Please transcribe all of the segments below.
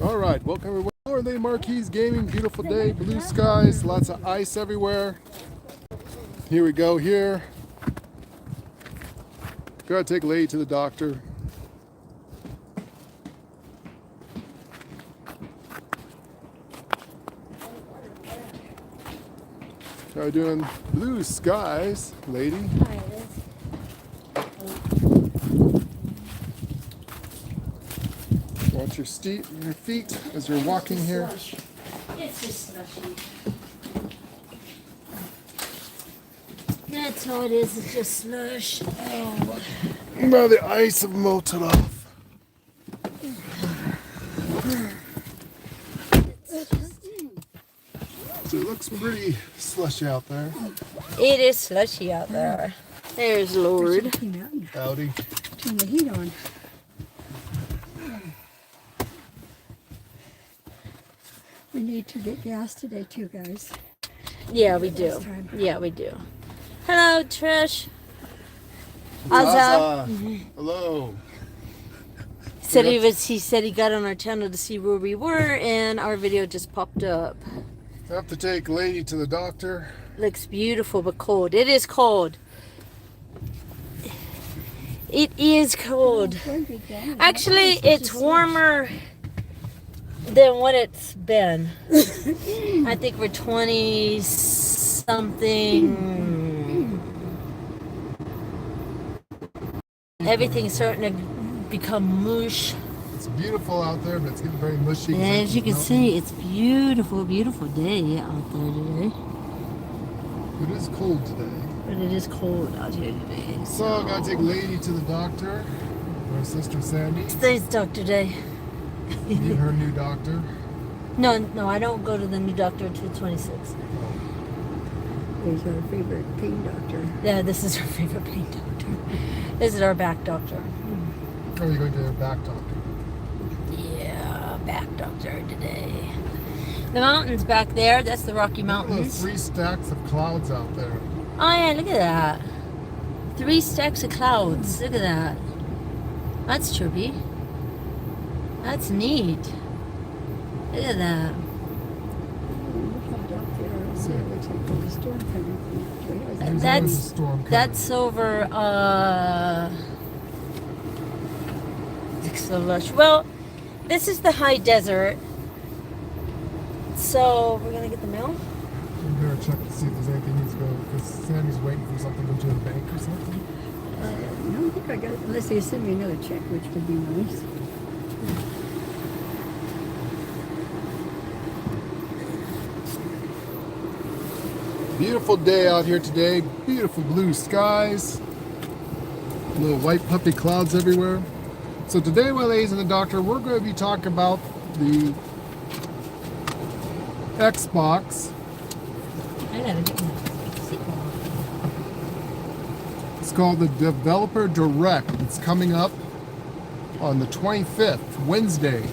All right, welcome everyone. Northern Marquis Gaming, beautiful day, blue skies, lots of ice everywhere. Here we go here. Gotta take Lady to the doctor. How you doing? Blue skies, Lady. Hi, Liz. Watch your feet as you're walking here. It's just slushy. That's all it is. It's just slush. Oh. Now the ice have melted off. So it looks pretty slushy out there. It is slushy out there. There's Lord. Howdy. Turn the heat on. We need to get gas today too, guys. Yeah, we do. Yeah, we do. Hello, Trish. Ozza. Hello. He said he got on our channel to see where we were, and our video just popped up. I have to take Lady to the doctor. Looks beautiful, but cold. It is cold. It is cold. Actually, it's warmer than what it's been. I think we're 20 something. Everything's starting to become mush. It's beautiful out there, but it's getting very mushy. And as you can see, it's beautiful, beautiful day out there today. It is cold today. But it is cold out here today. So I gotta take Lady to the doctor. Her sister Sandy. Today's doctor day. Meet her new doctor. No, I don't go to the new doctor until 26. There's our favorite pain doctor. Yeah, this is our favorite pain doctor. This is our back doctor. Oh, you're going to her back doctor. Yeah, back doctor today. The mountains back there, that's the Rocky Look at those Mountains. 3 stacks of clouds out there. Oh yeah, look at that. 3 stacks of clouds. Look at that. That's trippy. That's neat. Look at that. That's over so lush. Well, this is the high desert. So we're gonna get the mail. I'm going to check to see if there's anything needs to go, because Sandy's waiting for something to go to the bank or something. I don't think I got it, unless they send me another check, which would be nice. Beautiful day out here today. Beautiful blue skies. Little white puppy clouds everywhere. So today, while Lady's in the doctor, we're going to be talking about the Xbox. I gotta get my seatbelt. It's called the Developer Direct. It's coming up on the 25th, Wednesday,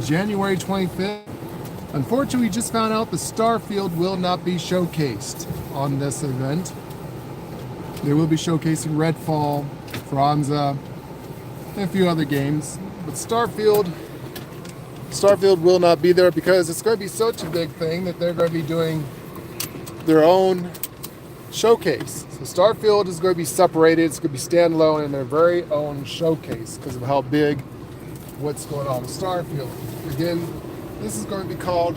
January 25th. Unfortunately, we just found out the Starfield will not be showcased on this event. They will be showcasing Redfall, Franza, and a few other games. But Starfield will not be there because it's going to be such a big thing that they're going to be doing their own showcase. So Starfield is going to be separated. It's going to be standalone in their very own showcase because of how big what's going on with Starfield. Again, this is going to be called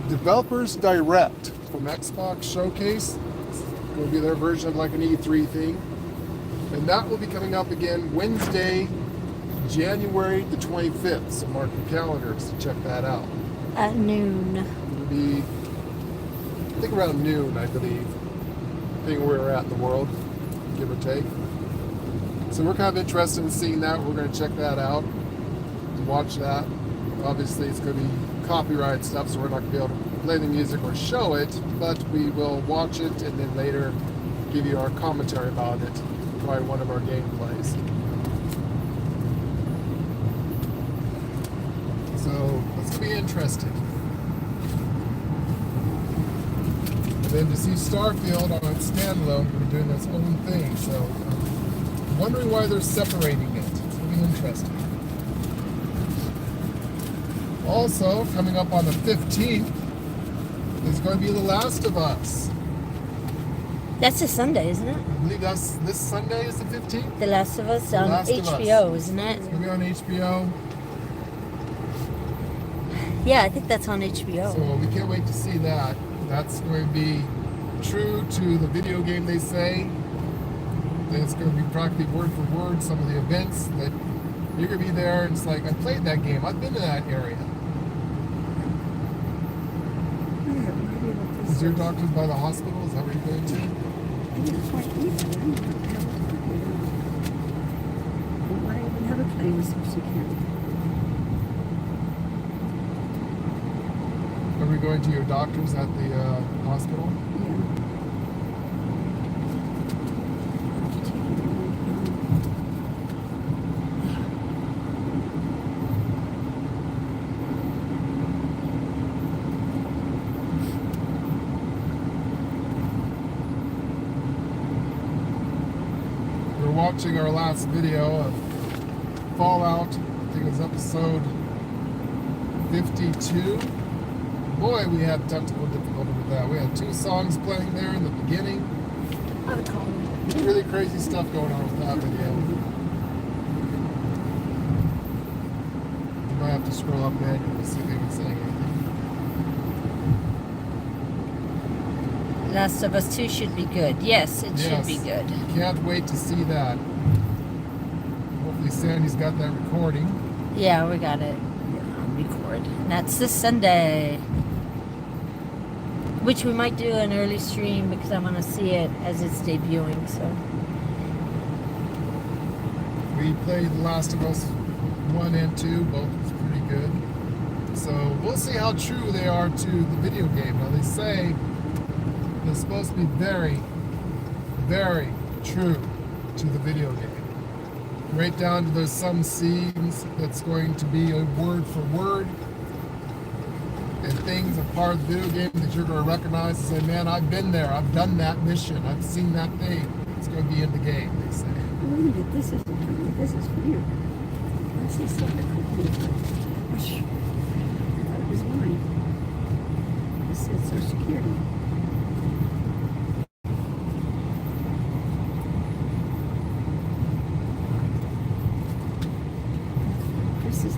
Developers Direct from Xbox Showcase. It's going to be their version of like an E3 thing. And that will be coming up again Wednesday, January the 25th. So mark your calendars to check that out. At noon. It'll be, I think around noon, I believe, depending where we're at in the world, give or take. So we're kind of interested in seeing that. We're going to check that out and watch that. Obviously, it's going to be copyright stuff, so we're not going to be able to play the music or show it, but we will watch it and then later give you our commentary about it, probably one of our gameplays. So it's going to be interesting. And then to see Starfield on its standalone, we're doing its own thing. So I'm wondering why they're separating it. It's going to be interesting. Also, coming up on the 15th is going to be The Last of Us. That's a Sunday, isn't it? I believe that's this Sunday is the 15th. The Last of Us The on Last of HBO, Us. isn't it? It's going to be on HBO. Yeah, I think that's on HBO. So we can't wait to see that. That's going to be true to the video game, they say. It's going to be practically word for word some of the events that you're going to be there. And it's like, I played that game. I've been to that area. I have no idea what this Is your doctor's by the hospital? Is that where you're going to? I didn't quite eat it. I don't know why I even have a claim with Social Security. Are we going to your doctor's at the hospital? Yeah. We're watching our last video of Fallout. I think it was episode 52. Boy, we had technical difficulty with that. We had 2 songs playing there in the beginning. I would call it. Really crazy stuff going on with that video. You might have to scroll up ahead to see if they can say anything. Last of Us 2 should be good. Yes, it should be good. Can't wait to see that. Hopefully Sandy's got that recording. Yeah, we got it on record. And that's this Sunday. Which we might do an early stream because I want to see it as it's debuting. So We played The Last of Us 1 and 2. Both was pretty good. So we'll see how true they are to the video game. Now they say they're supposed to be very, very true to the video game. Right down to there's some scenes that's going to be a word for word. And things are part of the video game that you're going to recognize and say, man, I've been there. I've done that mission. I've seen that thing. It's going to be in the game, they say. Wait a minute, this isn't for me. This is for you. I see something for me. Gosh, I thought it was mine. It said Social Security. This is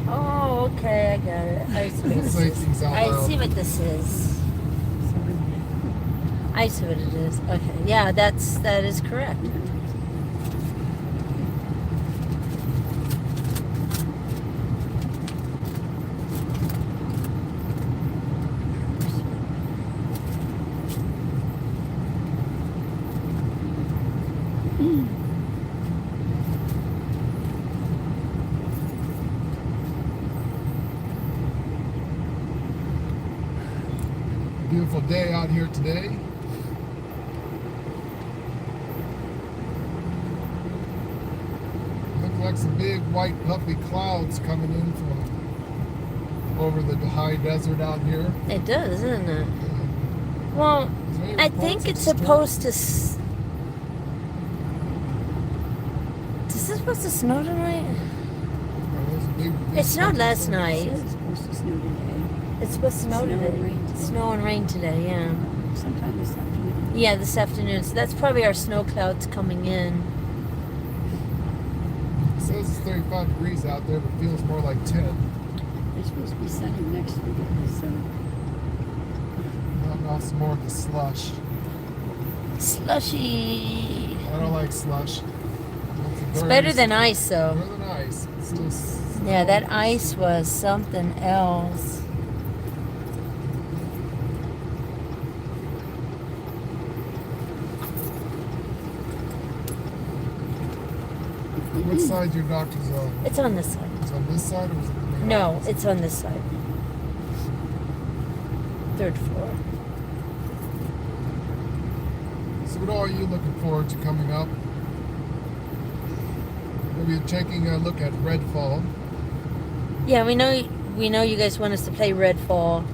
oh, okay, I got it. I see what We'll this say is. things out I loud. see what this is. sorry. I see what it is. Okay, yeah, that is correct. Beautiful day out here today. Look like some big white puffy clouds coming in from over the high desert out here. It does, isn't it? Well, Is there any I reports think of it's storm? supposed to. Is this supposed to snow tonight? Well, there's a big It snowed last It night. says it's supposed to snow today. It's supposed to snow Snow today. and rain today. Snow and rain today, yeah. Sometime this afternoon. Yeah, this afternoon. So that's probably our snow clouds coming in. It says it's 35 degrees out there, but feels more like 10. It's supposed to be sunny next week. So Now some more of the slush. Slushy. I don't like slush. It's better than ice, though. Better than ice. It's still Yeah, that ice was something else. What side your doctor's on? It's on this side. It's on this side or is it the main No, office? it's on this side. 3rd floor. So what are you looking forward to coming up? Maybe taking a look at Redfall. Yeah, we know you guys want us to play Redfall.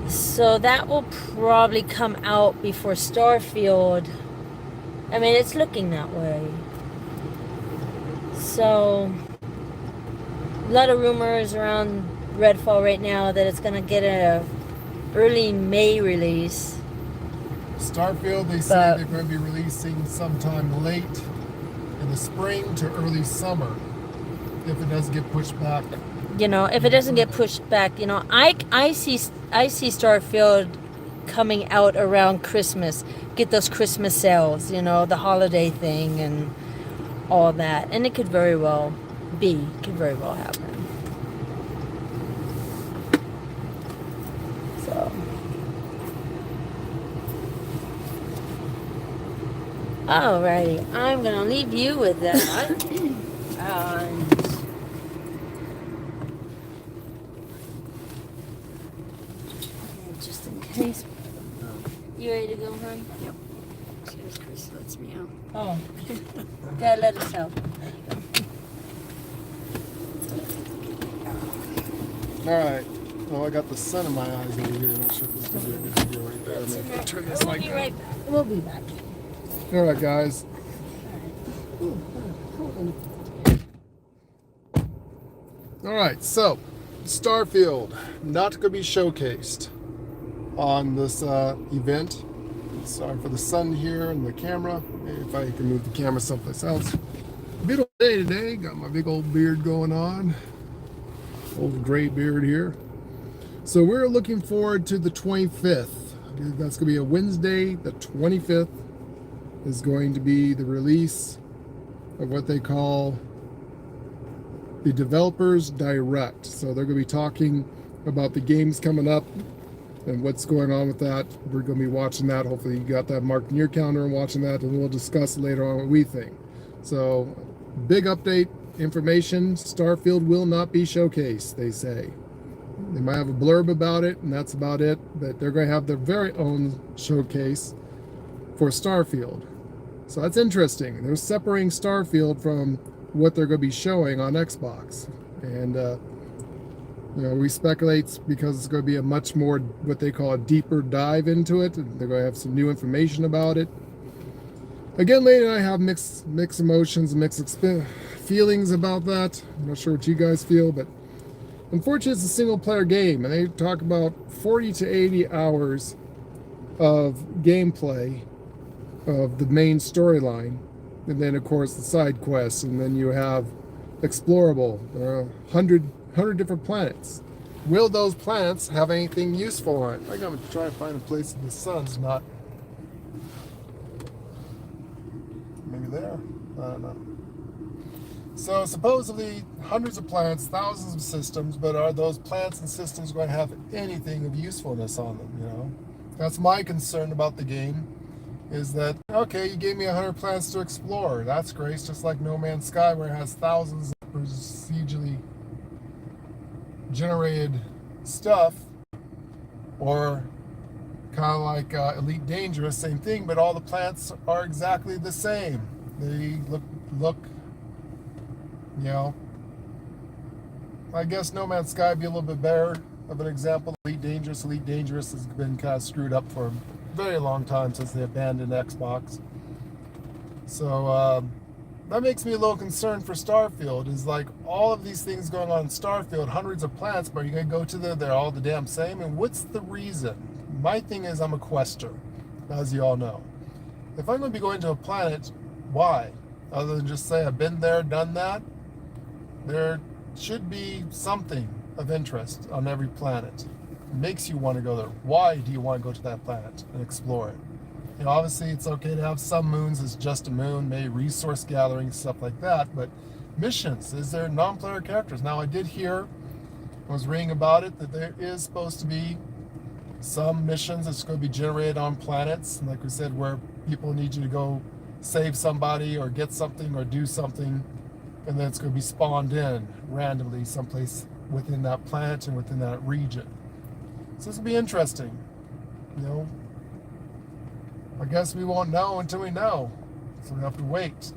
So that will probably come out before Starfield. I mean, it's looking that way. So lot of rumors around Redfall right now that it's gonna get a early May release. Starfield, they say they're going to be releasing sometime late in the spring to early summer if it doesn't get pushed back. You know, if it doesn't get pushed back, you know, I see Starfield coming out around Christmas. Get those Christmas sales, you know, the holiday thing and all that. And it could very well happen. So, alrighty, I'm gonna leave you with that. And just in case. You ready to go, hon? Yep. As soon as Chris lets me out. Oh, gotta let us out. All right. Well, I got the sun in my eyes over here. I'm not sure if this is going to be a good video right there. I'm going to turn this like that. We'll be back. All right, guys. All right, so Starfield not going to be showcased on this event. Sorry for the sun here and the camera. Maybe if I can move the camera someplace else. Beautiful day today. Got my big old beard going on. Old gray beard here. So we're looking forward to the 25th. That's going to be a Wednesday. The 25th is going to be the release of what they call the Developers Direct. So they're going to be talking about the games coming up and what's going on with that. We're going to be watching that. Hopefully you got that marked in your calendar and watching that, and we'll discuss later on what we think. So big update information. Starfield will not be showcased, they say. They might have a blurb about it, and that's about it. But they're going to have their very own showcase for Starfield. So that's interesting. They're separating Starfield from what they're going to be showing on Xbox. And, you know, we speculate because it's going to be a much more, what they call a deeper dive into it. And they're going to have some new information about it. Again, Lady and I have mixed emotions, mixed feelings about that. I'm not sure what you guys feel, but unfortunately, it's a single-player game, and they talk about 40 to 80 hours of gameplay of the main storyline, and then, of course, the side quests, and then you have explorable. There are 100 different planets. Will those planets have anything useful on it? I'm going to try to find a place in the sun's not... Maybe there? I don't know. So supposedly hundreds of planets, thousands of systems, but are those planets and systems going to have anything of usefulness on them, you know? That's my concern about the game, is that, okay, you gave me 100 planets to explore. That's great. It's just like No Man's Sky, where it has thousands of procedurally generated stuff, or kind of like Elite Dangerous, same thing, but all the planets are exactly the same. They look, you know, I guess No Man's Sky would be a little bit better of an example. Elite Dangerous has been kind of screwed up for a very long time since they abandoned Xbox. So that makes me a little concerned for Starfield, is like all of these things going on in Starfield, hundreds of planets, but you're going to go to they're all the damn same, and what's the reason? My thing is, I'm a quester, as you all know. If I'm going to be going to a planet, why? Other than just say I've been there, done that, there should be something of interest on every planet. It makes you want to go there. Why do you want to go to that planet and explore it? You know, obviously it's okay to have some moons as just a moon, maybe resource gathering, stuff like that, but missions, is there non-player characters? Now I did hear, I was reading about it, that there is supposed to be some missions that's going to be generated on planets, and like we said, where people need you to go save somebody or get something or do something, and then it's going to be spawned in randomly someplace within that planet and within that region. So this will be interesting. You know, I guess we won't know until we know, so we have to wait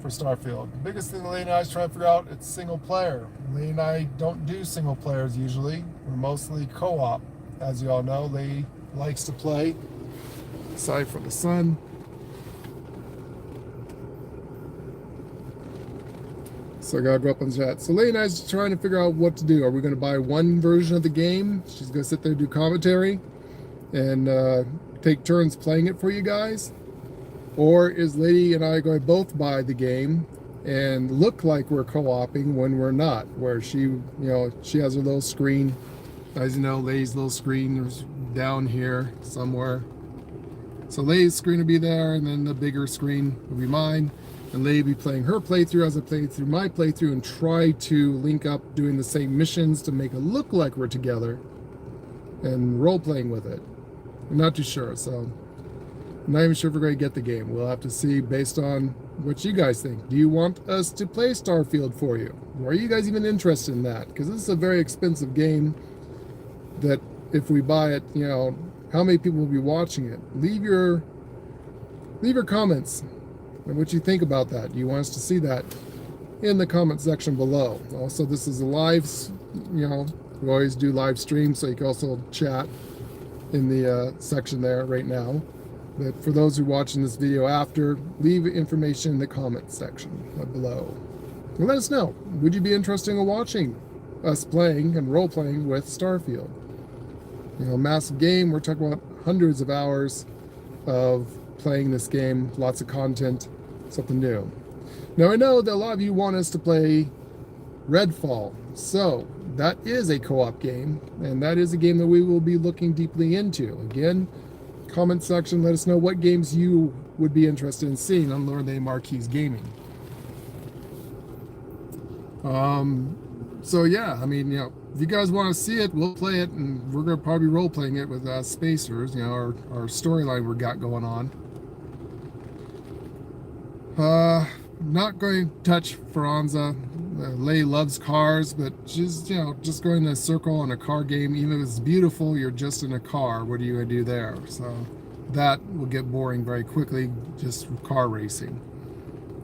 for Starfield. The biggest thing Lee and I is trying to figure out, it's single player. Lee and I don't do single players usually. We're mostly co-op. As you all know, Lee likes to play. Sorry for the sun. So I gotta go up on that. So Leigh and I is trying to figure out what to do. Are we going to buy one version of the game? She's going to sit there and do commentary and take turns playing it for you guys. Or is Lady and I going to both buy the game and look like we're co-oping when we're not? Where she has her little screen. As you know, Lady's little screen is down here somewhere. So Lady's screen will be there, and then the bigger screen will be mine. And Lady will be playing her playthrough as I play through my playthrough and try to link up doing the same missions to make it look like we're together and role-playing with it. I'm not too sure, so I'm not even sure if we're going to get the game. We'll have to see based on what you guys think. Do you want us to play Starfield for you? Or are you guys even interested in that? Because this is a very expensive game that if we buy it, how many people will be watching it? Leave your comments and what you think about that. Do you want us to see that in the comment section below? Also, this is a live, we always do live streams, so you can also chat in the section there right now. But for those who are watching this video after, leave information in the comment section below. And let us know, would you be interested in watching us playing and role-playing with Starfield? Massive game. We're talking about hundreds of hours of playing this game, lots of content, something new. Now I know that a lot of you want us to play Redfall, so that is a co-op game, and that is a game that we will be looking deeply into. Again, comment section, let us know what games you would be interested in seeing on Lord A. Marquis Gaming. So yeah, if you guys want to see it, we'll play it, and we're going to probably be role-playing it with Spacers, our storyline we got going on. Not going to touch Franza. Leigh loves cars, but she's, just going in a circle in a car game, even if it's beautiful, you're just in a car. What are you going to do there? So that will get boring very quickly, just car racing.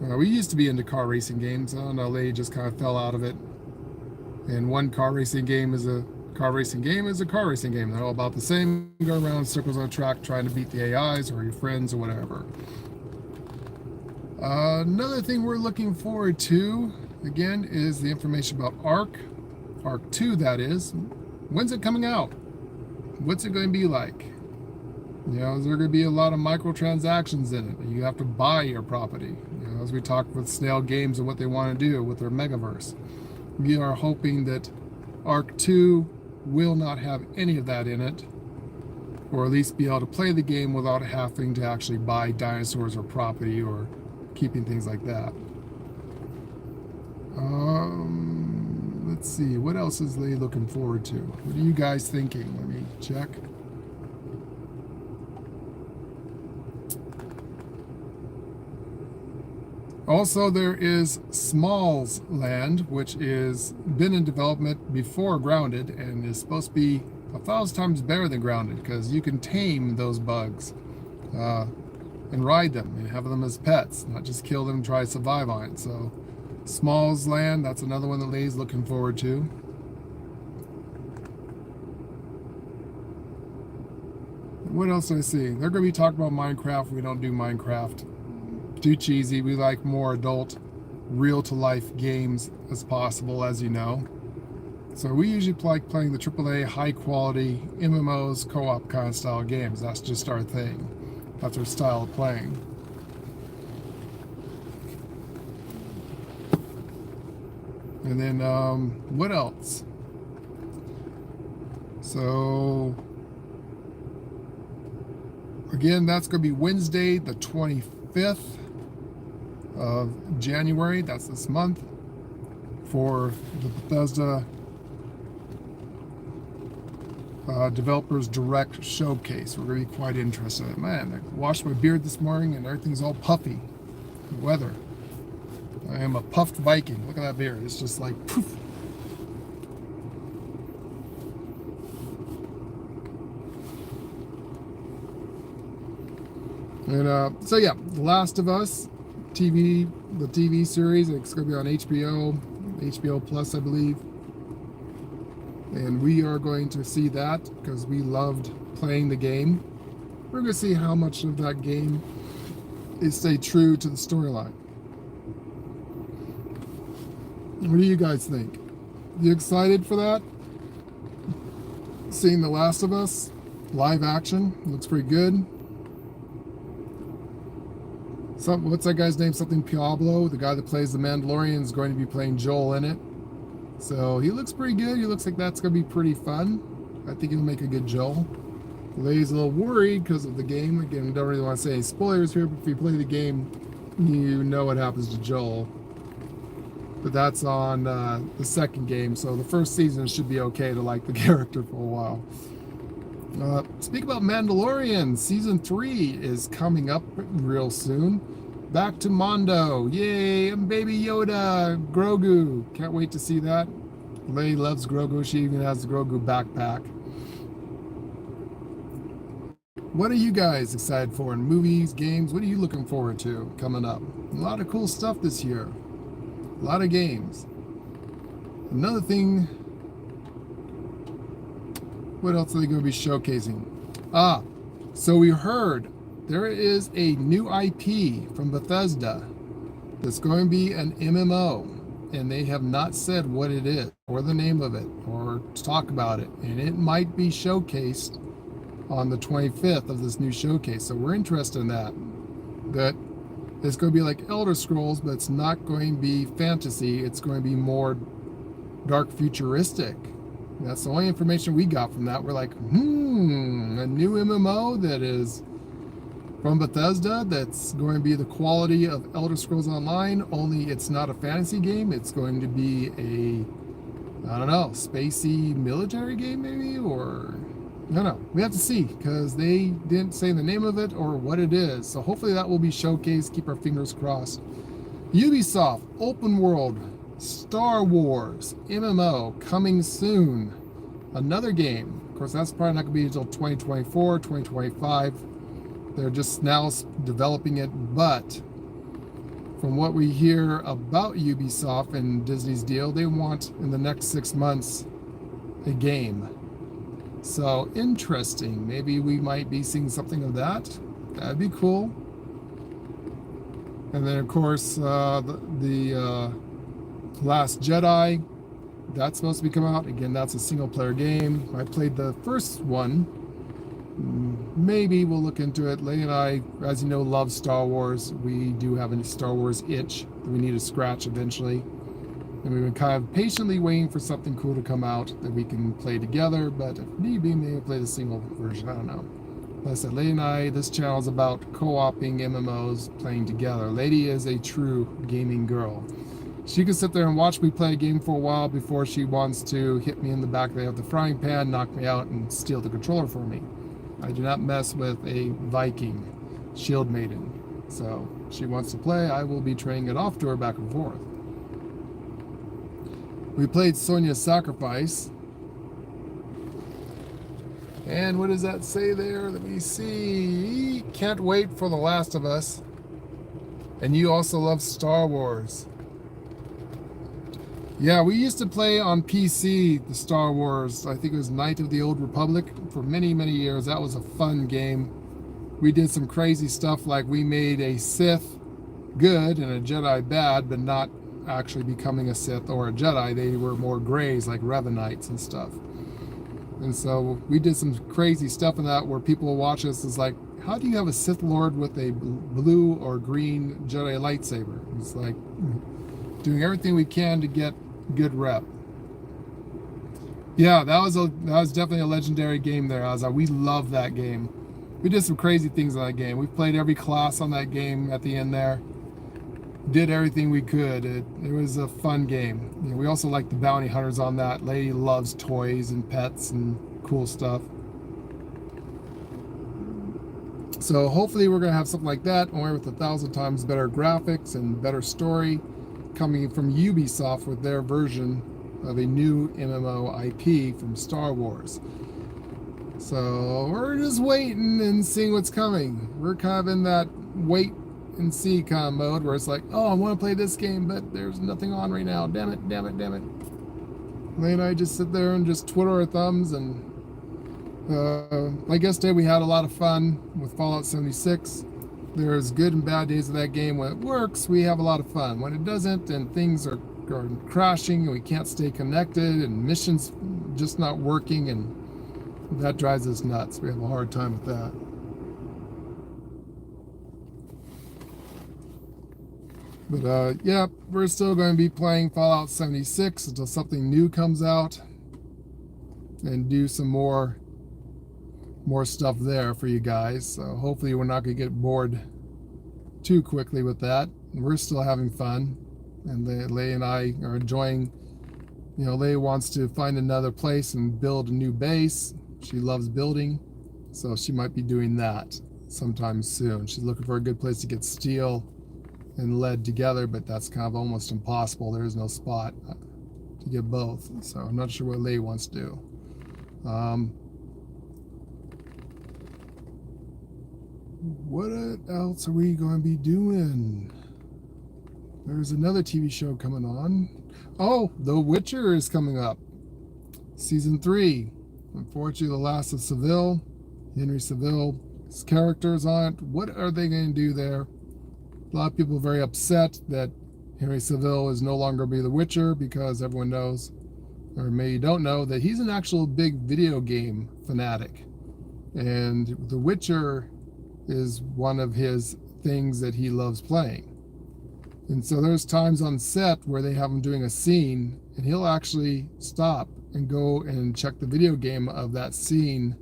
We used to be into car racing games. I don't know, Leigh just kind of fell out of it. And one car racing game is a car racing game is a car racing game. They're all about the same. You go around in circles on a track trying to beat the AIs or your friends or whatever. Another thing we're looking forward to, again, is the information about Ark 2, that is. When's it coming out? What's it going to be like? Is there going to be a lot of microtransactions in it? You have to buy your property. As we talked with Snail Games and what they want to do with their Megaverse. We are hoping that Ark 2 will not have any of that in it, or at least be able to play the game without having to actually buy dinosaurs or property or keeping things like that. Let's see, what else is Leigh looking forward to? What are you guys thinking? Let me check. Also, there is Smalls Land, which is been in development before Grounded and is supposed to be 1,000 times better than Grounded because you can tame those bugs and ride them and have them as pets, not just kill them and try to survive on it. So Smalls Land, that's another one that Leigh's looking forward to. What else do I see? They're going to be talking about Minecraft. We don't do Minecraft. Too cheesy. We like more adult, real-to-life games as possible, as you know. So we usually like playing the AAA, high-quality MMOs, co-op kind of style games. That's just our thing. That's our style of playing. And then, what else? So, again, that's going to be Wednesday, the 25th. Of January, that's this month, for the Bethesda Developers Direct Showcase. We're going to be quite interested. Man, I washed my beard this morning and everything's all puffy. The weather. I am a puffed Viking. Look at that beard. It's just like poof. And so yeah, The Last of Us the TV series, it's going to be on HBO Plus, I believe. And we are going to see that because we loved playing the game. We're going to see how much of that game is stay true to the storyline. What do you guys think? You excited for that? Seeing The Last of Us live action looks pretty good. What's that guy's name? Something Pablo, the guy that plays the Mandalorian, is going to be playing Joel in it. So he looks pretty good. He looks like that's going to be pretty fun. I think he'll make a good Joel. Lay's a little worried because of the game. Again, don't really want to say any spoilers here, but if you play the game, you know what happens to Joel. But that's on the second game, so the first season should be okay to like the character for a while. Speak about Mandalorian, season 3 is coming up real soon. Back to Mondo, yay! And Baby Yoda, Grogu. Can't wait to see that. Lay loves Grogu. She even has the Grogu backpack. What are you guys excited for in movies, games? What are you looking forward to coming up? A lot of cool stuff this year. A lot of games. Another thing, what else are they going to be showcasing? So we heard there is a new IP from Bethesda that's going to be an MMO, and they have not said what it is or the name of it or talk about it, and it might be showcased on the 25th of this new showcase. So we're interested in that. That it's going to be like Elder Scrolls, but it's not going to be fantasy. It's going to be more dark futuristic. That's the only information we got from that. We're like, a new MMO that is from Bethesda that's going to be the quality of Elder Scrolls Online, only it's not a fantasy game. It's going to be a, I don't know, spacey military game maybe, or I don't know. We have to see because they didn't say the name of it or what it is. So hopefully that will be showcased. Keep our fingers crossed. Ubisoft, open world, Star Wars, MMO, coming soon. Another game. Of course, that's probably not going to be until 2024, 2025. They're just now developing it. But from what we hear about Ubisoft and Disney's deal, they want in the next 6 months a game. So interesting. Maybe we might be seeing something of that. That'd be cool. And then, of course, the Last Jedi. That's supposed to be coming out. Again, that's a single-player game. I played the first one. Maybe we'll look into it. Lay and I, as you know, love Star Wars. We do have a Star Wars itch that we need to scratch eventually. And we've been kind of patiently waiting for something cool to come out that we can play together, but if need be, maybe play the single version, I don't know. Like I said, Lady and I, this channel is about co-oping MMOs, playing together. Lady is a true gaming girl. She can sit there and watch me play a game for a while before she wants to hit me in the back of the frying pan, knock me out, and steal the controller for me. I do not mess with a Viking shield maiden. So she wants to play, I will be trading it off to her back and forth. We played Sonia's Sacrifice. And what does that say there? Let me see. Can't wait for The Last of Us. And you also love Star Wars. Yeah, we used to play on PC the Star Wars. I think it was Knight of the Old Republic for many, many years. That was a fun game. We did some crazy stuff like we made a Sith good and a Jedi bad, but not actually becoming a Sith or a Jedi. They were more grays like Revenites and stuff. And so we did some crazy stuff in that where people will watch us is like, how do you have a Sith Lord with a blue or green Jedi lightsaber? It's like doing everything we can to get good rep. Yeah, that was definitely a legendary game there. We love that game. We did some crazy things on that game. We played every class on that game at the end there. Did everything we could. It was a fun game. You know, we also like the bounty hunters on that. Lady loves toys and pets and cool stuff. So hopefully we're going to have something like that, only with 1,000 times better graphics and better story coming from Ubisoft with their version of a new MMO IP from Star Wars. So we're just waiting and seeing what's coming. We're kind of in that wait and see kind of mode where it's like, oh, I want to play this game, but there's nothing on right now. Damn it, damn it, damn it. Lane and I just sit there and just twiddle our thumbs. And like yesterday, we had a lot of fun with Fallout 76. There's good and bad days of that game. When it works, we have a lot of fun. When it doesn't and things are are crashing and we can't stay connected and missions just not working, and that drives us nuts. We have a hard time with that. But yeah, we're still going to be playing Fallout 76 until something new comes out, and do some more stuff there for you guys. So hopefully we're not going to get bored too quickly with that. We're still having fun, and Leigh and I are enjoying. You know, Leigh wants to find another place and build a new base. She loves building, so she might be doing that sometime soon. She's looking for a good place to get steel and lead together, but that's kind of almost impossible. There is no spot to get both, so I'm not sure what Leigh wants to do. What else are we going to be doing? There's another TV show coming on. Oh, The Witcher is coming up. Season 3. Unfortunately, the last of Seville, Henry Seville's characters on it. What are they going to do there? A lot of people are very upset that Henry Seville is no longer be the Witcher, because everyone knows, or maybe you don't know, that he's an actual big video game fanatic. And The Witcher is one of his things that he loves playing. And so there's times on set where they have him doing a scene, and he'll actually stop and go and check the video game of that scene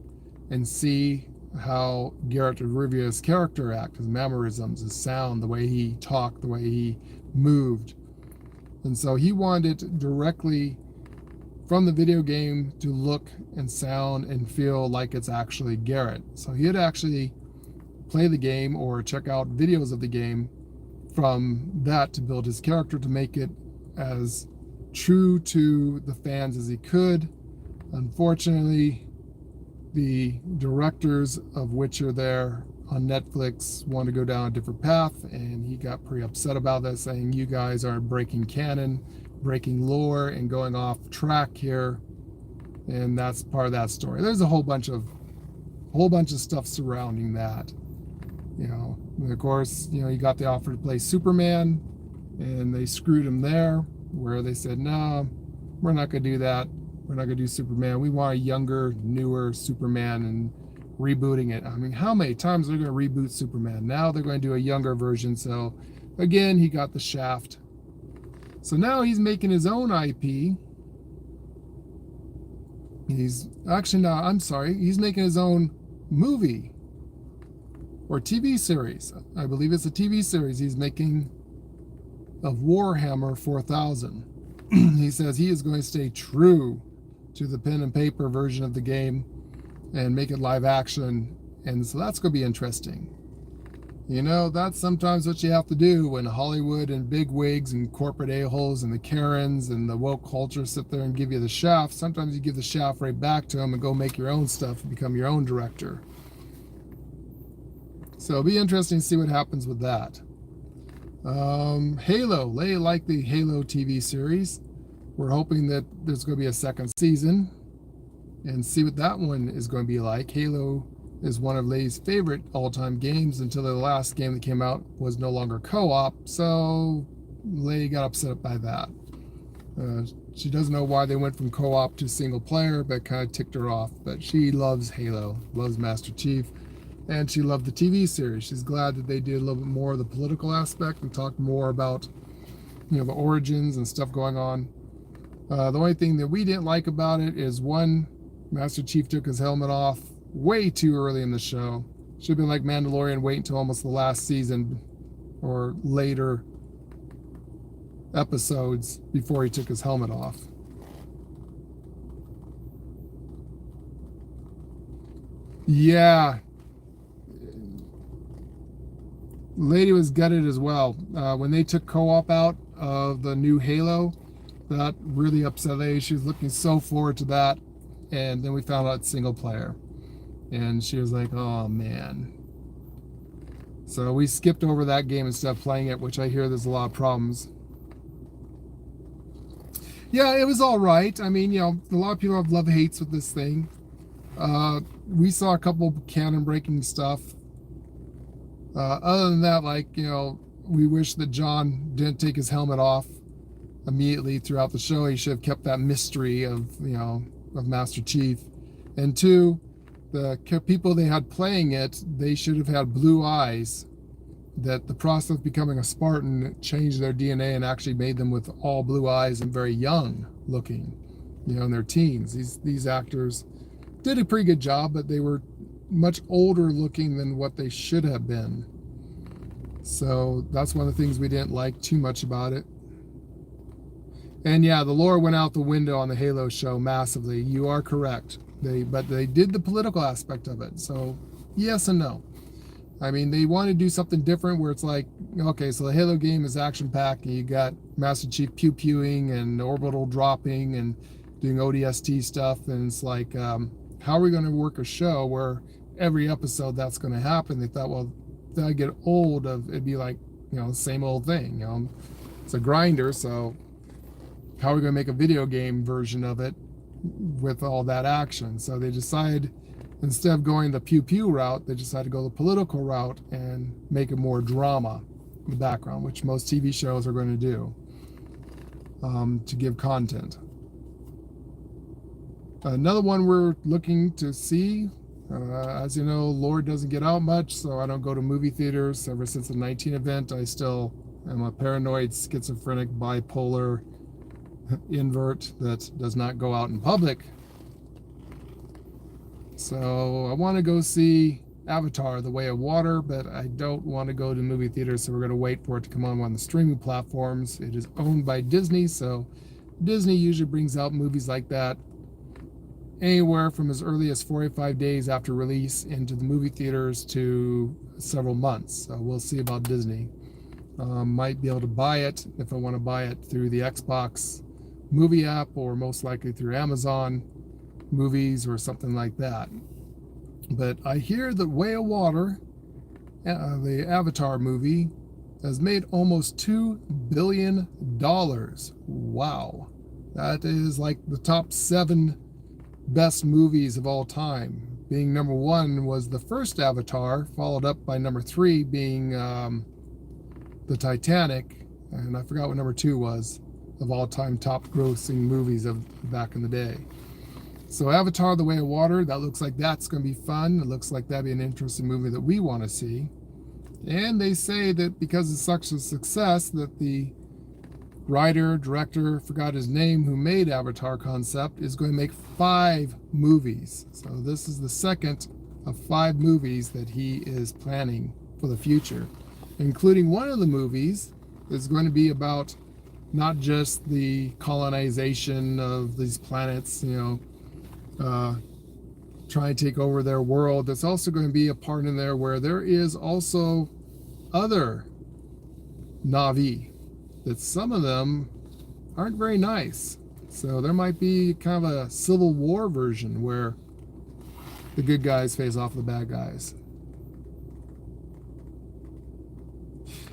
and see how Geralt of Rivia's character acted, his mannerisms, his sound, the way he talked, the way he moved. And so he wanted it directly from the video game to look and sound and feel like it's actually Geralt. So he'd actually play the game or check out videos of the game from that to build his character, to make it as true to the fans as he could. Unfortunately, the directors of Witcher there on Netflix wanted to go down a different path, and he got pretty upset about that, saying, you guys are breaking canon, breaking lore, and going off track here. And that's part of that story. There's a whole bunch of stuff surrounding that. You know, and of course, you know, he got the offer to play Superman, and they screwed him there, where they said, no, we're not going to do that. We're not going to do Superman. We want a younger, newer Superman, and rebooting it. I mean, how many times are they going to reboot Superman? Now they're going to do a younger version. So again, he got the shaft. So now he's making his own IP. He's making his own movie or TV series. I believe it's a TV series he's making of Warhammer 4000. He says he is going to stay true to the pen and paper version of the game and make it live action. And so that's going to be interesting. You know, that's sometimes what you have to do when Hollywood and big wigs and corporate a-holes and the Karens and the woke culture sit there and give you the shaft. Sometimes you give the shaft right back to them and go make your own stuff and become your own director. So it'll be interesting to see what happens with that. Halo. Leigh liked the Halo TV series. We're hoping that there's going to be a second season and see what that one is going to be like. Halo is one of Leigh's favorite all-time games until the last game that came out was no longer co-op, so Leigh got upset by that. She doesn't know why they went from co-op to single player, but kind of ticked her off. But she loves Halo, loves Master Chief, and she loved the TV series. She's glad that they did a little bit more of the political aspect and talked more about, you know, the origins and stuff going on. The only thing that we didn't like about it is, one, Master Chief took his helmet off way too early in the show. Should have been like Mandalorian, wait until almost the last season or later episodes before he took his helmet off. Yeah. Lady was gutted as well. When they took co-op out of the new Halo, that really upset Lady. She was looking so forward to that. And then we found out it's single player. And she was like, oh man. So we skipped over that game instead of playing it, which I hear there's a lot of problems. Yeah, it was all right. I mean, you know, a lot of people have love-hates with this thing. We saw a couple canon-breaking stuff. Other than that, like, you know, we wish that John didn't take his helmet off immediately throughout the show. He should have kept that mystery of, of Master Chief. And two, the people they had playing it, they should have had blue eyes. That the process of becoming a Spartan changed their DNA and actually made them with all blue eyes and very young looking, in their teens. These actors did a pretty good job, but they were much older looking than what they should have been. So that's one of the things we didn't like too much about it. And yeah, the lore went out the window on the Halo show massively. You are correct. But they did the political aspect of it. So yes and no. I mean, they want to do something different where it's like, okay, so the Halo game is action-packed, and you got Master Chief pew-pewing and orbital dropping and doing ODST stuff, and it's like, how are we going to work a show where every episode that's going to happen? They thought, well, that'd get old. It'd be like, the same old thing. It's a grinder, so how are we going to make a video game version of it with all that action? So they decided, instead of going the pew-pew route, they decided to go the political route and make it more drama in the background, which most TV shows are going to do, to give content. Another one we're looking to see, as you know, Lord doesn't get out much, so I don't go to movie theaters. Ever since the 19 event, I still am a paranoid, schizophrenic, bipolar invert that does not go out in public. So I want to go see Avatar, The Way of Water, but I don't want to go to movie theaters, so we're going to wait for it to come on the streaming platforms. It is owned by Disney, so Disney usually brings out movies like that anywhere from as early as 45 days after release into the movie theaters to several months. So we'll see about Disney. Might be able to buy it if I want to buy it through the Xbox movie app, or most likely through Amazon movies or something like that. But I hear that Way of Water, the Avatar movie, has made almost $2 billion. Wow. That is like the top 7 best movies of all time. Being number 1 was the first Avatar, followed up by number 3 being the Titanic, and I forgot what number 2 was of all time top grossing movies of back in the day. So Avatar, The Way of Water, that looks like that's going to be fun. It looks like that'd be an interesting movie that we want to see. And they say that because it's such a success that the writer, director, forgot his name, who made Avatar concept, is going to make 5 movies. So this is the second of 5 movies that he is planning for the future, including one of the movies is going to be about not just the colonization of these planets, try to take over their world. There's also going to be a part in there where there is also other Na'vi, that some of them aren't very nice. So there might be kind of a Civil War version where the good guys face off the bad guys.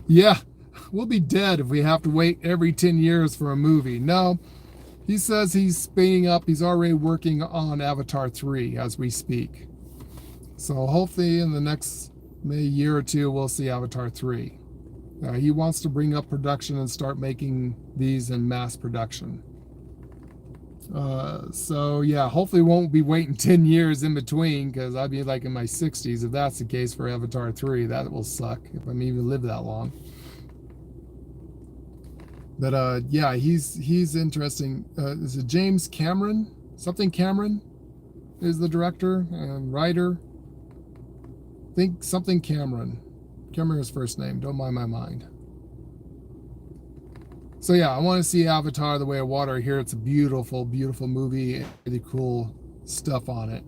Yeah, we'll be dead if we have to wait every 10 years for a movie. No. He says he's speeding up. He's already working on Avatar 3 as we speak. So hopefully in the next maybe year or two, we'll see Avatar 3. He wants to bring up production and start making these in mass production. So yeah, hopefully won't be waiting 10 years in between, because I'd be like in my 60s if that's the case for Avatar 3. That will suck if I even live that long. But yeah, he's interesting. Is it James Cameron? Something Cameron is the director and writer. Think something Cameron. Can't remember his first name. Don't mind my mind. So yeah, I want to see Avatar: The Way of Water. I hear it's a beautiful, beautiful movie. Really cool stuff on it.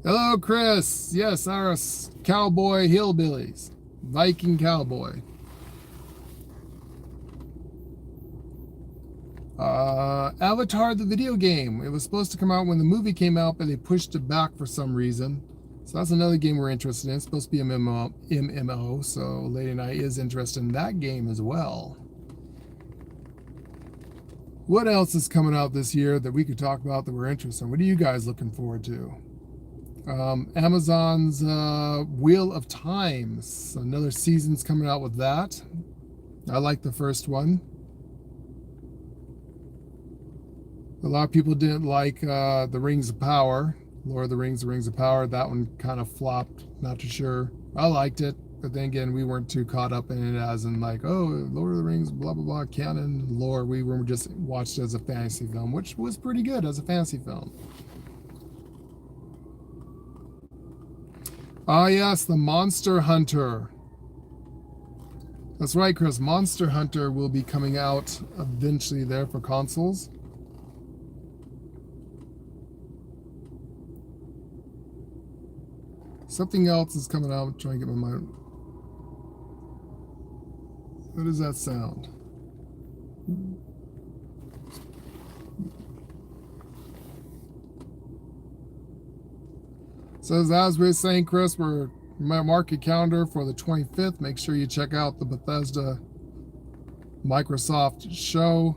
Hello, Chris. Yes, our cowboy hillbillies. Viking cowboy. Avatar, the video game. It was supposed to come out when the movie came out, but they pushed it back for some reason. So that's another game we're interested in. It's supposed to be a MMO, so Lady and I is interested in that game as well. What else is coming out this year that we could talk about that we're interested in? What are you guys looking forward to? Amazon's Wheel of Times. Another season's coming out with that. I like the first one. A lot of people didn't like the Rings of Power. Lord of the Rings of Power. That one kind of flopped. Not too sure. I liked it. But then again, we weren't too caught up in it as in like, oh, Lord of the Rings, blah, blah, blah, canon, lore. We were just watched it as a fantasy film, which was pretty good as a fantasy film. Ah, yes, the Monster Hunter. That's right, Chris. Monster Hunter will be coming out eventually there for consoles. Something else is coming out. I'm trying to get my mind. What does that sound? So as we were saying, Chris, we're market calendar for the 25th. Make sure you check out the Bethesda Microsoft show.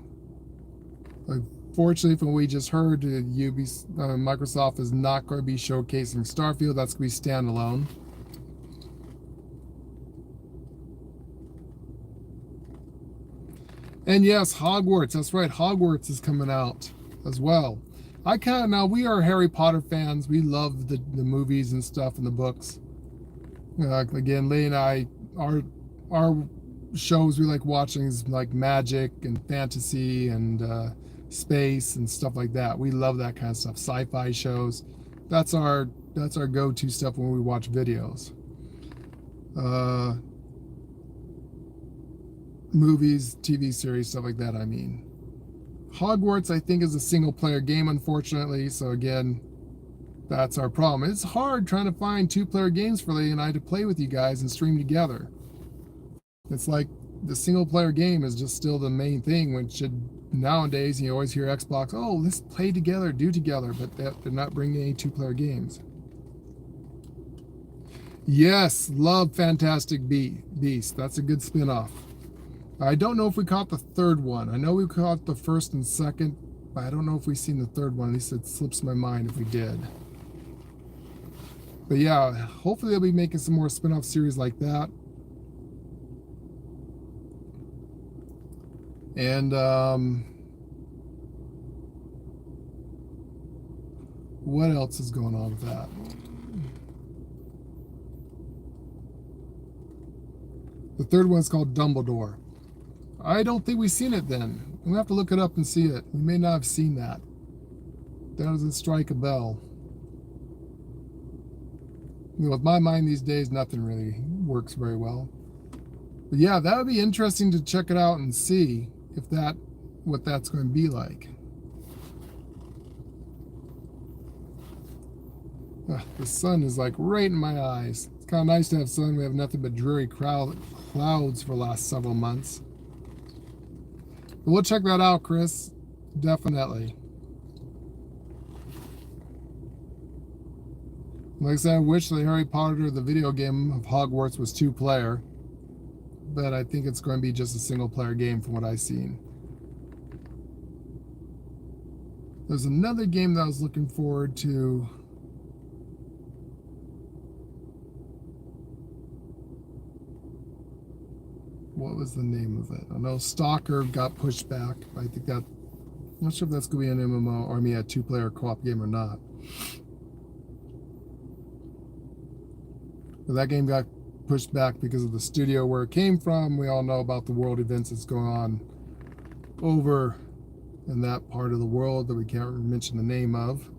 Unfortunately, from what we just heard, Microsoft is not going to be showcasing Starfield. That's going to be standalone. And yes, Hogwarts. That's right. Hogwarts is coming out as well. Now we are Harry Potter fans. We love the movies and stuff and the books. Again, Lee and I, our shows we like watching is like magic and fantasy and space and stuff like that. We love that kind of stuff. Sci-fi shows. That's our go-to stuff when we watch videos. Movies, TV series, stuff like that, I mean. Hogwarts, I think, is a single-player game, unfortunately. So again, that's our problem. It's hard trying to find two-player games for Lee and I to play with you guys and stream together. It's like the single-player game is just still the main thing, which should nowadays you always hear Xbox, oh, let's play together, do together, but they're not bringing any two-player games. Yes, love Fantastic Beasts. That's a good spin-off. I don't know if we caught the third one. I know we caught the first and second, but I don't know if we've seen the third one. At least it slips my mind if we did. But yeah, hopefully they'll be making some more spin-off series like that. And what else is going on with that? The third one's called Dumbledore. I don't think we've seen it then. We'll have to look it up and see it. We may not have seen that. That doesn't strike a bell. You know, with my mind these days, nothing really works very well. But yeah, that would be interesting to check it out and see if what that's going to be like. The sun is like right in my eyes. It's kind of nice to have sun. We have nothing but dreary clouds for the last several months. But we'll check that out, Chris. Definitely. Like I said, I wish the Harry Potter, the video game of Hogwarts, was two-player. But I think it's going to be just a single-player game from what I've seen. There's another game that I was looking forward to. What was the name of it? I know Stalker got pushed back. I think that, I'm not sure if that's going to be an MMO or a two-player co-op game or not. But that game got pushed back because of the studio where it came from. We all know about the world events that's going on over in that part of the world that we can't mention the name of.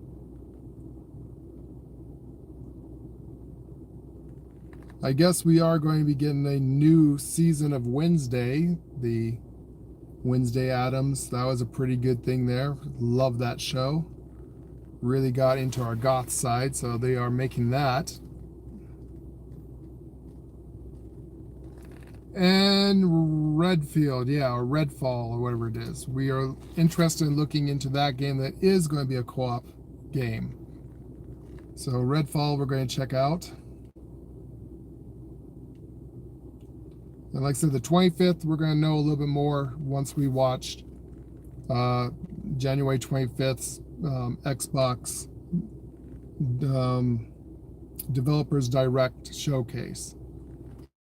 I guess we are going to be getting a new season of Wednesday, the Wednesday Addams. That was a pretty good thing there. Love that show. Really got into our goth side, so they are making that. And Redfield, yeah, or Redfall, or whatever it is. We are interested in looking into that game that is going to be a co-op game. So Redfall we're going to check out. And like I said, the 25th, we're going to know a little bit more once we watched January 25th's Xbox Developers Direct Showcase.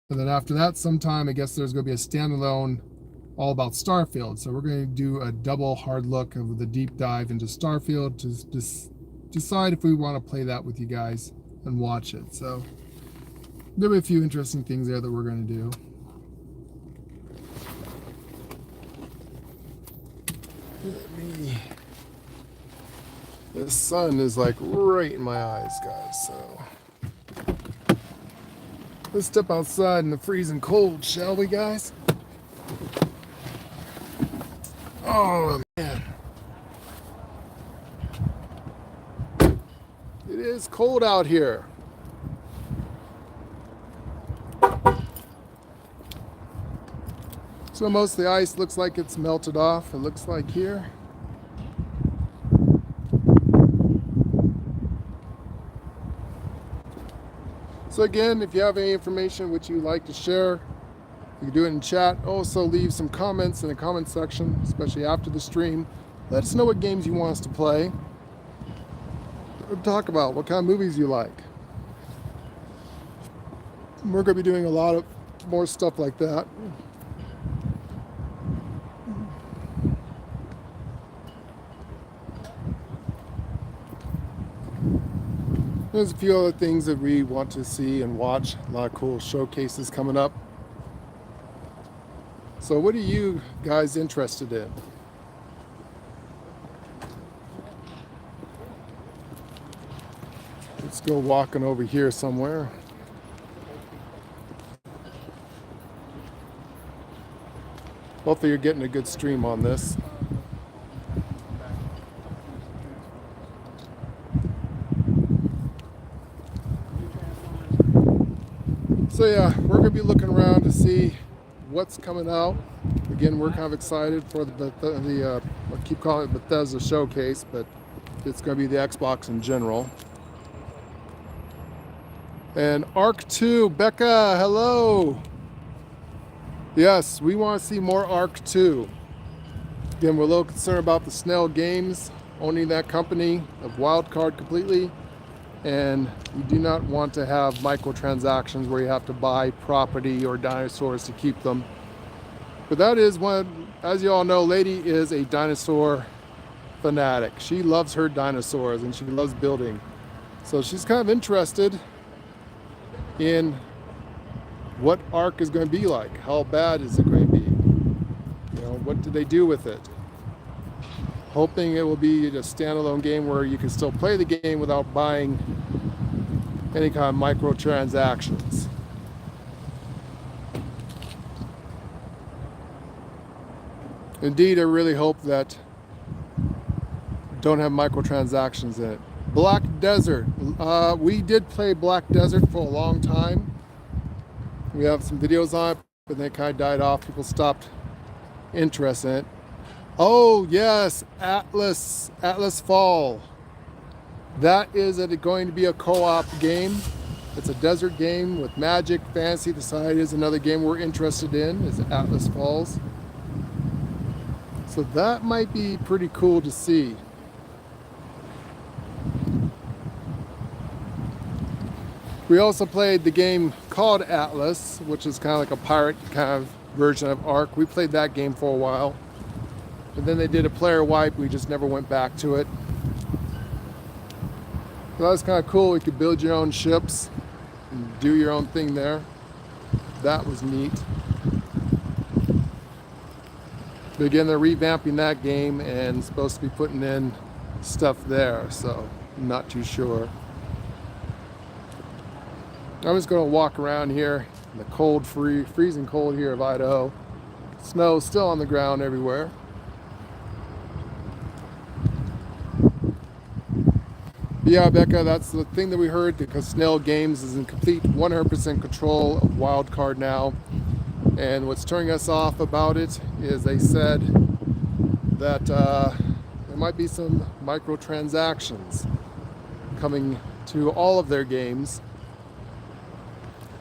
And then after that, sometime, I guess there's going to be a standalone all about Starfield. So we're going to do a double hard look of the deep dive into Starfield to decide if we want to play that with you guys and watch it. So there'll be a few interesting things there that we're going to do. The sun is like right in my eyes, guys, so let's step outside in the freezing cold, shall we, guys? Oh man, it is cold out here. So most of the ice looks like it's melted off, it looks like here. So again, if you have any information which you'd like to share, you can do it in chat. Also leave some comments in the comment section, especially after the stream. Let us know what games you want us to play. Or talk about what kind of movies you like. We're going to be doing a lot of more stuff like that. There's a few other things that we want to see and watch. A lot of cool showcases coming up. So what are you guys interested in? Let's go walking over here somewhere. Hopefully you're getting a good stream on this. So yeah, we're going to be looking around to see what's coming out. Again, we're kind of excited for I keep calling it Bethesda Showcase, but it's going to be the Xbox in general. And Ark 2, Becca, hello. Yes, we want to see more Ark 2. Again, we're a little concerned about the Snell Games owning that company of Wildcard completely. And you do not want to have microtransactions where you have to buy property or dinosaurs to keep them. But that is one, as you all know, Lady is a dinosaur fanatic. She loves her dinosaurs and she loves building. So she's kind of interested in what Ark is going to be like. How bad is it going to be? You know, what do they do with it? Hoping it will be a standalone game where you can still play the game without buying any kind of microtransactions. Indeed, I really hope that don't have microtransactions in it. Black Desert. We did play Black Desert for a long time. We have some videos on it, but then it kind of died off. People stopped interest in it. Oh yes, Atlas Fall. That is going to be a co-op game. It's a desert game with magic, fantasy. The side is another game we're interested in, is Atlas Falls. So that might be pretty cool to see. We also played the game called Atlas, which is kind of like a pirate kind of version of Ark. We played that game for a while. And then they did a player wipe. We just never went back to it. So that was kind of cool. You could build your own ships and do your own thing there. That was neat. But again, they're revamping that game and supposed to be putting in stuff there. So I'm not too sure. I'm just going to walk around here in the cold, freezing cold here of Idaho. Snow still on the ground everywhere. Yeah, Becca, that's the thing that we heard, because Snell Games is in complete 100% control of Wildcard now. And what's turning us off about it is they said that there might be some microtransactions coming to all of their games.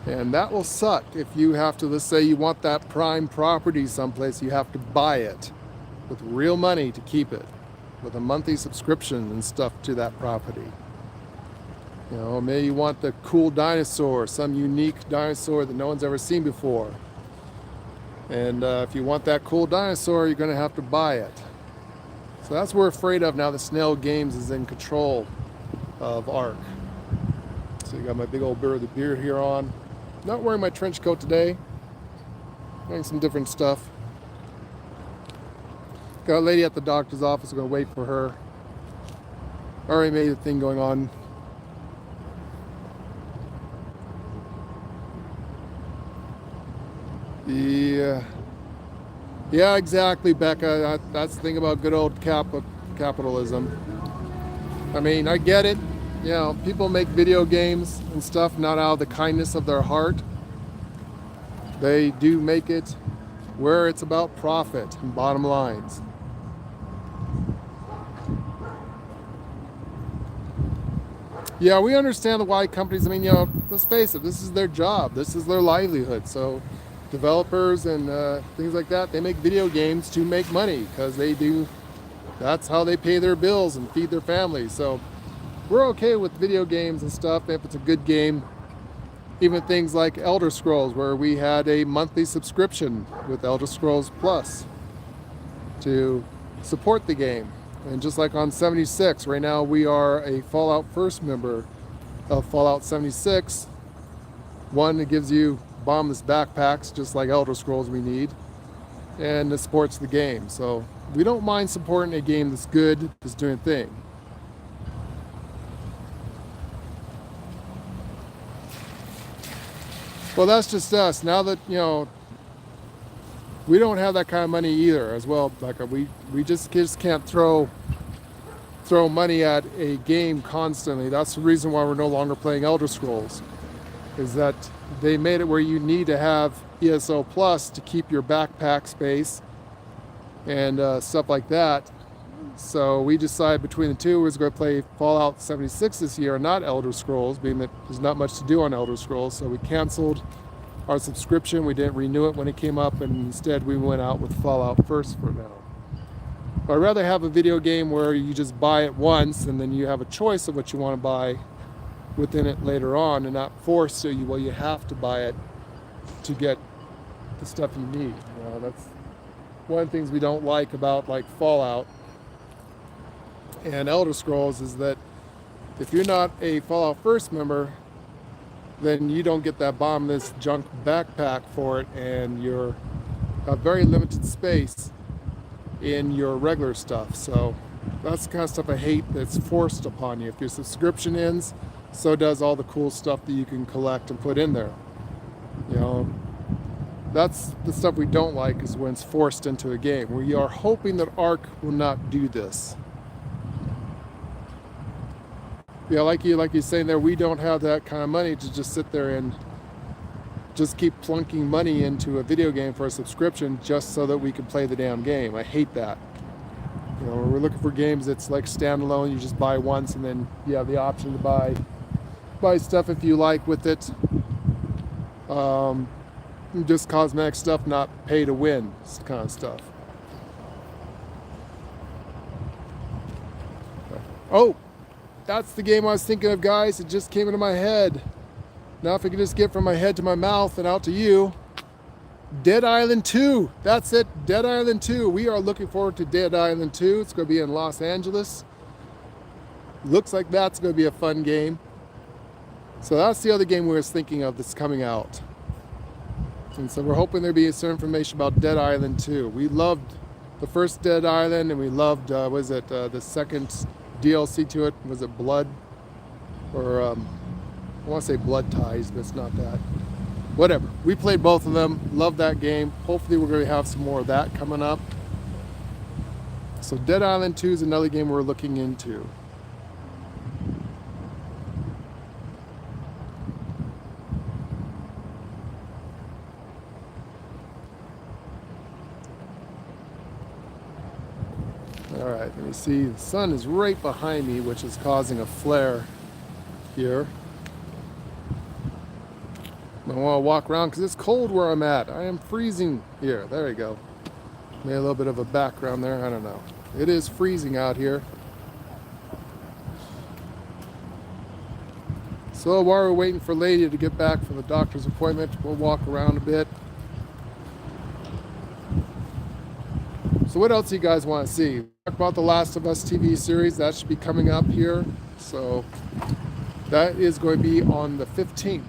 And that will suck if you have to, let's say you want that prime property someplace, you have to buy it with real money to keep it, with a monthly subscription and stuff to that property. You know, maybe you want the cool dinosaur, some unique dinosaur that no one's ever seen before. And if you want that cool dinosaur, you're going to have to buy it. So that's what we're afraid of now that Snail Games is in control of ARC. So you got my big old beard here on. Not wearing my trench coat today. Wearing some different stuff. Got a lady at the doctor's office. We're going to wait for her. Already made a thing going on. Yeah, exactly, Becca. That's the thing about good old capitalism. I mean, I get it. You know, people make video games and stuff not out of the kindness of their heart. They do make it where it's about profit and bottom lines. Yeah, we understand why companies, I mean, you know, let's face it, this is their job. This is their livelihood. So developers and things like that, they make video games to make money because that's how they pay their bills and feed their families. So we're okay with video games and stuff if it's a good game. Even things like Elder Scrolls, where we had a monthly subscription with Elder Scrolls Plus to support the game. And just like on 76, right now we are a Fallout First member of Fallout 76. One, it gives you bombless backpacks, just like Elder Scrolls we need, and it supports the game. So we don't mind supporting a game that's good, that's doing a thing. Well, that's just us. Now that, you know, we don't have that kind of money either as well, Becca. We just can't throw money at a game constantly. That's the reason why we're no longer playing Elder Scrolls, is that they made it where you need to have ESO Plus to keep your backpack space and stuff like that. So we decided between the two, we was going to play Fallout 76 this year, not Elder Scrolls, being that there's not much to do on Elder Scrolls. So we canceled our subscription. We didn't renew it when it came up, and instead we went out with Fallout First for now. But I'd rather have a video game where you just buy it once and then you have a choice of what you want to buy within it later on, and not forced to you, well, you have to buy it to get the stuff you need. You know, that's one of the things we don't like about like Fallout and Elder Scrolls, is that if you're not a Fallout First member, then you don't get that bombless junk backpack for it, and you're a very limited space in your regular stuff. So that's the kind of stuff I hate that's forced upon you. If your subscription ends, so does all the cool stuff that you can collect and put in there. You know, that's the stuff we don't like, is when it's forced into a game. We are hoping that ARC will not do this. Yeah, like you're saying there, we don't have that kind of money to just sit there and just keep plunking money into a video game for a subscription just so that we can play the damn game. I hate that. You know, we're looking for games that's like standalone. You just buy once, and then you have the option to buy stuff if you like with it. Just cosmetic stuff, not pay to win kind of stuff. Oh, that's the game I was thinking of, guys. It just came into my head. Now if I could just get from my head to my mouth and out to you. Dead Island 2. That's it. Dead Island 2. We are looking forward to Dead Island 2. It's going to be in Los Angeles. Looks like that's going to be a fun game. So that's the other game we were thinking of that's coming out. And so we're hoping there'll be some information about Dead Island 2. We loved the first Dead Island, and we loved, the second DLC to it. Was it Blood? Or, I want to say Blood Ties, but it's not that. Whatever. We played both of them. Love that game. Hopefully we're going to have some more of that coming up. So Dead Island 2 is another game we're looking into. Alright, let me see. The sun is right behind me, which is causing a flare here. I want to walk around because it's cold where I'm at. I am freezing here. There we go. Made a little bit of a background there. I don't know. It is freezing out here. So while we're waiting for Lady to get back from the doctor's appointment, we'll walk around a bit. So what else do you guys want to see? Talk about the Last of Us TV series. That should be coming up here. So that is going to be on the 15th.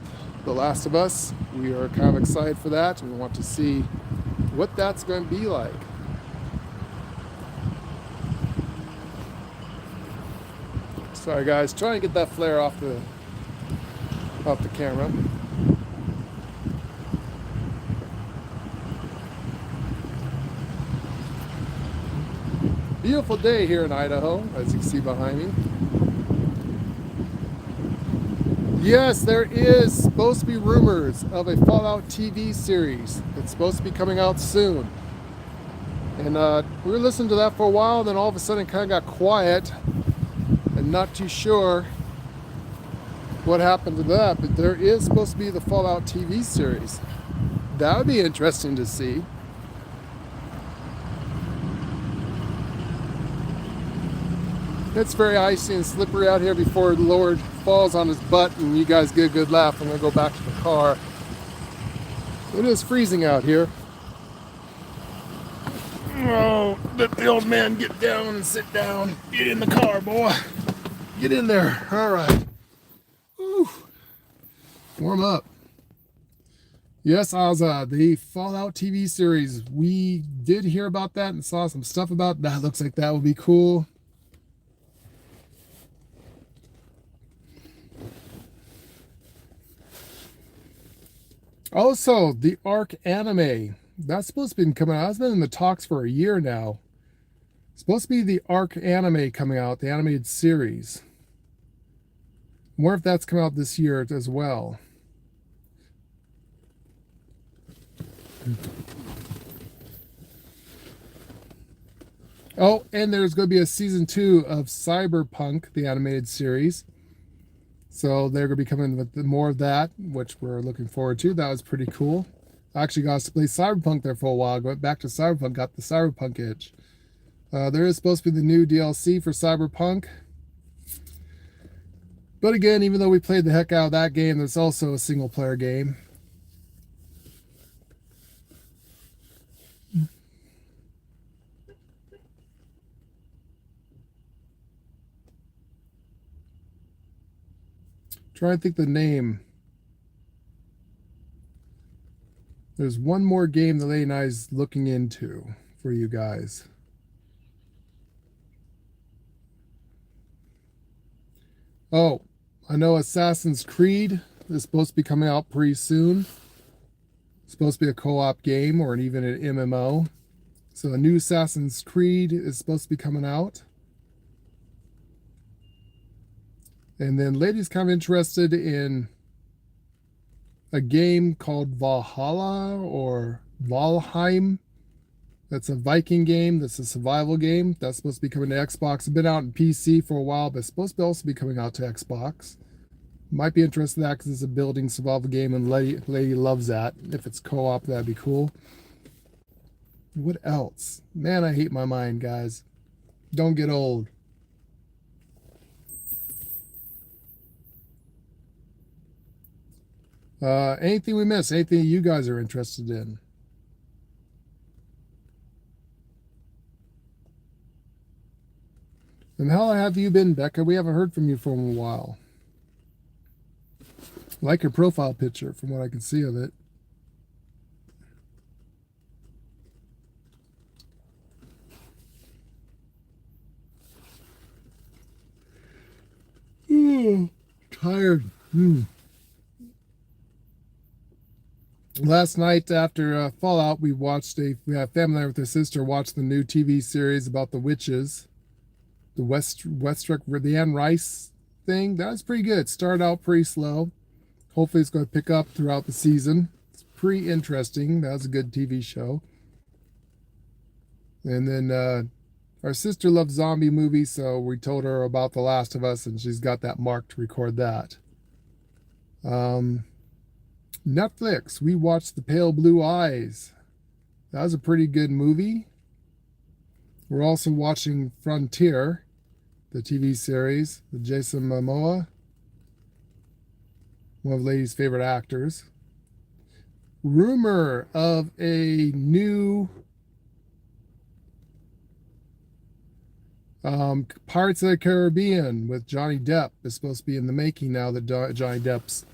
The Last of Us. We are kind of excited for that. We want to see what that's going to be like. Sorry guys, trying to get that flare off the camera. Beautiful day here in Idaho, as you can see behind me. Yes, there is supposed to be rumors of a Fallout TV series. It's supposed to be coming out soon. And we were listening to that for a while, then all of a sudden it kind of got quiet and not too sure what happened to that. But there is supposed to be the Fallout TV series. That would be interesting to see. It's very icy and slippery out here before the Lord falls on his butt and you guys get a good laugh. I'm going to go back to the car. It is freezing out here. Oh, let the old man get down and sit down. Get in the car, boy. Get in there. All right. Whew. Warm up. Yes, Ozza, the Fallout TV series. We did hear about that and saw some stuff about that. Looks like that would be cool. Also, the Ark anime. That's supposed to be coming out. It's been in the talks for a year now. It's supposed to be the Ark anime coming out, the animated series. I wonder if that's coming out this year as well. Oh, and there's going to be a season 2 of Cyberpunk, the animated series. So they're going to be coming with more of that, which we're looking forward to. That was pretty cool. I actually got to play Cyberpunk there for a while. Went back to Cyberpunk, got the Cyberpunk itch. There is supposed to be the new DLC for Cyberpunk. But again, even though we played the heck out of that game, there's also a single player game. Trying to think the name. There's one more game the lady and I is looking into for you guys. Oh, I know Assassin's Creed is supposed to be coming out pretty soon. It's supposed to be a co-op game or even an MMO. So a new Assassin's Creed is supposed to be coming out. And then lady's kind of interested in a game called Valhalla or Valheim. That's a Viking game. That's a survival game. That's supposed to be coming to Xbox. It's been out in PC for a while, but it's supposed to also be coming out to Xbox. Might be interested in that because it's a building survival game and lady loves that. If it's co-op, that'd be cool. What else? Man, I hate my mind, guys. Don't get old. Anything we miss? Anything you guys are interested in? And how have you been, Becca? We haven't heard from you for a while. I like your profile picture from what I can see of it. Tired. Last night after Fallout, we had family night with her sister, watched the new TV series about the witches. The the Anne Rice thing. That was pretty good. Started out pretty slow. Hopefully it's going to pick up throughout the season. It's pretty interesting. That was a good TV show. And then our sister loves zombie movies, so we told her about The Last of Us, and she's got that marked to record that. Netflix, we watched The Pale Blue Eyes. That was a pretty good movie. We're also watching Frontier, the TV series with Jason Momoa. one of Lady's favorite actors. Rumor of a new Pirates of the Caribbean with Johnny Depp is supposed to be in the making now that Johnny Depp's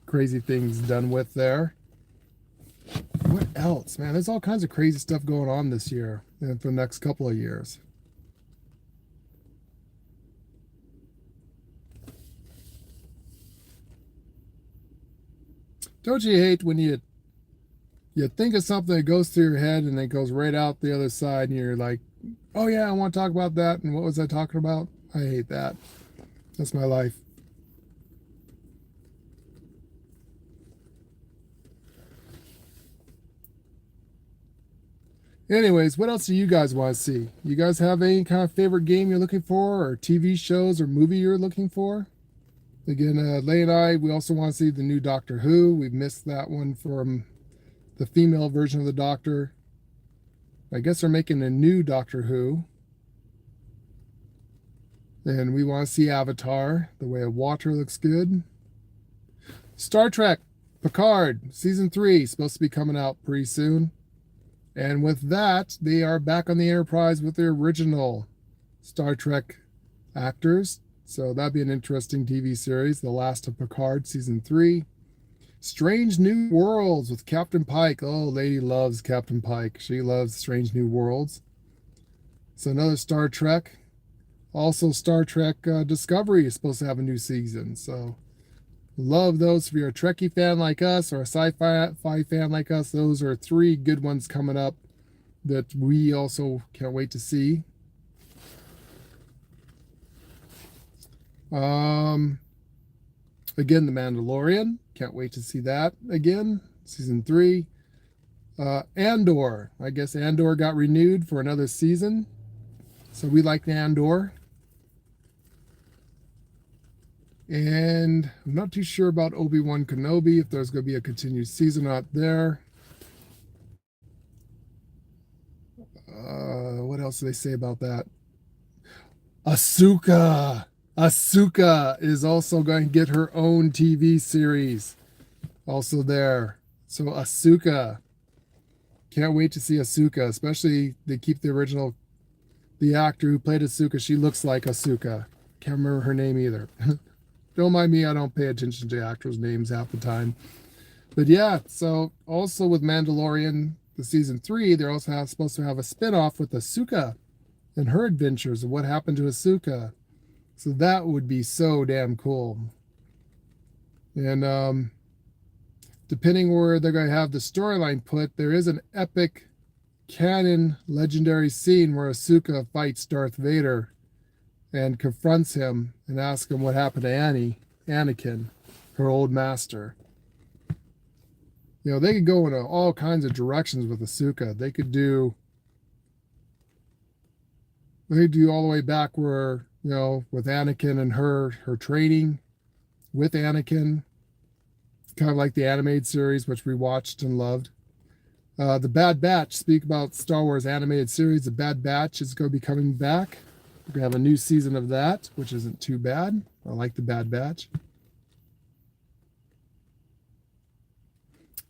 crazy things done with there. What else, man? There's all kinds of crazy stuff going on this year and for the next couple of years. Don't you hate when you think of something that goes through your head and it goes right out the other side and you're like, oh yeah, I want to talk about that, and what was I talking about? I hate that. That's my life. Anyways, what else do you guys want to see? You guys have any kind of favorite game you're looking for, or TV shows or movie you're looking for? Again, Lay and I, we also want to see the new Doctor Who. We've missed that one from the female version of the Doctor. I guess they're making a new Doctor Who. And we want to see Avatar. The Way of Water looks good. Star Trek, Picard, Season 3, supposed to be coming out pretty soon. And with that, they are back on the Enterprise with their original Star Trek actors. So that'd be an interesting TV series. The Last of Picard, Season 3. Strange New Worlds with Captain Pike. Oh, Lady loves Captain Pike. She loves Strange New Worlds. So another Star Trek. Also Star Trek Discovery is supposed to have a new season. So love those. If you're a Trekkie fan like us or a sci-fi fan like us, those are 3 good ones coming up that we also can't wait to see. Again, The Mandalorian. Can't wait to see that again. Season 3. Andor. I guess Andor got renewed for another season. So we like Andor. And I'm not too sure about Obi-Wan Kenobi, if there's going to be a continued season out there. What else do they say about that? Ahsoka. Ahsoka is also going to get her own TV series. Also there. So Ahsoka. Can't wait to see Ahsoka, especially they keep the actor who played Ahsoka. She looks like Ahsoka. Can't remember her name either. Don't mind me, I don't pay attention to actors' names half the time. But yeah, so also with Mandalorian, the Season 3, they're also supposed to have a spin-off with Ahsoka and her adventures and what happened to Ahsoka. So that would be so damn cool. And depending where they're going to have the storyline put, there is an epic canon legendary scene where Ahsoka fights Darth Vader and confronts him and asks him what happened to Anakin, her old master. You know, they could go in all kinds of directions with Ahsoka. They could do all the way back where, you know, with Anakin and her training with Anakin, kind of like the animated series, which we watched and loved. The Bad Batch, speak about Star Wars animated series. The Bad Batch is going to be coming back. We're going to have a new season of that, which isn't too bad. I like the Bad Batch.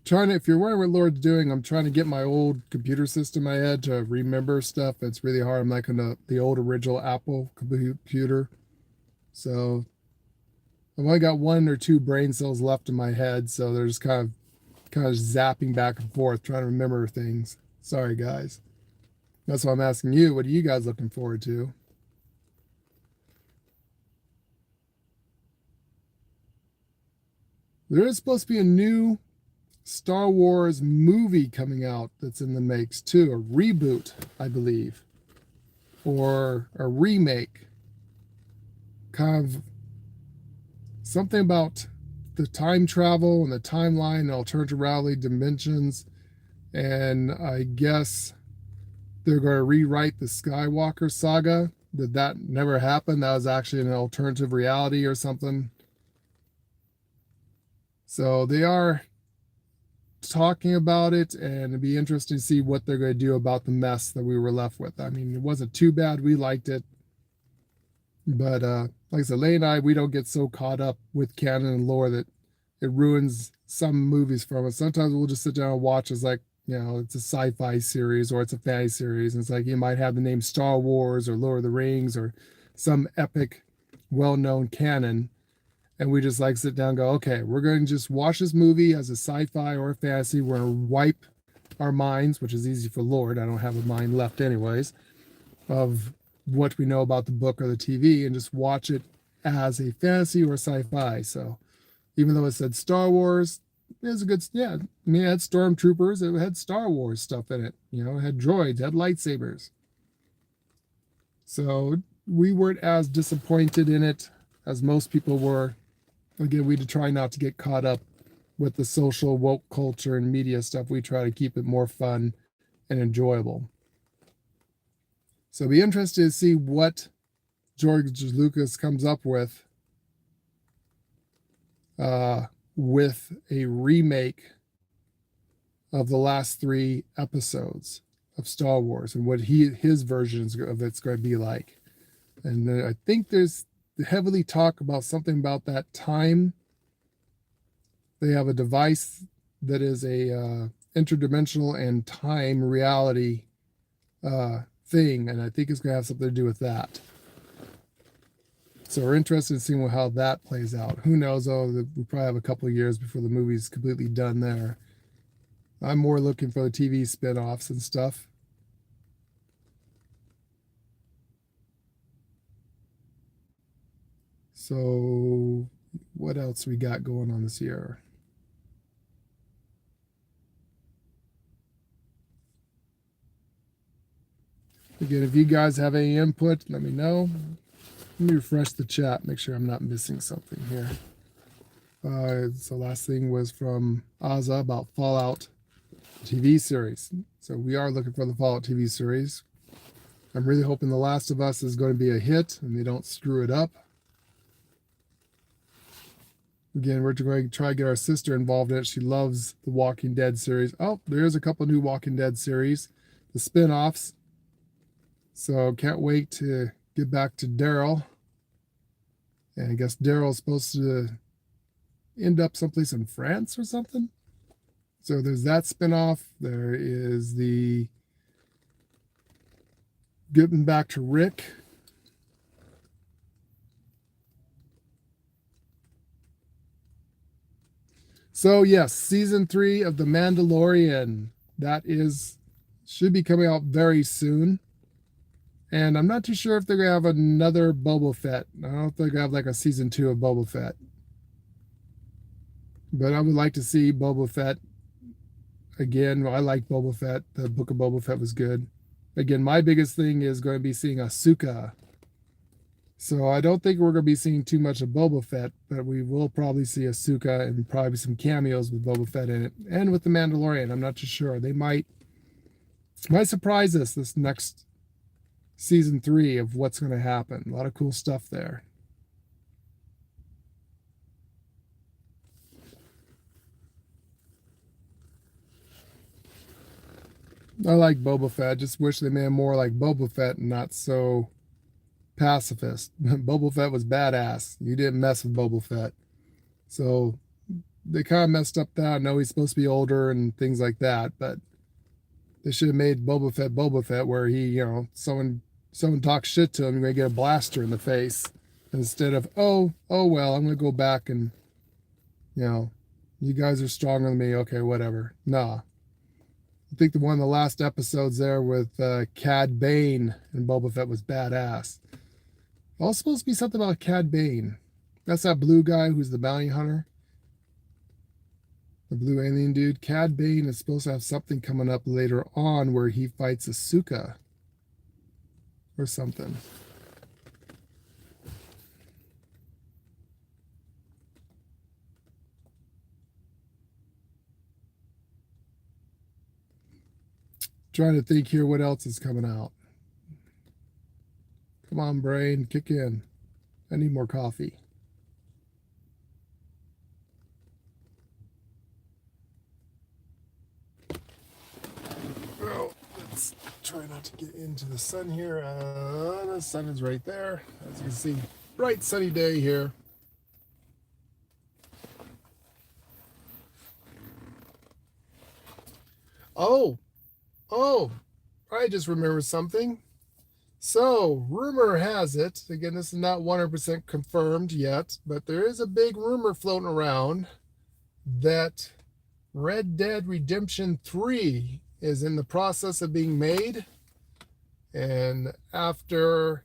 If you're wondering what Lord's doing, I'm trying to get my old computer system in my head to remember stuff. It's really hard. I'm like on the old original Apple computer. So I've only got 1 or 2 brain cells left in my head. So they're just kind of zapping back and forth, trying to remember things. Sorry, guys. That's why I'm asking you. What are you guys looking forward to? There is supposed to be a new Star Wars movie coming out that's in the makes too. A reboot, I believe. Or a remake. Kind of something about the time travel and the timeline and alternative reality dimensions. And I guess they're going to rewrite the Skywalker saga. That never happened. That was actually an alternative reality or something. So they are talking about it, and it'd be interesting to see what they're going to do about the mess that we were left with. I mean, it wasn't too bad. We liked it. But like I said, Lay and I, we don't get so caught up with canon and lore that it ruins some movies from us. Sometimes we'll just sit down and watch as like, it's a sci-fi series or it's a fantasy series. And it's like you might have the name Star Wars or Lord of the Rings or some epic, well-known canon. And we just like sit down and go, okay, we're going to just watch this movie as a sci-fi or a fantasy. We're going to wipe our minds, which is easy for Lord. I don't have a mind left anyways, of what we know about the book or the TV and just watch it as a fantasy or sci-fi. So even though it said Star Wars, it was a good, yeah. I mean, it had stormtroopers. It had Star Wars stuff in it. It had droids, it had lightsabers. So we weren't as disappointed in it as most people were. Again, we try not to get caught up with the social woke culture and media stuff. We try to keep it more fun and enjoyable. So it'll be interesting to see what George Lucas comes up with a remake of the last 3 episodes of Star Wars and what his version of it's going to be like. And I think there's heavily talk about something about that time. They have a device that is a interdimensional and time reality thing, and I think it's going to have something to do with that. So we're interested in seeing how that plays out. Who knows, though, we probably have a couple of years before the movie's completely done there. I'm more looking for the TV spin-offs and stuff. So what else we got going on this year? Again, if you guys have any input, let me know. Let me refresh the chat, make sure I'm not missing something here. So last thing was from Aza about Fallout TV series. So we are looking for the Fallout TV series. I'm really hoping The Last of Us is going to be a hit and they don't screw it up. Again, we're going to try to get our sister involved in it. She loves the Walking Dead series. Oh, there's a couple new Walking Dead series, the spin-offs. So can't wait to get back to Daryl. And I guess Daryl's supposed to end up someplace in France or something. So there's that spin-off. There is the getting back to Rick. So yes, season 3 of The Mandalorian. That should be coming out very soon. And I'm not too sure if they're going to have another Boba Fett. I don't know if they're going to have like a season 2 of Boba Fett. But I would like to see Boba Fett again. I like Boba Fett. The Book of Boba Fett was good. Again, my biggest thing is going to be seeing Ahsoka. So I don't think we're going to be seeing too much of Boba Fett, but we will probably see Ahsoka and probably some cameos with Boba Fett in it. And with The Mandalorian, I'm not too sure. They might surprise us this next season 3 of what's going to happen. A lot of cool stuff there. I like Boba Fett. Just wish they made more like Boba Fett and not so pacifist. Boba Fett was badass. You didn't mess with Boba Fett. So they kind of messed up that. I know he's supposed to be older and things like that, but they should have made Boba Fett where he, someone talks shit to him, you're going to get a blaster in the face. Instead of, oh well, I'm going to go back and, you guys are stronger than me. Okay, whatever. Nah. I think one of the last episodes there with Cad Bane and Boba Fett was badass. Also supposed to be something about Cad Bane. That's that blue guy who's the bounty hunter. The blue alien dude. Cad Bane is supposed to have something coming up later on where he fights Ahsoka. Or something. Trying to think here what else is coming out. Come on, brain, kick in. I need more coffee. Well, let's try not to get into the sun here. The sun is right there. As you can see, bright sunny day here. Oh, oh, I just remembered something. So, rumor has it, again, this is not 100% confirmed yet, but there is a big rumor floating around that Red Dead Redemption 3 is in the process of being made. And after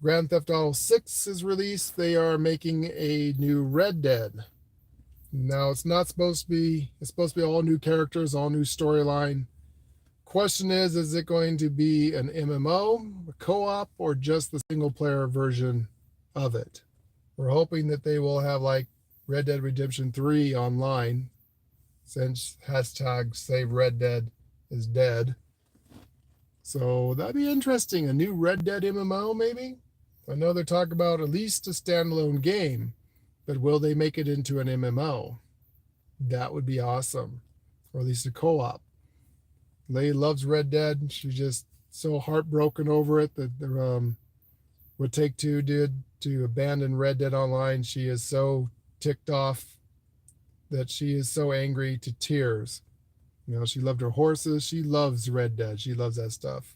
Grand Theft Auto 6 is released, they are making a new Red Dead. Now, it's not supposed to be, it's supposed to be all new characters, all new storyline. Question is it going to be an MMO, a co-op, or just the single player version of it? We're hoping that they will have like Red Dead Redemption 3 online, since hashtag save Red Dead is dead. So that'd be interesting. A new Red Dead MMO, maybe? I know they're talking about at least a standalone game, but will they make it into an MMO? That would be awesome. Or at least a co-op. Lay loves Red Dead. She's just so heartbroken over it that what Take-Two did to abandon Red Dead Online. She is so ticked off that she is so angry to tears. You know, she loved her horses. She loves Red Dead. She loves that stuff.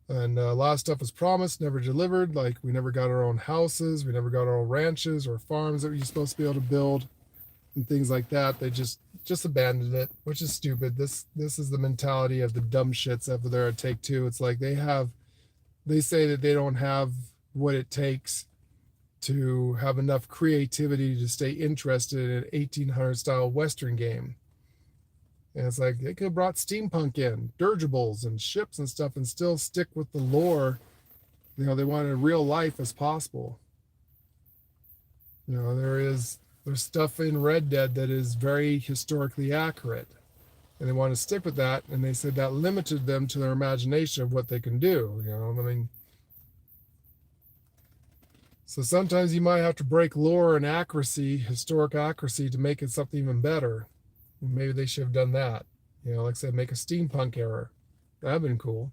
And a lot of stuff was promised, never delivered. Like we never got our own houses. We never got our own ranches or farms that we were supposed to be able to build and things like that. They just abandoned it, which is stupid. This is the mentality of the dumb shits over there at Take-Two. It's like they say that they don't have what it takes to have enough creativity to stay interested in an 1800 style Western game. And it's like they could have brought steampunk in, dirigibles and ships and stuff and still stick with the lore. You know, they wanted real life as possible. You know, there's stuff in Red Dead that is very historically accurate. And they want to stick with that. And they said that limited them to their imagination of what they can do. You know, I mean, so sometimes you might have to break lore and accuracy, historic accuracy, to make it something even better. Maybe they should have done that. You know, like I said, make a steampunk era. That'd been cool.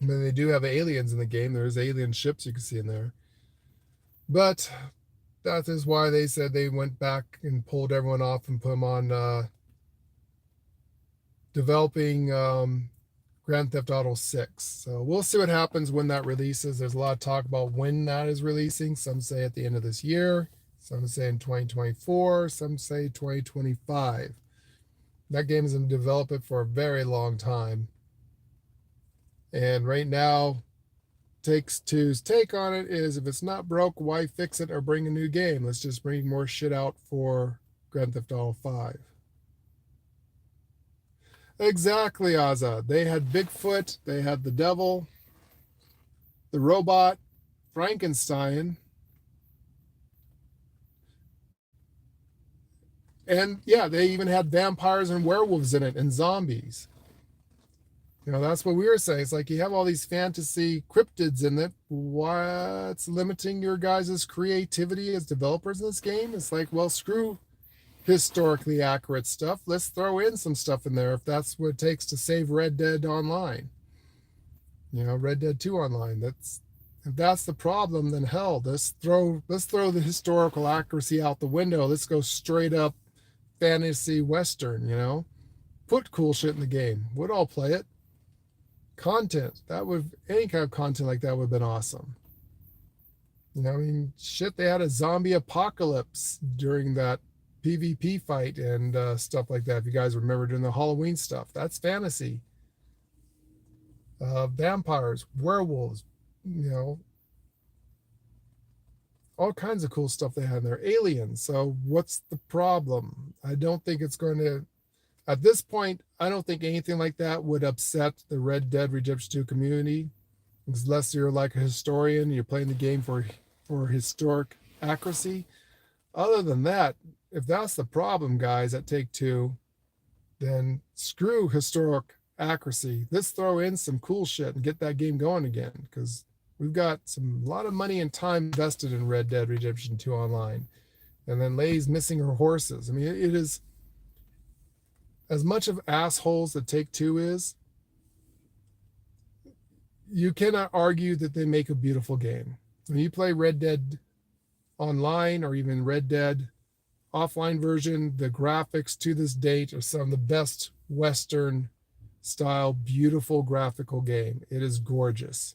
I mean, they do have aliens in the game. There's alien ships you can see in there. But that is why they said they went back and pulled everyone off and put them on developing Grand Theft Auto 6. So we'll see what happens when that releases. There's a lot of talk about when that is releasing. Some say at the end of this year. Some say in 2024. Some say 2025. That game has been developing for a very long time. And right now, Take-Two's take on it is if it's not broke, why fix it or bring a new game? Let's just bring more shit out for Grand Theft Auto 5. Exactly, Azza. They had Bigfoot, they had the devil, the robot, Frankenstein. And yeah, they even had vampires and werewolves in it and zombies. You know, that's what we were saying. It's like you have all these fantasy cryptids in it. What's limiting your guys' creativity as developers in this game? It's like, well, screw historically accurate stuff. Let's throw in some stuff in there if that's what it takes to save Red Dead Online. You know, Red Dead 2 Online. If that's the problem, then hell, let's throw the historical accuracy out the window. Let's go straight up fantasy Western, you know? Put cool shit in the game. We'd all play it. Content. Any kind of content like that would have been awesome. You know, I mean, shit, they had a zombie apocalypse during that PvP fight and stuff like that. If you guys remember during the Halloween stuff, that's fantasy. Vampires, werewolves, you know, all kinds of cool stuff they had in there. Aliens. So what's the problem? I don't think it's going to, at this point, I don't think anything like that would upset the Red Dead Redemption 2 community, unless you're like a historian, you're playing the game for historic accuracy. Other than that, if that's the problem, guys, at Take-Two, then screw historic accuracy. Let's throw in some cool shit and get that game going again, because we've got a lot of money and time invested in Red Dead Redemption 2 Online. And then Lay's missing her horses. I mean, it is, as much of assholes that Take-Two is, you cannot argue that they make a beautiful game. When you play Red Dead Online or even Red Dead offline version, the graphics to this date are some of the best Western style, beautiful graphical game. It is gorgeous.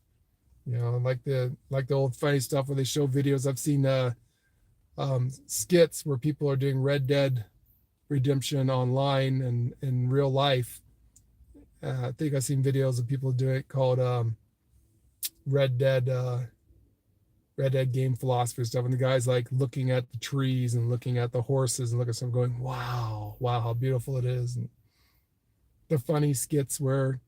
You know, like the old funny stuff where they show videos. I've seen skits where people are doing Red Dead Redemption online and in real life. I think I've seen videos of people doing it called Red Dead game philosophy stuff, and the guy's like looking at the trees and looking at the horses and looking at something going, wow, how beautiful it is. And the funny skits where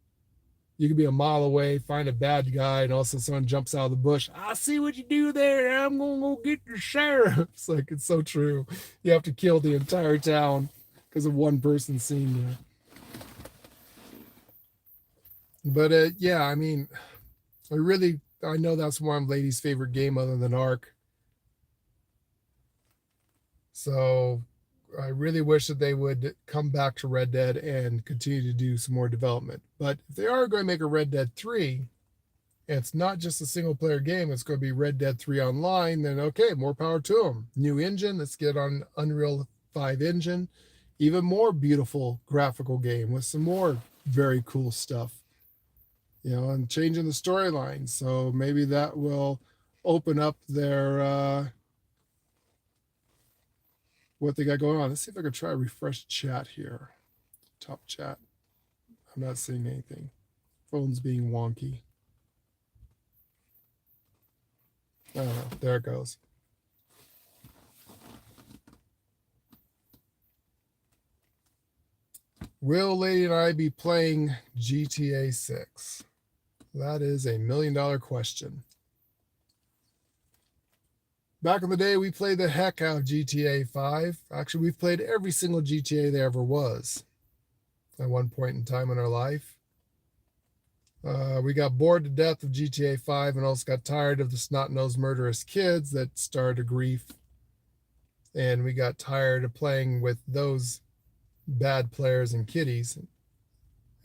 you could be a mile away, find a bad guy, and all of a sudden someone jumps out of the bush. I see what you do there. I'm gonna go get the sheriff. It's like, it's so true. You have to kill the entire town because of one person seeing you. But yeah, I mean, I know that's one of Lady's favorite game other than Ark. So I really wish that they would come back to Red Dead and continue to do some more development. But if they are going to make a Red Dead 3, and it's not just a single player game, it's going to be Red Dead 3 online, then okay, more power to them. New engine, let's get on Unreal 5 engine. Even more beautiful graphical game with some more very cool stuff. You know, and changing the storyline. So maybe that will open up their what they got going on. Let's see if I can try refresh chat here. Top chat. I'm not seeing anything. Phone's being wonky. I don't know. There it goes. Will Lady and I be playing GTA 6? That is a $1 million question. Back in the day, we played the heck out of GTA 5. Actually, we've played every single GTA there ever was at one point in time in our life. We got bored to death of GTA 5 and also got tired of the snot-nosed murderous kids that started grief. And we got tired of playing with those bad players and kiddies.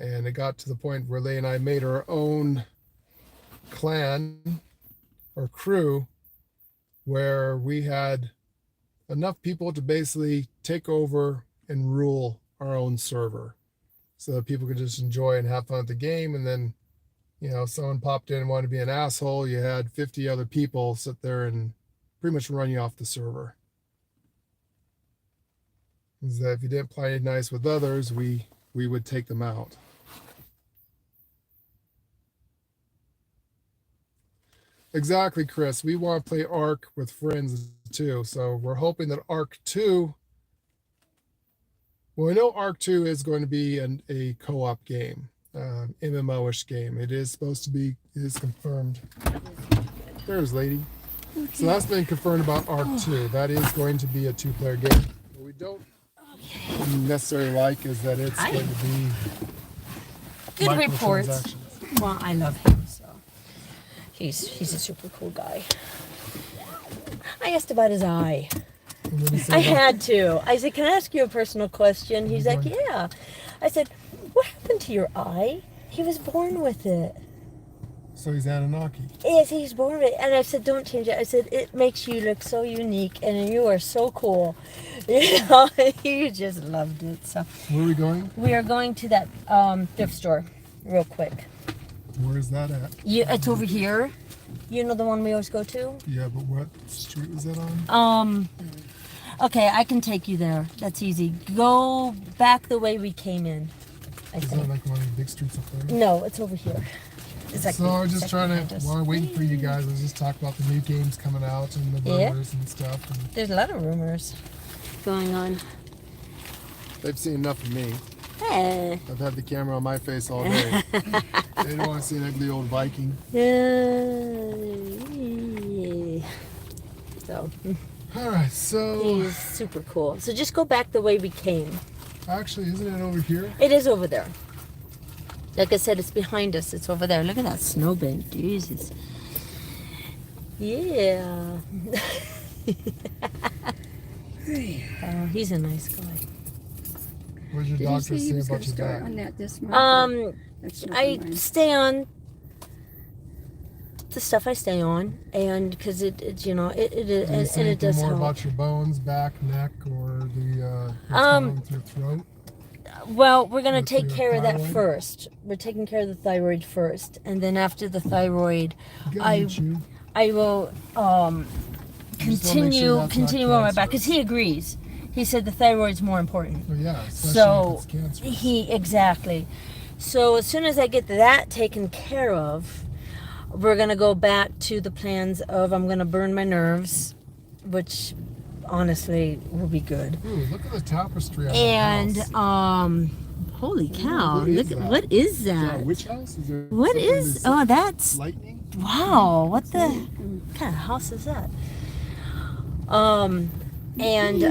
And it got to the point where Leigh and I made our own clan or crew where we had enough people to basically take over and rule our own server so that people could just enjoy and have fun at the game. And then, you know, if someone popped in and wanted to be an asshole, you had 50 other people sit there and pretty much run you off the server. Is that if you didn't play nice with others, we would take them out. Exactly, Chris. We want to play Ark with friends too. So we're hoping that Ark 2, well, we know Ark 2 is going to be a co-op game, MMO-ish game. It is supposed to be, it is confirmed. There's Lady. Okay. So that's been confirmed about Ark 2. That is going to be a 2-player game. What we don't necessarily like is that it's going to be good reports. Well, I love him, so he's a super cool guy. I asked about his eye. I had to. I said, "Can I ask you a personal question?" He's like, "Yeah." I said, "What happened to your eye?" He was born with it. So he's Anunnaki. Yes, he's born with it. And I said, "Don't change it." I said, "It makes you look so unique, and you are so cool." You know, he just loved it. So where are we going? We are going to that thrift store, real quick. Where is that at? It's over here. You know the one we always go to? Yeah, but what street was that on? Okay, I can take you there. That's easy. Go back the way we came in. Is that like one of the big streets up there? No, it's over here. So I was just trying to, while I'm waiting for you guys, I was just talking about the new games coming out and the rumors and stuff. And there's a lot of rumors going on. They've seen enough of me. Hey. I've had the camera on my face all day. They don't want to see an ugly old Viking. So. All right, so. He's super cool. So just go back the way we came. Actually, isn't it over here? It is over there. Like I said, it's behind us. It's over there. Look at that snowbank. Jesus. Yeah. Oh, he's a nice guy. What did your doctor say about your back? On that this month? I stay on the stuff I stay on, and because it you know it Did you and say it anything does more help. about your bones, back, neck, or the what's going on with your throat? Well, we're gonna Let's say take the care of that thyroid? first. We're taking care of the thyroid first, and then after the thyroid, You gotta I eat you. I will Just wanna make sure continue that's not on my back because cancerous. he agrees. He said the thyroid's more important. Well, yeah, especially So if it's cancerous. exactly. So as soon as I get that taken care of, we're gonna go back to the plans of I'm gonna burn my nerves, which honestly will be good. Ooh, look at the tapestry on And the house. holy cow! What is Look at that? what is Is that that? a witch house? Is there What something is? that's Oh, that's lightning? wow! What kind of house is that? Um, and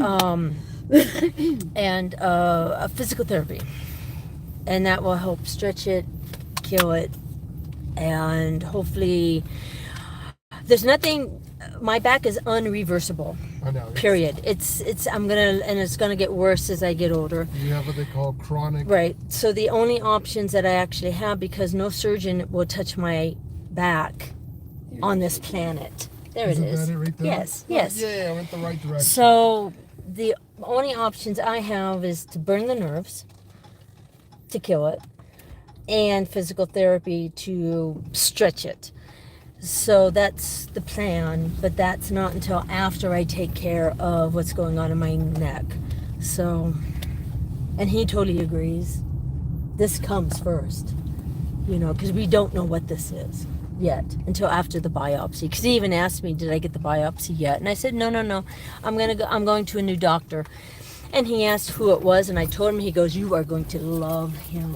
a physical therapy, and that will help stretch it, kill it, and hopefully there's nothing. My back is unreversible. I know. Period. It's I'm gonna and it's gonna get worse as I get older. You have what they call chronic. Right. So the only options that I actually have, because no surgeon will touch my back on this planet. There it Isn't is. that it right there? Yes. Oh, Yes. yeah, I went the right direction. So the only options I have is to burn the nerves, to kill it, and physical therapy to stretch it. So that's the plan, but that's not until after I take care of what's going on in my neck. So, and he totally agrees. This comes first, because we don't know what this is yet until after the biopsy. Because he even asked me, "Did I get the biopsy yet?" And I said, "No, no, no. I'm going to a new doctor." And he asked who it was, and I told him. He goes, "You are going to love him."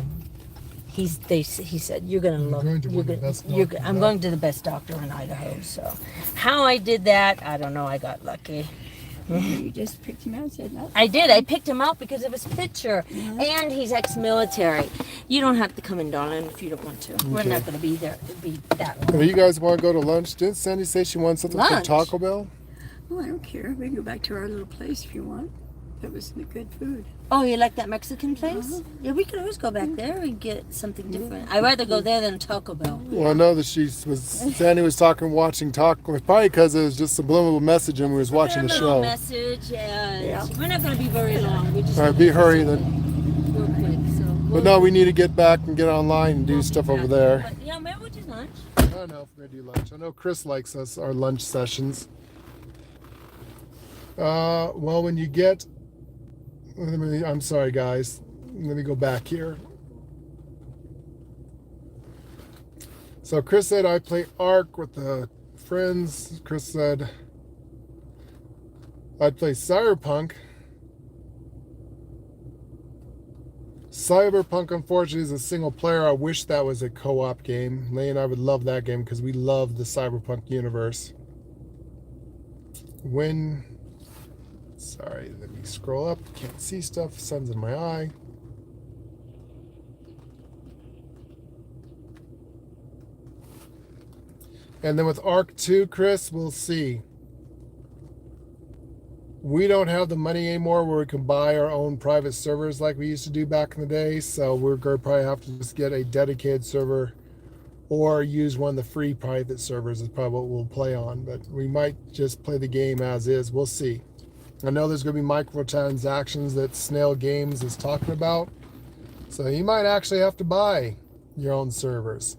He said, "You're gonna love. going to one of the best doctors, I'm huh? going to the best doctor in Idaho." So, how I did that, I don't know. I got lucky. You just picked him out and said, no. I did. I picked him out because of his picture, and he's ex-military. You don't have to come in, darling, if you don't want to. We're Okay. not going to be there. Be that Well, long. you guys want to go to lunch? Didn't Sandy say she wanted something from Lunch? Taco Bell? Oh, I don't care. We can go back to our little place if you want. That was good food. Oh, you like that Mexican place? Uh-huh. Yeah, we could always go back there and get something different. I'd rather go there than Taco Bell. Well, I know that Sandy was watching Taco. Probably because it was just a subliminal message and we was watching the Put a little show. message, and Yeah. we're not going to be very long. We just All right, be hurry then. real quick. So But no, we need to get back and get online and do stuff over there. But, yeah, maybe we'll do lunch. I don't know if we're gonna do lunch. I know Chris likes our lunch sessions. Well, when you get, I'm sorry, guys. Let me go back here. So Chris said I play Ark with the friends. Chris said I'd play Cyberpunk. Cyberpunk, unfortunately, is a single player. I wish that was a co-op game. Lay and I would love that game because we love the Cyberpunk universe. Sorry, let me scroll up. Can't see stuff. Sun's in my eye. And then with Arc 2, Chris, we'll see. We don't have the money anymore where we can buy our own private servers like we used to do back in the day. So we're going to probably have to just get a dedicated server or use one of the free private servers is probably what we'll play on. But we might just play the game as is. We'll see. I know there's going to be microtransactions that Snail Games is talking about. So you might actually have to buy your own servers.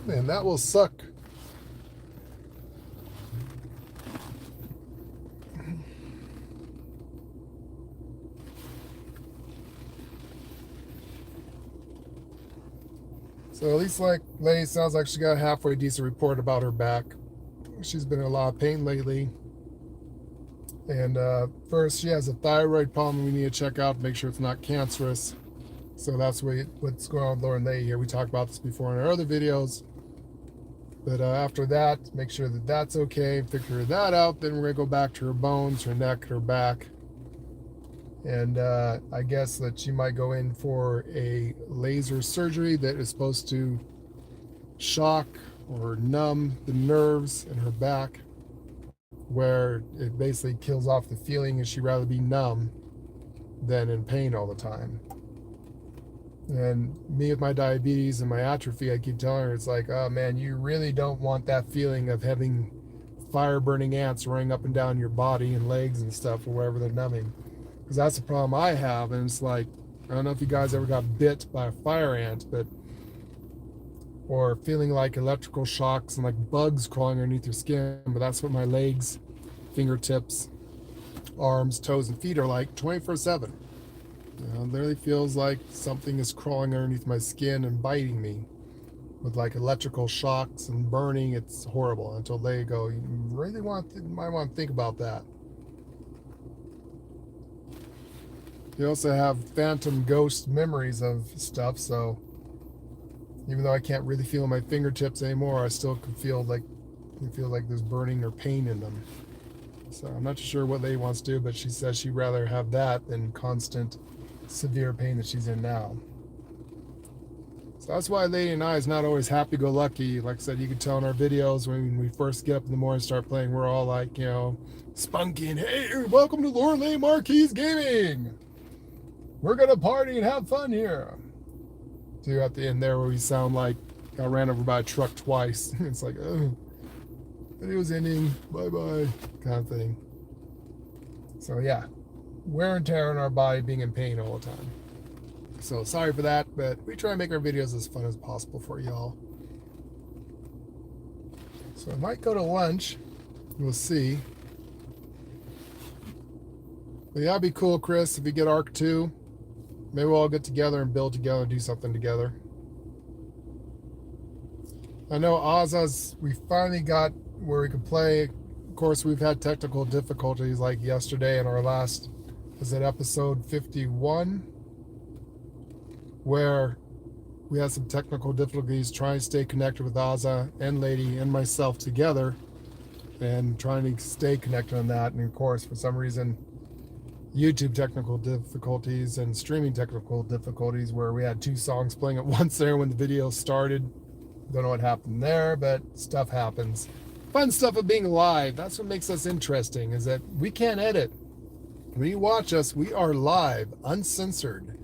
And that will suck. So at least like Lay sounds like she got a halfway decent report about her back. She's been in a lot of pain lately. And first she has a thyroid problem we need to check out to make sure it's not cancerous. So that's what's going on with Lauren Lay here. We talked about this before in our other videos. But after that, make sure that that's okay. Figure that out. Then we're going to go back to her bones, her neck, her back. And I guess that she might go in for a laser surgery that is supposed to shock or numb the nerves in her back, where it basically kills off the feeling, and she'd rather be numb than in pain all the time. And me with my diabetes and my atrophy, I keep telling her, it's like, oh man, you really don't want that feeling of having fire burning ants running up and down your body and legs and stuff, or wherever they're numbing. Because that's the problem I have. And it's like, I don't know if you guys ever got bit by a fire ant, but or feeling like electrical shocks and like bugs crawling underneath your skin. But that's what my legs, fingertips, arms, toes, and feet are like 24/7. It literally feels like something is crawling underneath my skin and biting me with like electrical shocks and burning. It's horrible until they go, you really might want to think about that. You also have phantom ghost memories of stuff, so even though I can't really feel my fingertips anymore, I still can feel like there's burning or pain in them. So I'm not sure what Lady wants to do, but she says she'd rather have that than constant severe pain that she's in now. So that's why Lady and I is not always happy-go-lucky. Like I said, you can tell in our videos when we first get up in the morning and start playing, we're all like, spunky and, hey, welcome to Lorelei Marquis Gaming. We're going to party and have fun here. To at the end there where we sound like I ran over by a truck twice. It's like, oh, video's ending, bye-bye, kind of thing. So yeah, wear and tear on our body, being in pain all the time. So sorry for that, but we try to make our videos as fun as possible for y'all. So I might go to lunch. We'll see. But yeah, it'd be cool, Chris, if you get Arc 2. Maybe we'll all get together and build together and do something together. I know Oz's, we finally got where we could play. Of course, we've had technical difficulties like yesterday in our last, is it episode 51? Where we had some technical difficulties trying to stay connected with Ozza and Lady and myself together and trying to stay connected on that. And of course, for some reason, YouTube technical difficulties and streaming technical difficulties where we had two songs playing at once there when the video started. Don't know what happened there, but stuff happens. Fun stuff of being live. That's what makes us interesting, is that we can't edit. When you watch us, we are live, uncensored,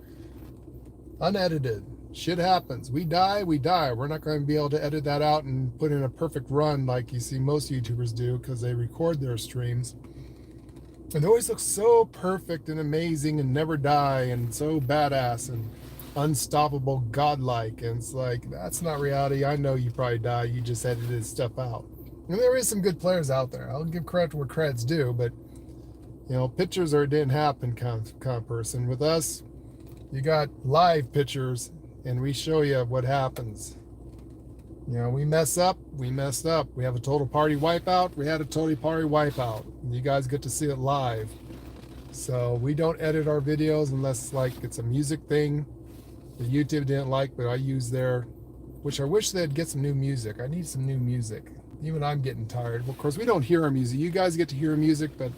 unedited. Shit happens. We die, we die. We're not going to be able to edit that out and put in a perfect run like you see most YouTubers do because they record their streams. And they always look so perfect and amazing and never die and so badass and unstoppable, godlike. And it's like, that's not reality. I know you probably die. You just edited stuff out. And there is some good players out there. I'll give credit where credit's due, but pictures or it didn't happen kind of person. With us, you got live pictures and we show you what happens. We mess up, we messed up. We have a total party wipeout, we had a total party wipeout. You guys get to see it live. So we don't edit our videos unless like it's a music thing that YouTube didn't like, but I use their, which I wish they'd get some new music. I need some new music. Even I'm getting tired. Well, of course, we don't hear our music. You guys get to hear music, but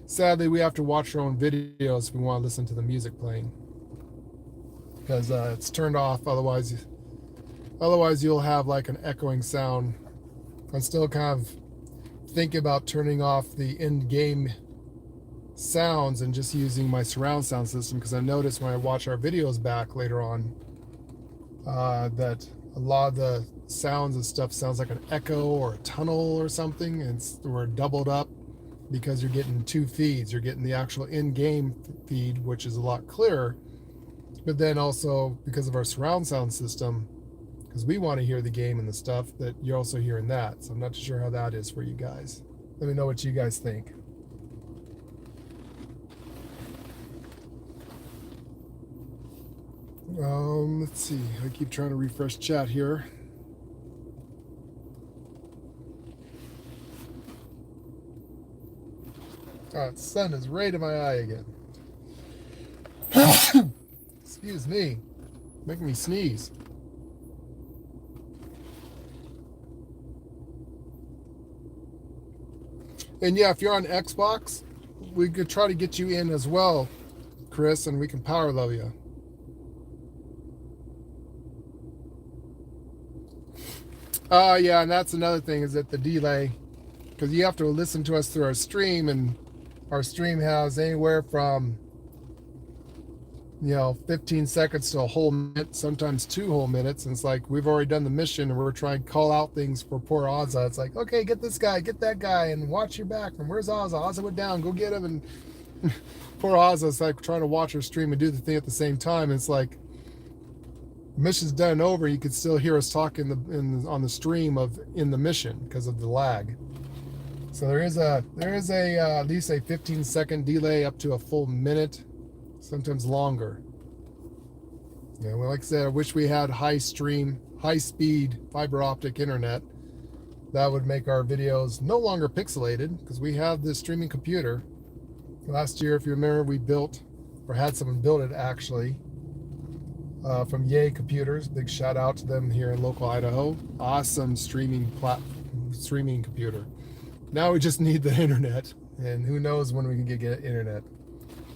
sadly we have to watch our own videos if we want to listen to the music playing. Because it's turned off, otherwise you'll have like an echoing sound. I'm still kind of thinking about turning off the in-game sounds and just using my surround sound system, because I noticed when I watch our videos back later on that a lot of the sounds and stuff sounds like an echo or a tunnel or something, and we're doubled up because you're getting two feeds. You're getting the actual in-game feed, which is a lot clearer, but then also because of our surround sound system, because we want to hear the game and the stuff, that you're also hearing that. So I'm not sure how that is for you guys. Let me know what you guys think. Let's see. I keep trying to refresh chat here. Oh, the sun is right in my eye again. Excuse me. Making me sneeze. And yeah, if you're on Xbox, we could try to get you in as well, Chris, and we can power level you. Yeah, and that's another thing, is that the delay, because you have to listen to us through our stream, and our stream has anywhere from 15 seconds to a whole minute, sometimes 2 whole minutes. And it's like, we've already done the mission and we're trying to call out things for poor Ozza. It's like, okay, get this guy, get that guy, and watch your back. And where's Ozza? Ozza went down, go get him. And poor Ozza's like trying to watch her stream and do the thing at the same time. And it's like, mission's done and over, you could still hear us talking on the stream in the mission because of the lag. So there is a at least a 15-second delay up to a full minute, sometimes longer. Well, like I said, I wish we had high-speed fiber optic internet. That would make our videos no longer pixelated, because we have this streaming computer. Last year, if you remember, we built, or had someone build it actually, from Yay Computers. Big shout out to them here in local Idaho. Awesome streaming computer. Now we just need the internet, and who knows when we can get internet.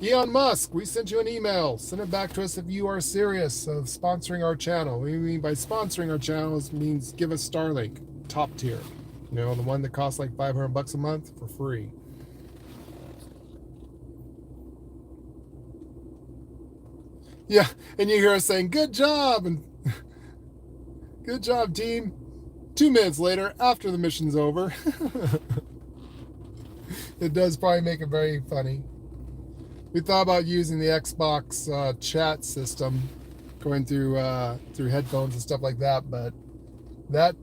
Elon Musk, we sent you an email. Send it back to us if you are serious of sponsoring our channel. What we mean by sponsoring our channel means give us Starlink, top tier. The one that costs like $500 a month for free. Yeah, and you hear us saying, good job, and good job, team. 2 minutes later, after the mission's over. It does probably make it very funny. We thought about using the Xbox chat system, going through headphones and stuff like that, but that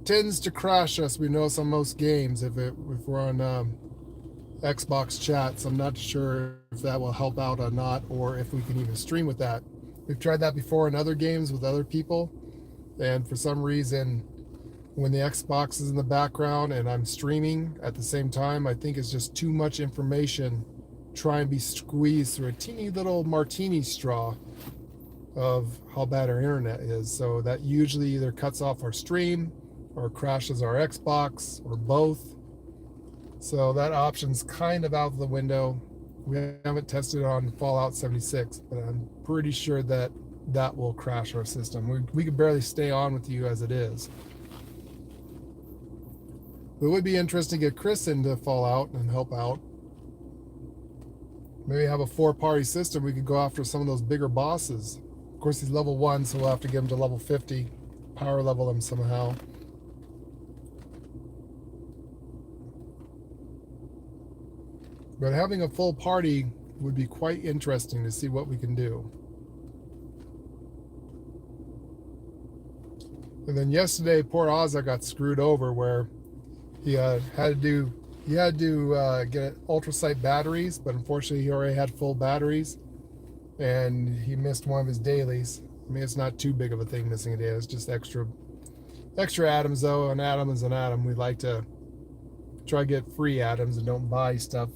tends to crash us. We notice on most games if we're on Xbox chat, so I'm not sure if that will help out or not, or if we can even stream with that. We've tried that before in other games with other people, and for some reason, when the Xbox is in the background and I'm streaming at the same time, I think it's just too much information trying to be squeezed through a teeny little martini straw of how bad our internet is. So that usually either cuts off our stream or crashes our Xbox or both. So that option's kind of out of the window. We haven't tested it on Fallout 76, but I'm pretty sure that will crash our system. We could barely stay on with you as it is. It would be interesting to get Chris into Fallout and help out. Maybe have a 4-party system. We could go after some of those bigger bosses. Of course, he's level 1, so we'll have to get him to level 50. Power level him somehow. But having a full party would be quite interesting to see what we can do. And then yesterday, poor Ozza got screwed over where he had to get ultrasight batteries, but unfortunately he already had full batteries, and he missed one of his dailies. I mean, it's not too big of a thing missing a daily. It's just extra atoms, though. An atom is an atom. We like to try to get free atoms and don't buy stuff.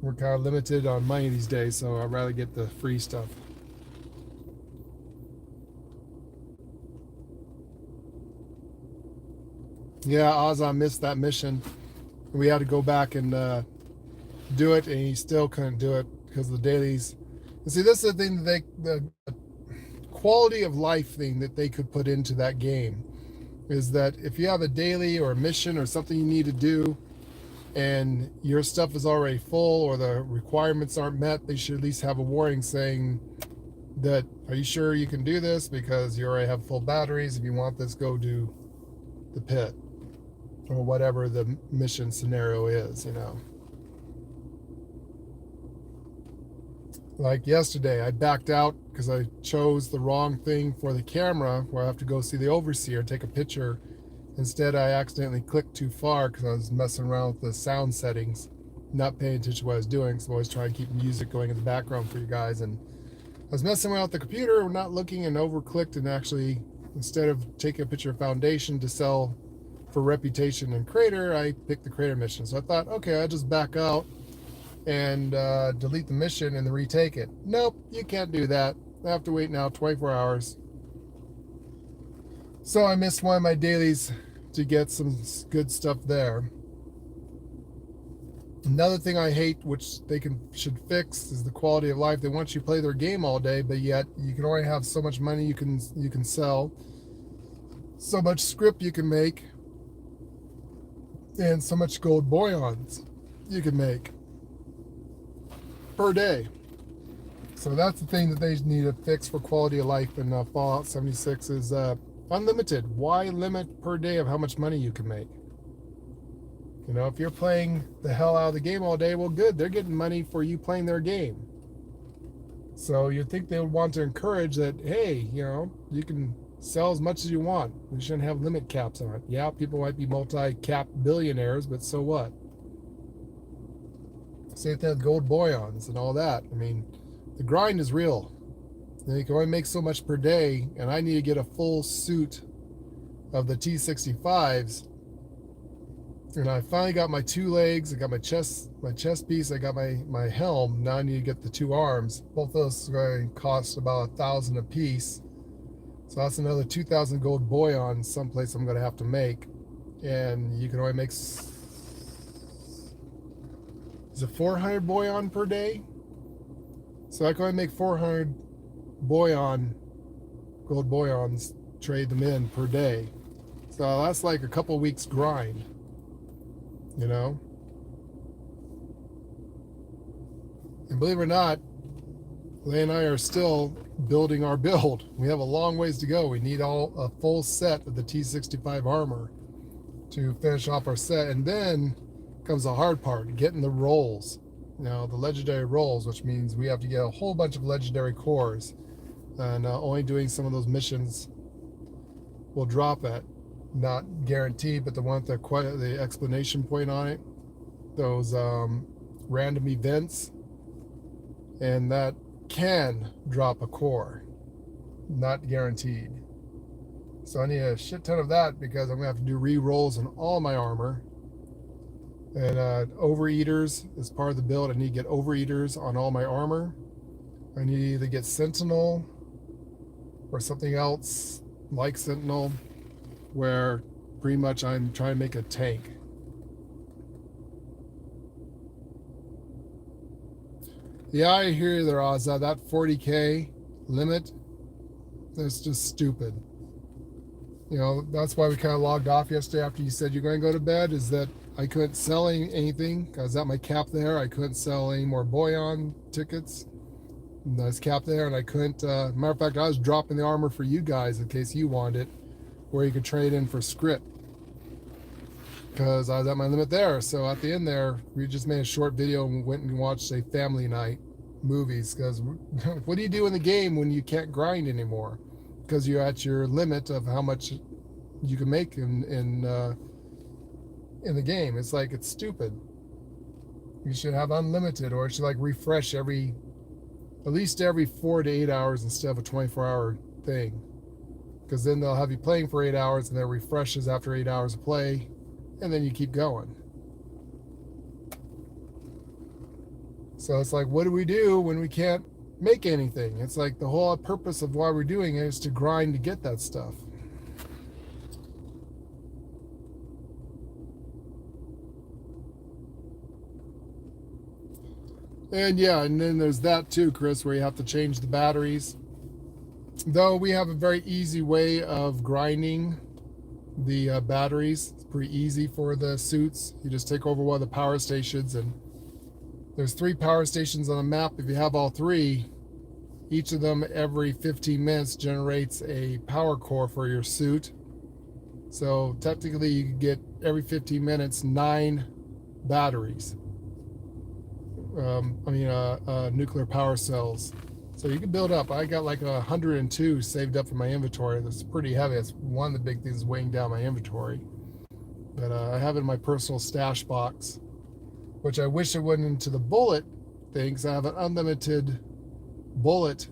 We're kind of limited on money these days, so I'd rather get the free stuff. Yeah, Ozza missed that mission. We had to go back and do it, and he still couldn't do it because of the dailies. And see, this is the thing that the quality of life thing that they could put into that game is that if you have a daily or a mission or something you need to do, and your stuff is already full or the requirements aren't met, they should at least have a warning saying that, are you sure you can do this? Because you already have full batteries. If you want this, go do the pit. Or whatever the mission scenario is, Like yesterday, I backed out because I chose the wrong thing for the camera, where I have to go see the overseer and take a picture. Instead, I accidentally clicked too far because I was messing around with the sound settings, not paying attention to what I was doing. So I was trying to keep music going in the background for you guys. And I was messing around with the computer, not looking, and over-clicked, and actually, instead of taking a picture of Foundation to sell for reputation and crater, I picked the crater mission. So I thought, okay, I'll just back out and delete the mission and then retake it. Nope, you can't do that. I have to wait now 24 hours. So I missed one of my dailies to get some good stuff there. Another thing I hate, which they should fix, is the quality of life. They want you to play their game all day, but yet you can only have so much money you can sell, so much script you can make, and so much gold bullions you can make per day. So that's the thing that they need to fix for quality of life in Fallout 76 is unlimited. Why limit per day of how much money you can make? You know, if you're playing the hell out of the game all day, well, good. They're getting money for you playing their game. So you'd think they would want to encourage that, hey, you know, you can sell as much as you want. We shouldn't have limit caps on it. Yeah, people might be multi-cap billionaires, but so what? Same thing with gold bullions and all that. I mean, the grind is real. You can only make so much per day, and I need to get a full suit of the T-65s. And I finally got my 2 legs, I got my chest piece, I got my helm. Now I need to get the 2 arms. Both those are going to cost about 1,000 a piece. So that's another 2,000 gold bullion someplace I'm going to have to make. And you can only make, is it 400 bullion per day? So I can only make 400 gold bullions, trade them in per day. So that's like a couple weeks grind, you know? And believe it or not, Leigh and I are still building our build. We have a long ways to go. We need a full set of the T-65 armor to finish off our set. And then comes the hard part, getting the rolls. You know, the legendary rolls, which means we have to get a whole bunch of legendary cores. And only doing some of those missions will drop it. Not guaranteed, but the one with the explanation point on it, those random events, and that can drop a core. Not guaranteed. So I need a shit ton of that because I'm gonna have to do re-rolls on all my armor. And overeaters is part of the build. I need to get overeaters on all my armor. I need to either get Sentinel or something else like Sentinel, where pretty much I'm trying to make a tank. Yeah, I hear you there, Ozza. That 40K limit, that's just stupid. You know, that's why we kind of logged off yesterday after you said you're going to go to bed, is that I couldn't sell anything. I was at my cap there. I couldn't sell any more bullion tickets. And I was capped there, and I couldn't. Matter of fact, I was dropping the armor for you guys in case you wanted it, where you could trade in for script. Because I was at my limit there. So at the end there, we just made a short video and went and watched a family night movies. Because what do you do in the game when you can't grind anymore? Because you're at your limit of how much you can make in the game. It's like, it's stupid. You should have unlimited, or it should like refresh at least every 4 to 8 hours instead of a 24-hour thing. Because then they'll have you playing for 8 hours and then it refreshes after 8 hours of play, and then you keep going. So it's like, what do we do when we can't make anything? It's like the whole purpose of why we're doing it is to grind to get that stuff. And yeah, and then there's that too, Chris, where you have to change the batteries. Though we have a very easy way of grinding the batteries. It's pretty easy for the suits. You just take over one of the power stations, and there's 3 power stations on the map. If you have all 3, each of them every 15 minutes generates a power core for your suit. So technically you can get every 15 minutes 9 batteries. Nuclear power cells. So you can build up. I got like 102 saved up in my inventory. That's pretty heavy. That's one of the big things weighing down my inventory. But I have it in my personal stash box, which I wish it went into the bullet thing, because I have an unlimited bullet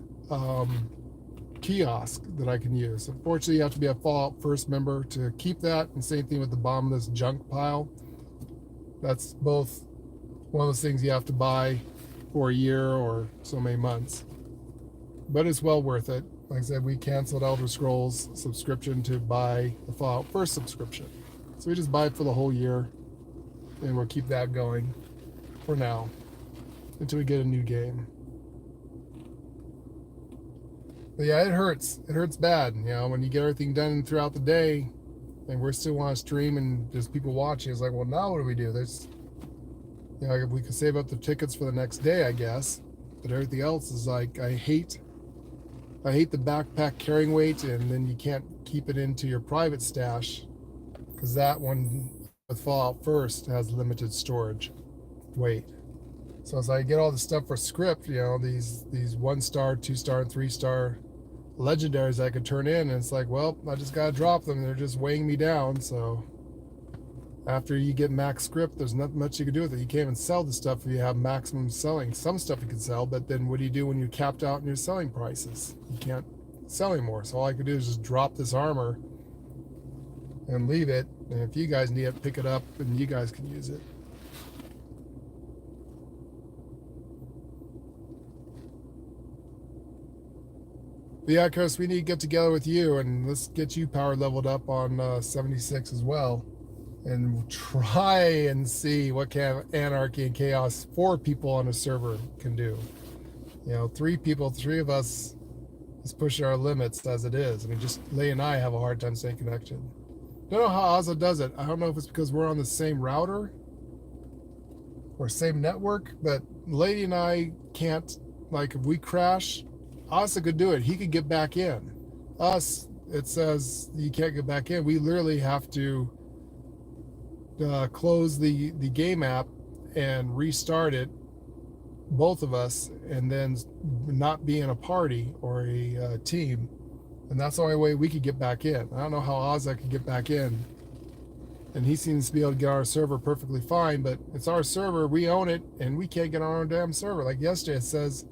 kiosk that I can use. Unfortunately, you have to be a Fallout First member to keep that, and same thing with the bombless junk pile. That's both one of those things you have to buy for a year or so many months. But it's well worth it. Like I said, we canceled Elder Scrolls subscription to buy the Fallout First subscription. So we just buy it for the whole year, and we'll keep that going for now until we get a new game. But yeah, it hurts. It hurts bad. You know, when you get everything done throughout the day, and we're still on a stream and there's people watching, it's like, well, now what do we do? There's, you know, we could save up the tickets for the next day, I guess. but everything else is like, I hate the backpack carrying weight, and then you can't keep it into your private stash because that one with Fallout First has limited storage weight. So as I get all the stuff for script, you know, these 1-star, 2-star, and 3-star legendaries I could turn in, and it's like, well, I just gotta drop them. They're just weighing me down. So after you get max script, there's not much you can do with it. You can't even sell the stuff if you have maximum selling. Some stuff you can sell, but then what do you do when you're capped out in your selling prices? You can't sell anymore. So all I could do is just drop this armor and leave it. And if you guys need it, pick it up and you guys can use it. But yeah, Chris, we need to get together with you and let's get you power leveled up on 76 as well. And we'll try and see what kind of anarchy and chaos 4 people on a server can do. You know, 3 people, 3 of us is pushing our limits as it is. I mean, just Lay and I have a hard time staying connected. Don't know how Ozza does it. I don't know if it's because we're on the same router or same network, but Lady and I can't, like, if we crash, Ozza could do it. He could get back in. Us, it says you can't get back in. We literally have to close the game app and restart it, both of us, and then not be in a party or a team. And that's the only way we could get back in. I don't know how Ozza could get back in. And he seems to be able to get our server perfectly fine, but it's our server, we own it, and we can't get on our damn server. Like yesterday, it says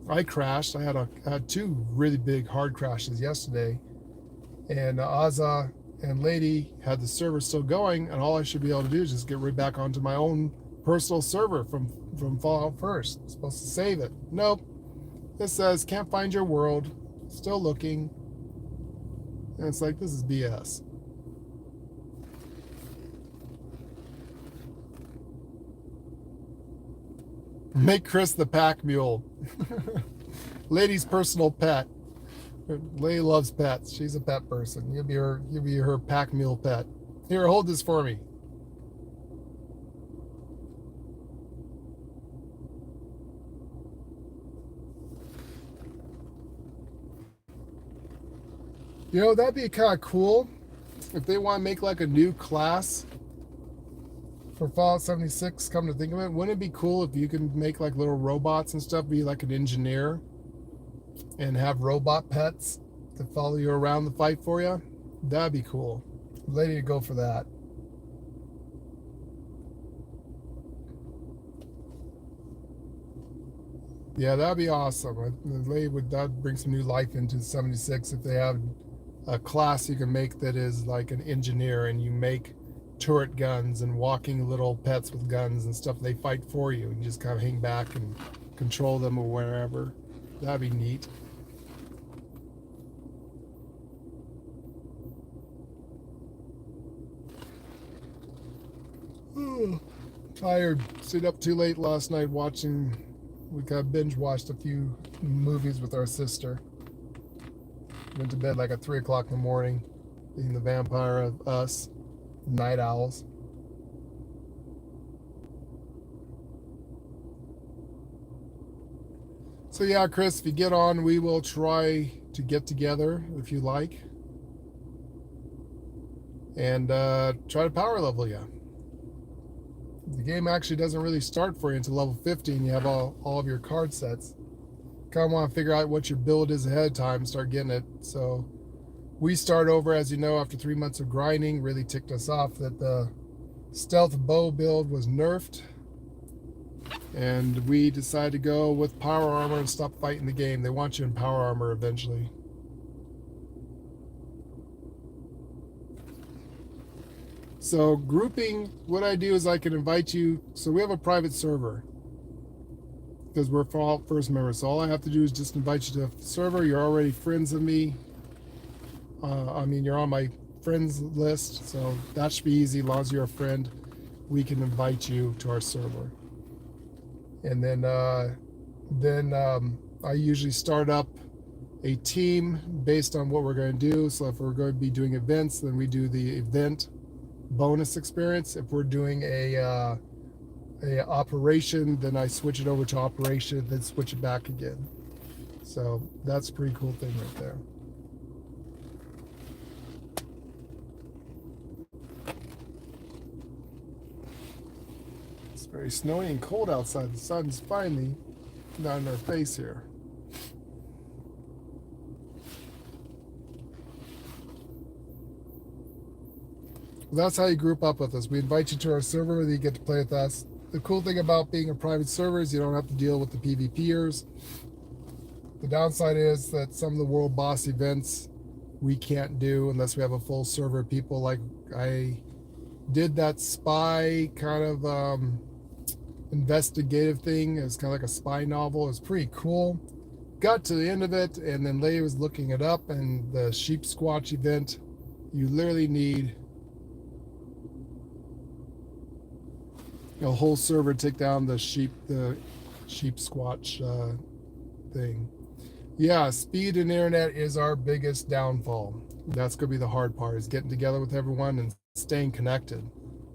I crashed. I had 2 really big hard crashes yesterday. And Ozza and Lady had the server still going, and all I should be able to do is just get right back onto my own personal server from Fallout First. I'm supposed to save it. Nope. It says can't find your world. Still looking. And it's like, this is BS. Make Chris the pack mule. Lady's personal pet. Lady loves pets. She's a pet person. You'll be her pack mule pet. Here, hold this for me. You know, that'd be kind of cool if they want to make like a new class for Fallout 76. Come to think of it, wouldn't it be cool if you can make like little robots and stuff, be like an engineer and have robot pets to follow you around the fight for you? That'd be cool. Lady to go for that. Yeah, that'd be awesome. That'd bring some new life into 76 if they have a class you can make that is like an engineer and you make turret guns and walking little pets with guns and stuff. They fight for you and you just kind of hang back and control them or wherever. That'd be neat. Tired. Stayed up too late last night watching. We got binge watched a few movies with our sister. Went to bed like at 3 o'clock in the morning, being the vampire of us, night owls. So yeah, Chris, if you get on, we will try to get together if you like, and try to power level you. The game actually doesn't really start for you until level 15. You have all of your card sets. Kind of want to figure out what your build is ahead of time, start getting it. So we start over, as you know, after 3 months of grinding. Really ticked us off that the stealth bow build was nerfed, and we decided to go with power armor and stop fighting the game. They want you in power armor eventually. So grouping, what I do is I can invite you. So we have a private server because we're Fallout First members. So all I have to do is just invite you to the server. You're already friends of me. You're on my friends list, so that should be easy. As long as you're a friend, we can invite you to our server. And then I usually start up a team based on what we're going to do. So if we're going to be doing events, then we do the event bonus experience. If we're doing a a operation, then I switch it over to operation, then switch it back again. So that's a pretty cool thing right there. It's very snowy and cold outside. The sun's finally not in our face here. Well, that's how you group up with us. We invite you to our server, you get to play with us. The cool thing about being a private server is you don't have to deal with the PvPers. The downside is that some of the world boss events we can't do unless we have a full server of people. Like I did that spy kind of investigative thing. It was kind of like a spy novel. It was pretty cool. Got to the end of it, and then Leigh was looking it up, and the sheep squatch event, you literally need a whole server to take down the sheep squatch thing. Yeah, speed and internet is our biggest downfall. That's going to be the hard part, is getting together with everyone and staying connected.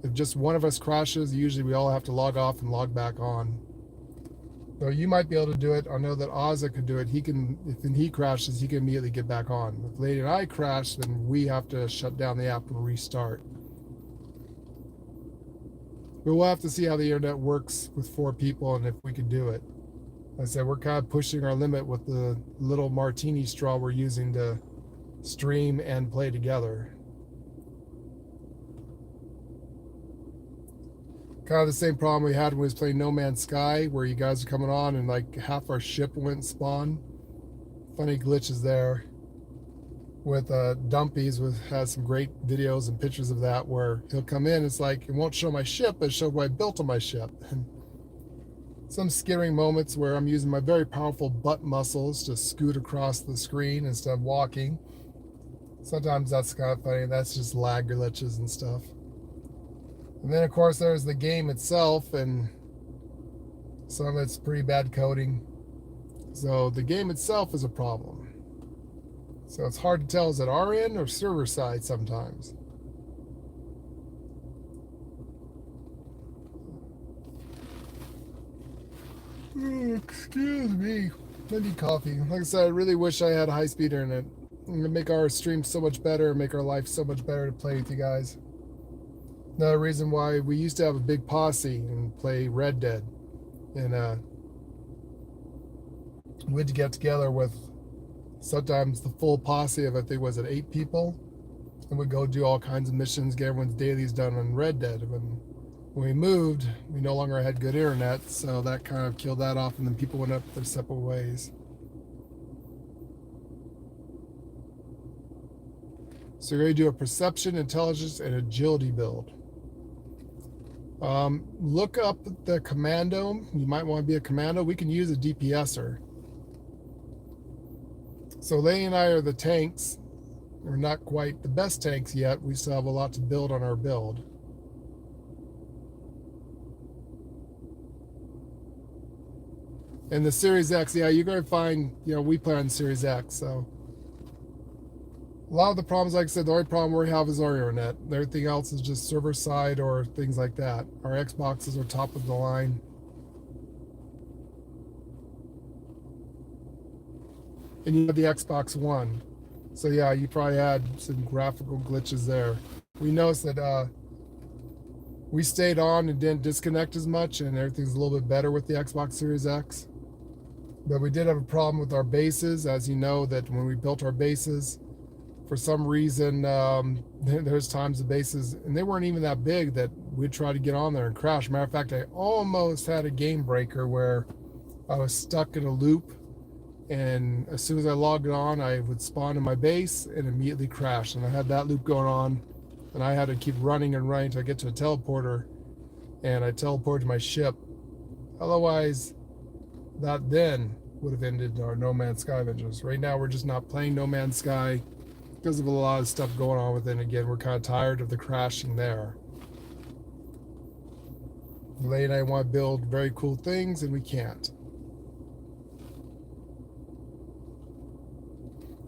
If just one of us crashes, usually we all have to log off and log back on. So you might be able to do it. I know that Ozza could do it. He can, if he crashes, he can immediately get back on. If Lady and I crash, then we have to shut down the app and restart. But we'll have to see how the internet works with 4 people and if we can do it. Like I said, we're kind of pushing our limit with the little martini straw we're using to stream and play together. Kind of the same problem we had when we was playing No Man's Sky, where you guys are coming on and like half our ship went and spawned. Funny glitches there. With Dumpies, has some great videos and pictures of that, where he'll come in, it's like, it won't show my ship, but it showed what I built on my ship. And some scaring moments where I'm using my very powerful butt muscles to scoot across the screen instead of walking. Sometimes that's kind of funny. That's just lag glitches and stuff. And then of course there's the game itself, and some of it's pretty bad coding. So the game itself is a problem. So it's hard to tell, is it our end or server side sometimes? Oh, excuse me. I need coffee. Like I said, I really wish I had high-speed internet. It would make our stream so much better, make our life so much better to play with you guys. Another reason why we used to have a big posse and play Red Dead. And we'd get together with sometimes the full posse of, I think, was it 8 people? And we'd go do all kinds of missions, get everyone's dailies done on Red Dead. When we moved, we no longer had good internet, so that kind of killed that off, and then people went up their separate ways. So we're going to do a perception, intelligence, and agility build. Look up the commando. You might want to be a commando. We can use a DPSer. So Leigh and I are the tanks. We're not quite the best tanks yet. We still have a lot to build on our build. And the Series X, yeah, you're going to find, we play on Series X, so. A lot of the problems, like I said, the only problem we have is our internet. Everything else is just server side or things like that. Our Xboxes are top of the line. And you have the Xbox One. So yeah, you probably had some graphical glitches there. We noticed that we stayed on and didn't disconnect as much, and everything's a little bit better with the Xbox Series X. But we did have a problem with our bases. As you know, that when we built our bases, for some reason, there's times the bases, and they weren't even that big, that we'd try to get on there and crash. Matter of fact, I almost had a game breaker where I was stuck in a loop, and as soon as I logged on, I would spawn in my base and immediately crash. And I had that loop going on, and I had to keep running and running until I get to a teleporter, and I teleported to my ship. Otherwise, that then would have ended our No Man's Sky Adventures. Right now, we're just not playing No Man's Sky because of a lot of stuff going on with it. And again, we're kind of tired of the crashing there. Leigh and I want to build very cool things, and we can't.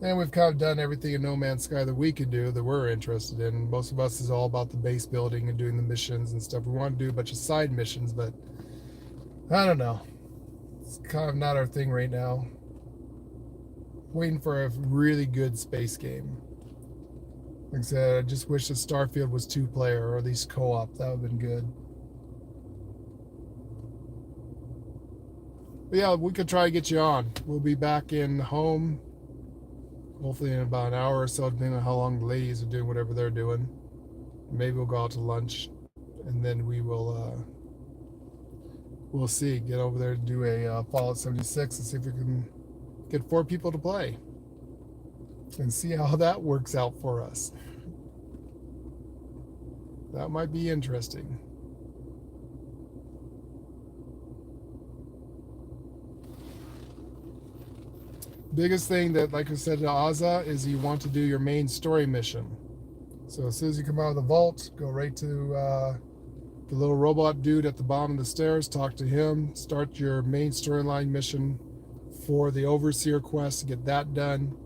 And we've kind of done everything in No Man's Sky that we could do, that we're interested in. Most of us is all about the base building and doing the missions and stuff. We want to do a bunch of side missions, but I don't know. It's kind of not our thing right now. Waiting for a really good space game. Like I said, I just wish that Starfield was 2-player, or at least co-op. That would have been good. But yeah, we could try to get you on. We'll be back in home, hopefully in about an hour or so, depending on how long the ladies are doing whatever they're doing. Maybe we'll go out to lunch, and then we will we'll see. Get over there to do a Fallout 76 and see if we can get 4 people to play and see how that works out for us. That might be interesting. Biggest thing that, like I said to Azza, is you want to do your main story mission. So as soon as you come out of the vault, go right to the little robot dude at the bottom of the stairs, talk to him, start your main storyline mission for the Overseer quest, get that done.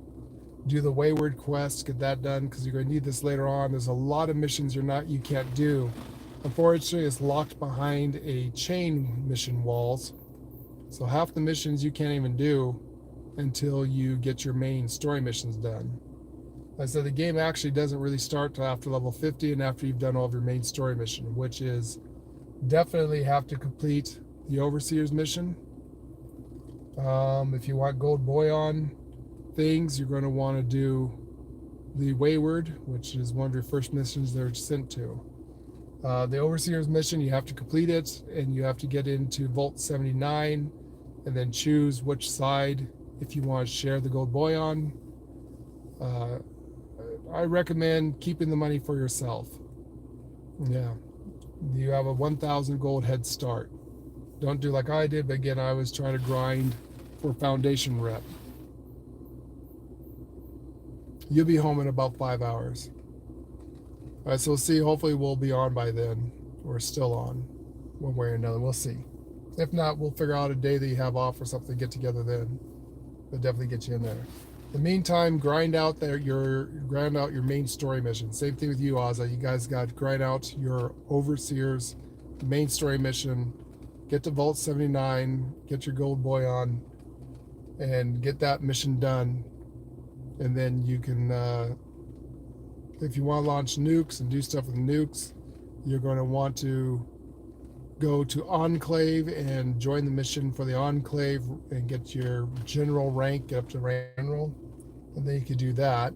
Do the Wayward quest, get that done, because you're going to need this later on. There's a lot of missions you can't do. Unfortunately, it's locked behind a chain mission walls. So half the missions you can't even do until you get your main story missions done. Like I said, the game actually doesn't really start till after level 50 and after you've done all of your main story mission, which is definitely have to complete the Overseer's mission. If you want Gold Boy on things, you're going to want to do the Wayward, which is one of your first missions they're sent to. The Overseer's mission, you have to complete it, and you have to get into Vault 79 and then choose which side if you want to share the Gold Boy on. I recommend keeping the money for yourself. Yeah, you have a 1,000 gold head start. Don't do like I did, but again, I was trying to grind for Foundation rep. You'll be home in about 5 hours. All right, so we'll see. Hopefully we'll be on by then. We're still on, one way or another. We'll see. If not, we'll figure out a day that you have off or something, get together then. We'll definitely get you in there. In the meantime, grind out your main story mission. Same thing with you, Azza. You guys got to grind out your Overseer's main story mission. Get to Vault 79, get your Gold Boy on, and get that mission done. And then you can, if you want to launch nukes and do stuff with nukes, you're going to want to go to Enclave and join the mission for the Enclave and get your general rank, get up to general, and then you can do that.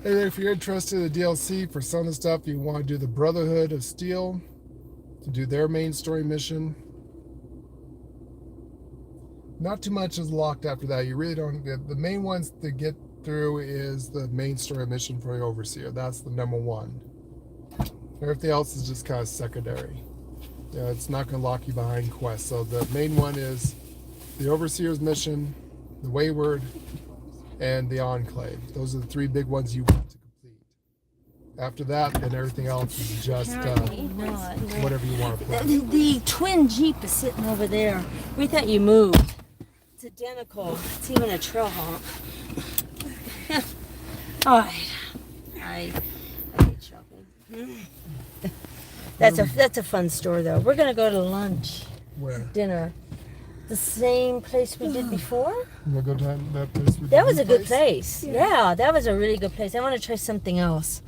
And if you're interested in the DLC for some of the stuff, you want to do the Brotherhood of Steel to do their main story mission. Not too much is locked after that. You really don't get the main ones to get through is the main story mission for the Overseer. That's the number one. Everything else is just kind of secondary. Yeah, it's not going to lock you behind quests. So the main one is the Overseer's mission, the Wayward, and the Enclave. Those are the 3 big ones you want to complete. After that, then everything else is just whatever you want to play. The twin Jeep is sitting over there. We thought you moved. It's identical. It's even a trail hump. All right. I hate shopping. That's a fun store though. We're gonna go to lunch. Where? Dinner. The same place we did before. We'll go to that place. That was a good place. Yeah, that was a really good place. I want to try something else.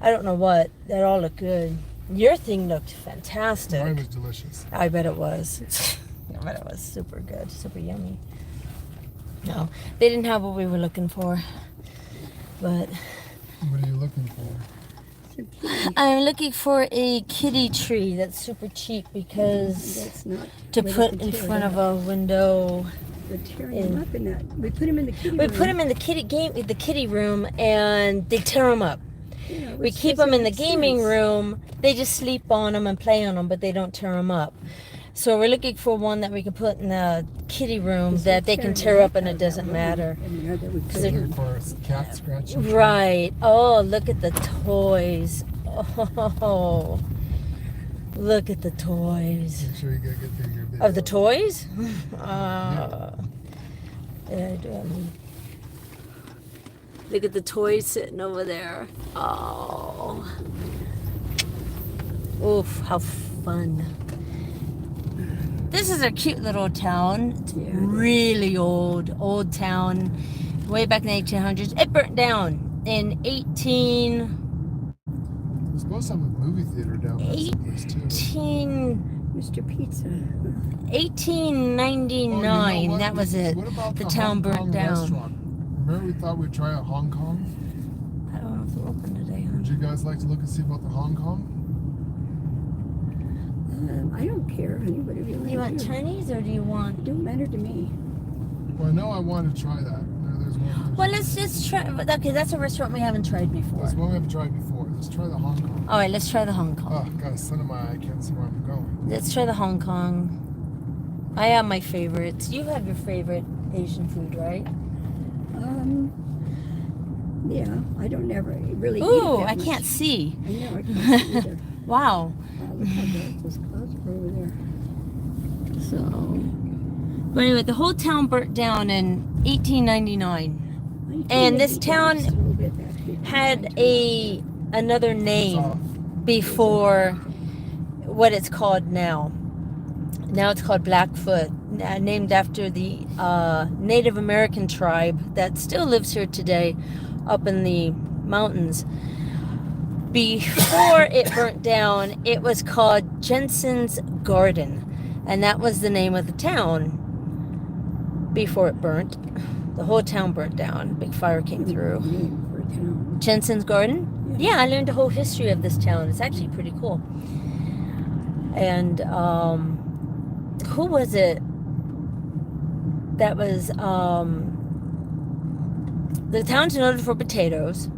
I don't know what. That all looked good. Your thing looked fantastic. Mine was delicious. I bet it was. I bet it was super good, super yummy. No, they didn't have what we were looking for. But what are you looking for? I'm looking for a kitty tree that's super cheap because to put in front of a window. We're tearing them up in that. We put them in the kitty room. We put them in the kitty room, and they tear them up. Yeah, we keep them in the gaming room. They just sleep on them and play on them, but they don't tear them up. So we're looking for one that we can put in the kitty room that they can tear up and it doesn't matter. Looking for a cat scratching. Right. Oh, look at the toys. Oh, Look at the toys. Make sure you get a good video. Of the toys? Look at the toys sitting over there. Oh. Oof, how fun. This is a cute little town. It's really old town. Way back in the 1800s. It burnt down in 18... We're supposed to have a movie theater down there someplace too. 18... Mr. Pizza. 1899. Oh, you know what? That was it. What about The the town Hong burnt Kong down. restaurant? Remember we thought we'd try out Hong Kong? I don't know if they're open today. Would you guys like to look and see about the Hong Kong? I don't care. Anybody really Do you want Chinese or do you want... Don't matter to me. Well, I know I want to try that. There's one. Well, let's just try... Okay, that's a restaurant we haven't tried before. That's one we haven't tried before. Let's try the Hong Kong. All right, let's try the Hong Kong. Oh, got a sun in my eye. I can't see where I'm going. Let's try the Hong Kong. I have my favorites. You have your favorite Asian food, right? Yeah, I don't ever really eat Ooh, that I much. can't see. I know, I can't see either. Wow. Look how dark those clouds are over there. So, but anyway, the whole town burnt down in 1899. And this town had another It's name off. before what it's called now. Now it's called Blackfoot, named after the Native American tribe that still lives here today up in the mountains. Before it burnt down, it was called Jensen's Garden, and that was the name of the town before it burnt. The whole town burnt down. Big fire came through. Jensen's Garden? Yeah, I learned the whole history of this town. It's actually pretty cool. And who was it that was the town's noted for potatoes.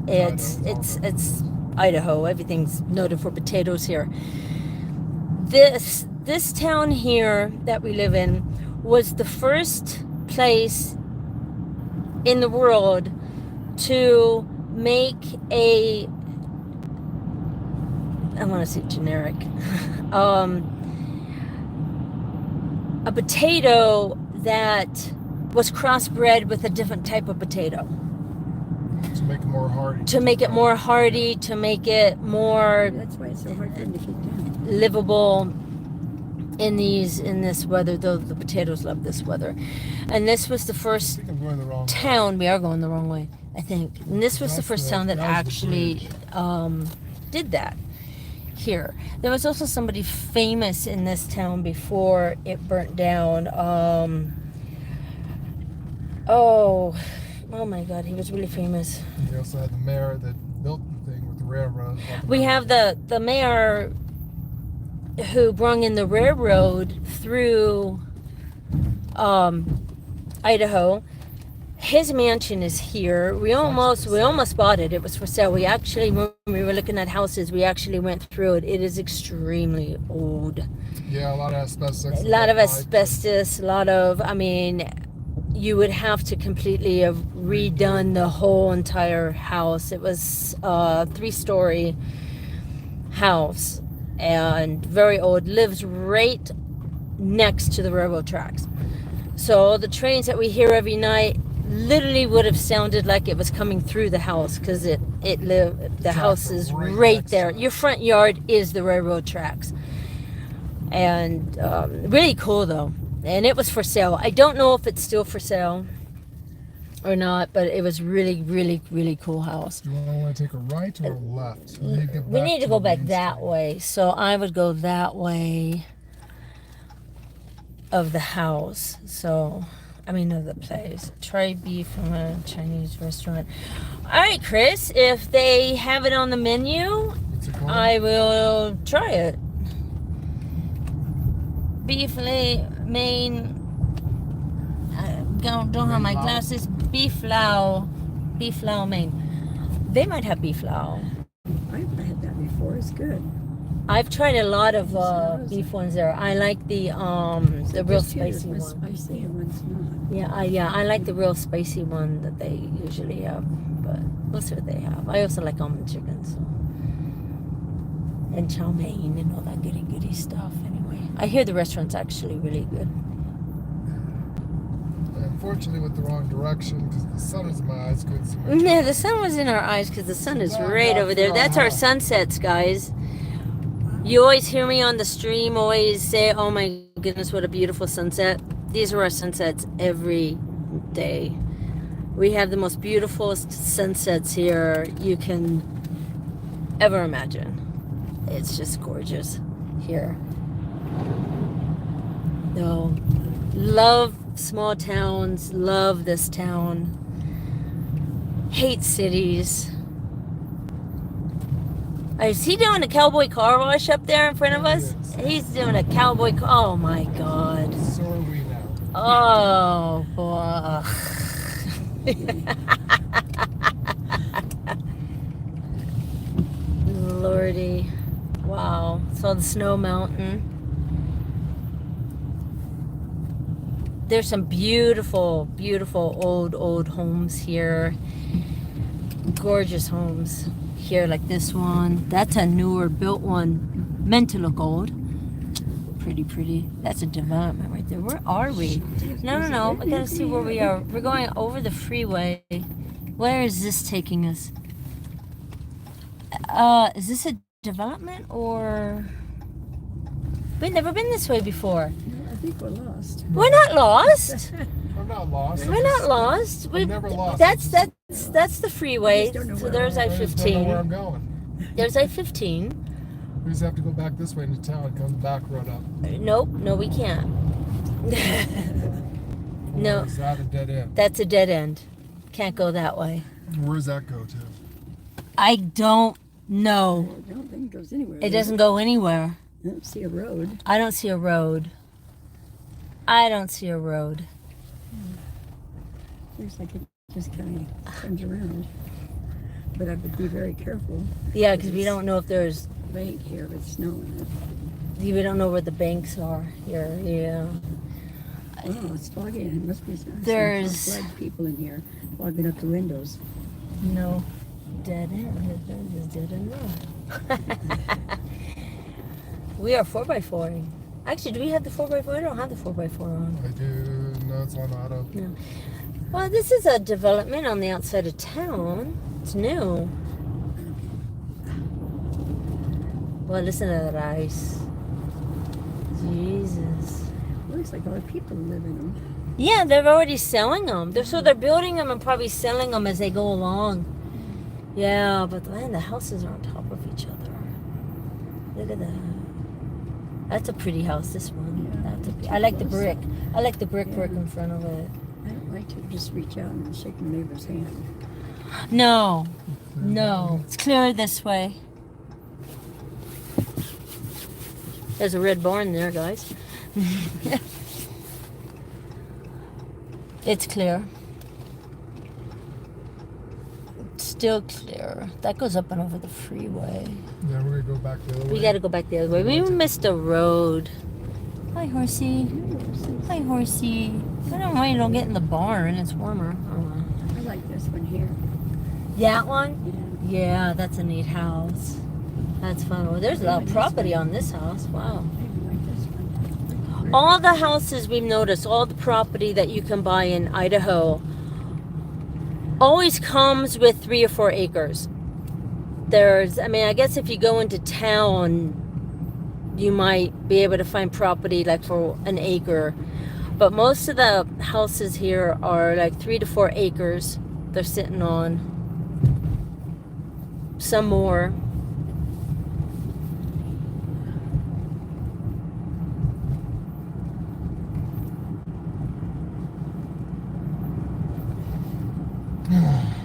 It's Idaho. Everything's noted for potatoes here. This town here that we live in was the first place in the world to make I want to say generic, a potato that was crossbred with a different type of potato. To make it more hardy. To make it more hardy, to make it more That's why it's so hard for them to keep down. livable in this weather, though the potatoes love this weather. And this was the I first think I'm going the wrong way. town. We are going the wrong way, I think. And this was the That's first the- town that that was the actually did that here. There was also somebody famous in this town before it burnt down. Oh my God, he was really famous. They also had the mayor that built the thing with the railroad. We have the mayor who brung in the railroad through Idaho. His mansion is here. We almost bought it. It was for sale. We actually, when we were looking at houses, we actually went through it. It is extremely old. Yeah, a lot of asbestos. A lot of asbestos. You would have to completely have redone the whole entire house. It was a 3-story house and very old. Lives right next to the railroad tracks. So the trains that we hear every night literally would have sounded like it was coming through the house because the house is right there. Your front yard is the railroad tracks. And really cool though. And it was for sale. I don't know if it's still for sale or not, but it was really, really, really cool house. Do you want to take a right or a left? We need to go back that way. So I would go that way of the house. Of the place. Try beef from a Chinese restaurant. All right, Chris, if they have it on the menu, What's it called? I will try it. Beef main. I don't have my glasses. Beef lao main. They might have beef lao. I've had that before. It's good. I've tried a lot of beef ones there. I like the real spicy one. Spicy and one's not. I like the real spicy one that they usually have. But we'll see what they have. I also like almond chicken. So. and chow mein and all that goody stuff. Anyway, I hear the restaurant's actually really good. Unfortunately, went the wrong direction because the sun was in my eyes. Couldn't see my Yeah, the sun was in our eyes because the sun is right over there. That's our sunsets, guys. You always hear me on the stream always say, oh my goodness, what a beautiful sunset. These are our sunsets every day. We have the most beautiful sunsets here you can ever imagine. It's just gorgeous here. No, love small towns, love this town. Hate cities. Is he doing a cowboy car wash up there in front of us? He's doing a cowboy oh my god. So are we now. Oh boy. Lordy. Wow. Saw the snow mountain. There's some beautiful, beautiful old homes here. Gorgeous homes here, like this one. That's a newer built one, meant to look old. Pretty. That's a development right there. Where are we? No. I gotta see where we are. We're going over the freeway. Where is this taking us? Is this a development or? We've never been this way before. I think we're lost. We're not lost. I'm not lost. We're not lost. We've never lost. That's the freeway. So there's I just don't know where I'm I-15. going. There's I-15. We just have to go back this way into town and come back road up. Nope. No, we can't. No. Or is that a dead end? That's a dead end. Can't go that way. Where does that go to? I don't know. I don't think it goes anywhere. It doesn't go anywhere. I don't see a road. I don't see a road. Looks like it just kind of turns around. But I would be very careful. Yeah, because we don't know if there's. Bank here with snow in it. We don't know where the banks are here. Yeah. Oh, it's foggy. It must be some There's- flag people in here fogging up the windows. No. Dead end. There's dead end road. We are 4x4ing. Actually, do we have the 4x4? I don't have the 4x4 on. I do. No, it's on auto. No. Well, this is a development on the outside of town. It's new. Well, listen to that ice. Jesus. Looks like other people live in them. Yeah, they're already selling them. They're building them and probably selling them as they go along. Yeah, but man, the houses are on top of each other. Look at that. That's a pretty house, this one. Yeah, I like the brick. I like the brick Yeah. work in front of it. I don't like to just reach out and shake my neighbor's hand. No. It's clearer this way. There's a red barn there, guys. It's clear. It's still clear. That goes up and over the freeway. Yeah, we're gonna go back the other way. We gotta go back the other way. We missed a road. Hi, horsey. Hi, horsey. I don't know why you don't get in the barn. It's warmer. Oh. I like this one here. That one? Yeah, that's a neat house. That's fun. Well, there's a lot of property on this house. Wow. I like this one. All the houses we've noticed, all the property that you can buy in Idaho always comes with 3 or 4 acres. I guess if you go into town, you might be able to find property like for an acre. But most of the houses here are like 3 to 4 acres they're sitting on. Some more.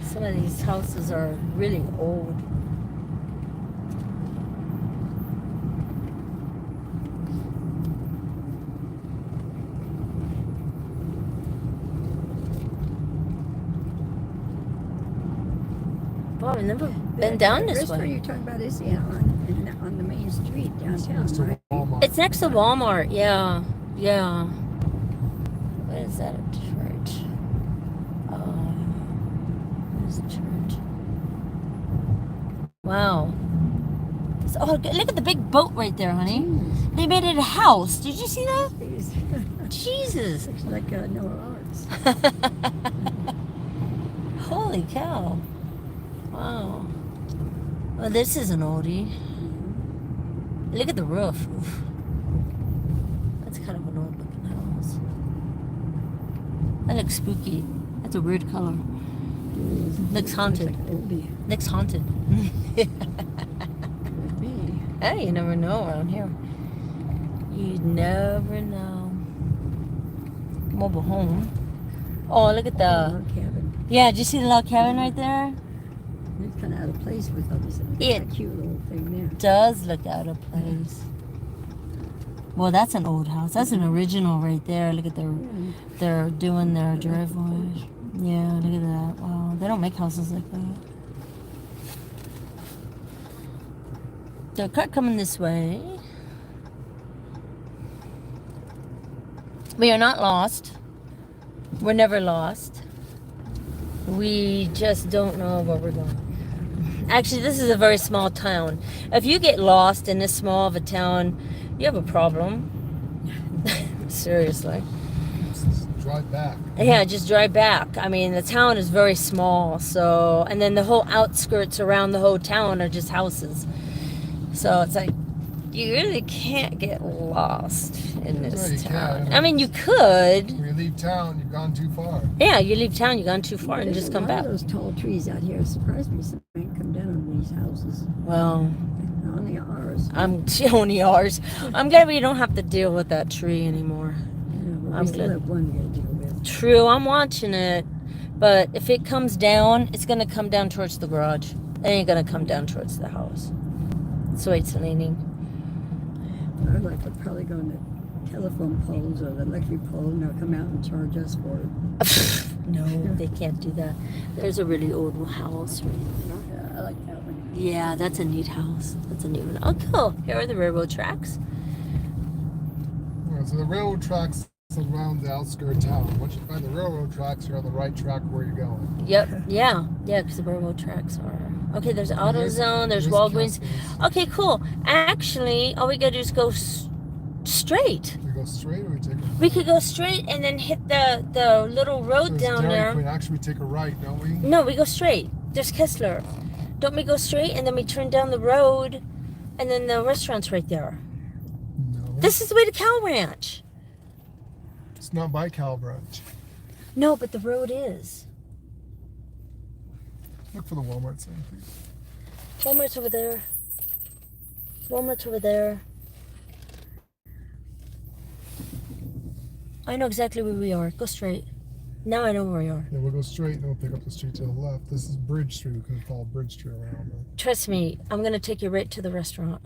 Some of these houses are really old. Wow, I've never been down this Where way. you're talking about is on the main street downtown, Next to right? Walmart. It's next to Walmart, yeah. What is that, a church? What is a church? Wow. This Oh, look at the big boat right there, honey. Jeez. They made it a house. Did you see that? Jeez. Jesus. Looks like Noah Arts. Holy cow. Wow. Well, this is an oldie. Look at the roof. Oof. That's kind of an old looking house. That looks spooky. That's a weird color. Looks haunted. Looks haunted. Hey, you never know around here. You never know. Mobile home. Oh, look at the... log cabin. Yeah, did you see the log cabin right there? It's kind of out of place with all this It- cute little thing there. Does look out of place. Well, that's an old house. That's an original right there. Look at their... They're doing their driveway. Yeah, look at that. Wow, they don't make houses like that. The car coming this way. We are not lost. We're never lost. We just don't know where we're going. Actually, this is a very small town. If you get lost in this small of a town, you have a problem. Seriously. Just drive back. Yeah, just drive back. I mean, the town is very small, so, and then the whole outskirts around the whole town are just houses. So it's like, you really can't get lost in No, this you town. can't. I mean, you could. When you leave town, you've gone too far. Yeah, you leave town, you've gone too far, and There's just a come lot back. of those tall trees out here. It surprised me some ain't come down on these houses. Well, Only ours. I'm only ours. I'm glad we don't have to deal with that tree anymore. Yeah, well, I'm we still good. have one we gotta deal with. True, I'm watching it, but if it comes down, it's gonna come down towards the garage. It ain't gonna come down towards the house. So it's leaning. Our life would probably go into telephone poles or the electric pole, and they'll come out and charge us for it. No, they can't do that. There's a really old house right there. Yeah, I like that one. Yeah, that's a neat house. That's a neat one. Oh, cool. Here are the railroad tracks. Yeah, so the railroad tracks around the outskirts of town. Once you find the railroad tracks, you're on the right track where you're going. Yep. Yeah. Yeah, because the railroad tracks are... Okay, there's AutoZone. There's Walgreens. Okay, cool. Actually, all we gotta do is go straight. We go straight or we take a We could go straight and then hit the little road There's down Dairy there. Queen. Actually, we take a right, don't we? No, we go straight. There's Kessler. Don't we go straight and then we turn down the road and then the restaurant's right there. No. This is the way to Cow Ranch. It's not by Cal Branch. No, but the road is. Look for the Walmart sign, please. Walmart's over there. Walmart's over there. I know exactly where we are. Go straight. Now I know where we are. Yeah, we'll go straight and we'll pick up the street to the left. This is Bridge Street. We could follow Bridge Street around. Trust me, I'm going to take you right to the restaurant.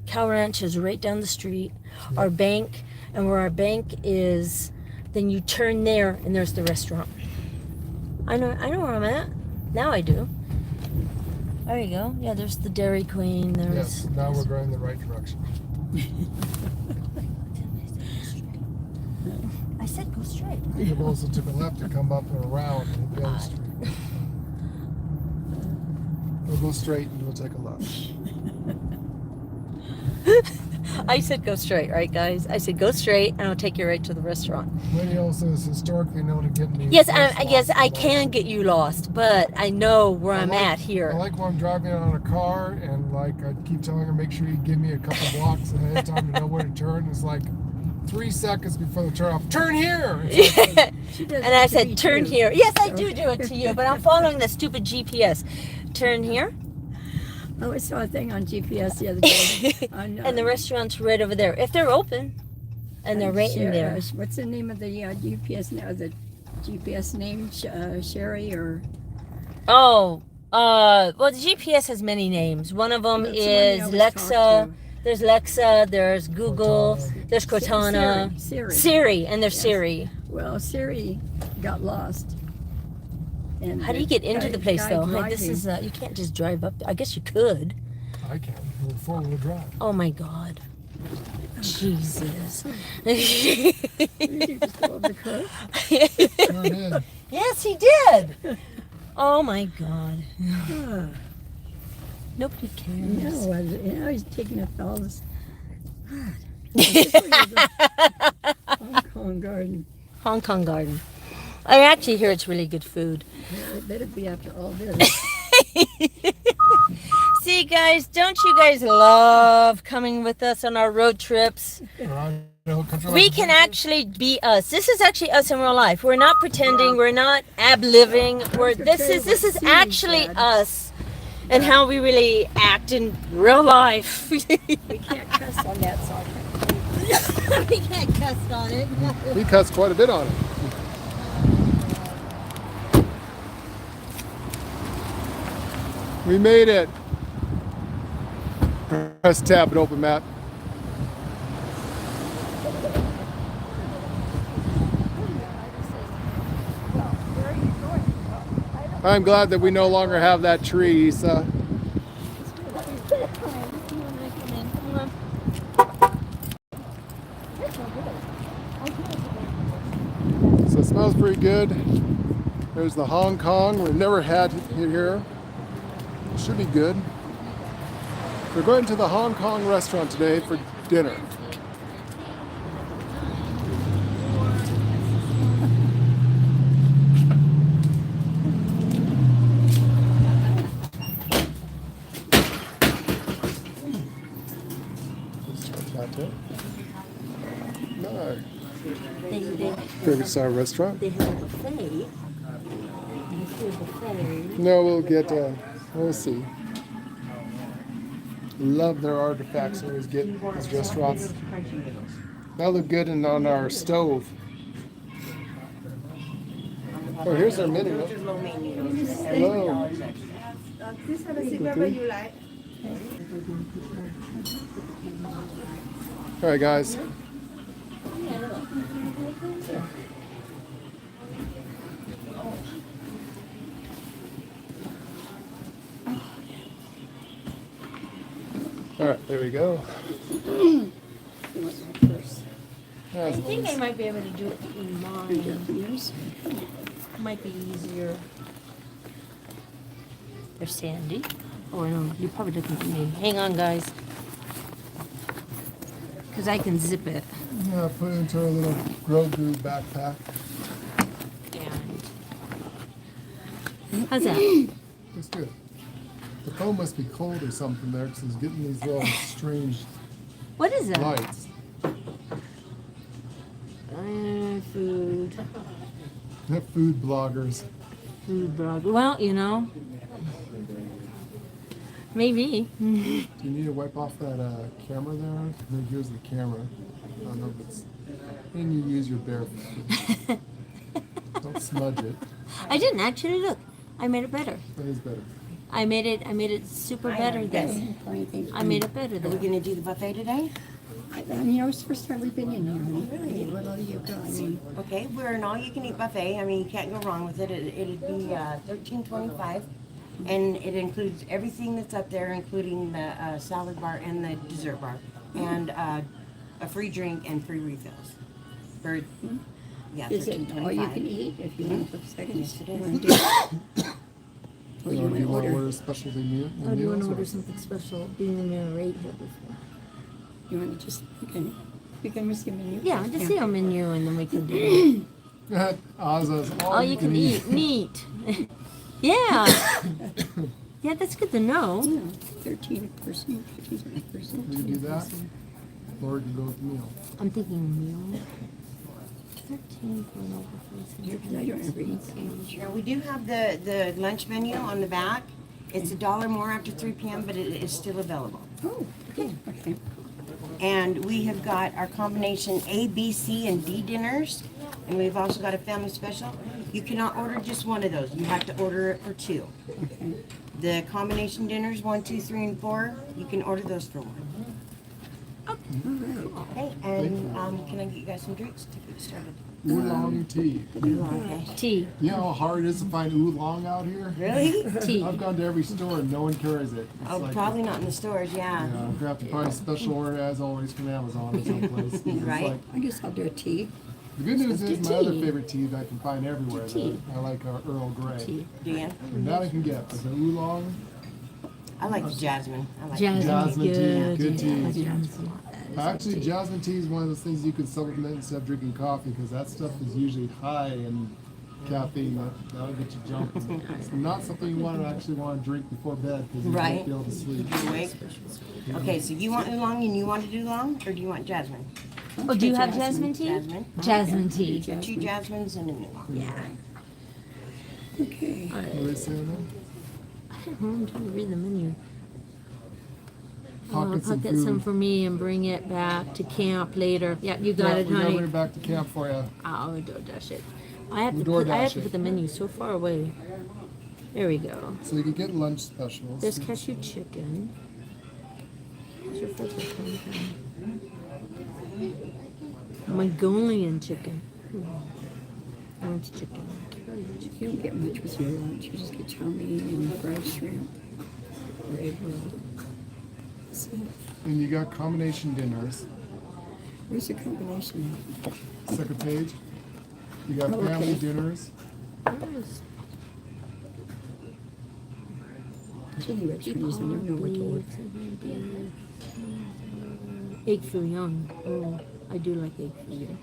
Cow Ranch is right down the street. Our bank, and where our bank is, then you turn there and there's the restaurant. I know where I'm at. Now I do. There you go. Yeah, there's the Dairy Queen. There's. Yes, now we're going in the right direction. I said go straight. We could also took a left to come up and around and hit the other street. We'll go straight and we'll take a left. I said go straight, right, guys? I said go straight, and I'll take you right to the restaurant. Lenny also is historically known to get me. Yes, I can get you lost, but I know where I'm at here. I like when I'm driving on a car and like I keep telling her, make sure you give me a couple blocks ahead of time to know where to turn. It's like 3 seconds before the turn off. Turn here. It's like, And I said turn here. Yes, I do it to you, but I'm following the stupid GPS. Turn here. Oh, I saw a thing on GPS the other day. On, And the restaurant's right over there. If they're open, and they're right in there. What's the name of the GPS now? The GPS name, Sherry or? Oh, well, the GPS has many names. One of them That's the one is you always Lexa. talk to. There's Lexa. There's Google. Cortana. There's Cortana. Siri. And there's Yes. Siri. Well, Siri got lost. And How do the you get into guy- the place guy though? Hey, driving- this is you can't just drive up. I guess you could. I can. We're four-wheel drive. Oh my God. Jesus. Did you just go over the cliff? Sure did. Yes, he did. Oh my God. Ah. Nobody cares. No, I was taking up all this. God. Hong Kong garden. Hong Kong garden. I actually hear it's really good food. Yeah, it better be after all this. See, guys, don't you guys love coming with us on our road trips? Idaho Country Life We can Adventures. actually be us. This is actually us in real life. We're not pretending. We're not ab-living. This is actually us and how we really act in real life. We can't cuss on that song. We can't cuss on it. We cussed quite a bit on it. We made it. Press tab and open map. I'm glad that we no longer have that tree, Issa. So it smells pretty good. There's the Hong Kong. We've never had it here. It should be good. We're going to the Hong Kong restaurant today for dinner. No. Favorite star restaurant? They have a buffet. No, we'll get, we'll see. Love their artifacts we always get at these restaurants. That look good on our stove. Oh, here's our menu. Hello. Please have a seat wherever you like. All right, guys. All right, there we go. I think I might be able to do it in mine. Might be easier. There's Sandy. Oh no, you're probably looking at me. Hang on, guys. Because I can zip it. Yeah, put it into our little Grogu backpack. And how's that? That's good. The phone must be cold or something there because it's getting these little strange What is that? lights. Food. They're food bloggers. Food blog. Well, you know. Maybe. Do you need to wipe off that camera there? Then here's the camera. I don't know if it's. And you use your bare foot. Don't smudge it. I didn't actually look. I made it better. That is better. I made it super better then. I made it better Are we then. going to do the buffet today? You know, it's the first time we've been in here. Really? What all you got? I mean, Okay, we're an all-you-can-eat buffet. I mean, you can't go wrong with it. It'd be $13.25, and it includes everything that's up there, including the salad bar and the dessert bar, and a free drink and free refills. For yeah, is it all you can $13.25. eat if you want to put seconds? Yes, it is. You want to do it? Or you Or do you want want to to order order? a specialty meal? Oh, do you want to meals, order or- something special? Being in there right here before. You want to just, you can receive menu? Yeah, just see our menu and then we can do it. Oz's All you can eat meat. Yeah. Yeah, that's good to know. Yeah, 13 a person, 15 a person. You do that, or you can go with the meal. I'm thinking meal. 13 for an overflow. I don't ever eat sandwich. Sure, we do have the lunch menu on the back. It's $1 more after 3 p.m., but it is still available. Oh, okay, okay. And we have got our combination A, B, C, and D dinners. And we've also got a family special. You cannot order just one of those. You have to order it for 2. Okay. The combination dinners, 1, 2, 3, and 4, you can order those for 1. Okay, and can I get you guys some drinks to get started? Oolong tea. Okay. Tea. You know how hard it is to find oolong out here? Really? Tea. I've gone to every store and no one carries it. It's Oh, like, probably not in the stores, yeah. Yeah, I'm gonna have to probably special order as always from Amazon or someplace. It's Right. like- I guess I'll do a tea. the good news Let's is do my other tea. favorite tea that I can find everywhere. Tea. I like Earl Grey. Tea. Do you? And that I can get, but the oolong, I like the jasmine. I like Jasmine, Jasmine tea, good. good tea. Yeah, jasmine. Actually, jasmine tea is one of those things you can supplement instead of drinking coffee because that stuff is usually high in caffeine. That'll get you jumping. It's not something you want to drink before bed because you Right. won't be able to sleep. You awake? Okay, so you want oolong and you want to do long, or do you want jasmine? Oh, do you have jasmine tea? Jasmine. Jasmine tea. Two jasmines and an oolong. Yeah. Okay. What do they say on that? I don't know, I'm trying to read the menu. Pocket some Pocket some food. for me and bring it back to camp later. Yep, you got Yeah, it, we're gonna honey. bring it back to camp for you. I'll DoorDash it. I have We'll to DoorDash it. put the menu so far away. There we go. So you can get lunch specials. There's cashew chicken. What's your favorite kind? Mongolian chicken. Orange chicken. You don't get much with your lunch. You just get chow mein and fried shrimp. Or egg roll. So, And you got combination dinners. where's the combination Second page. You got Oh, family okay. dinners. Nice. at? Chili restaurants, I never know what to order. Egg foo young. Oh, I do like egg foo young.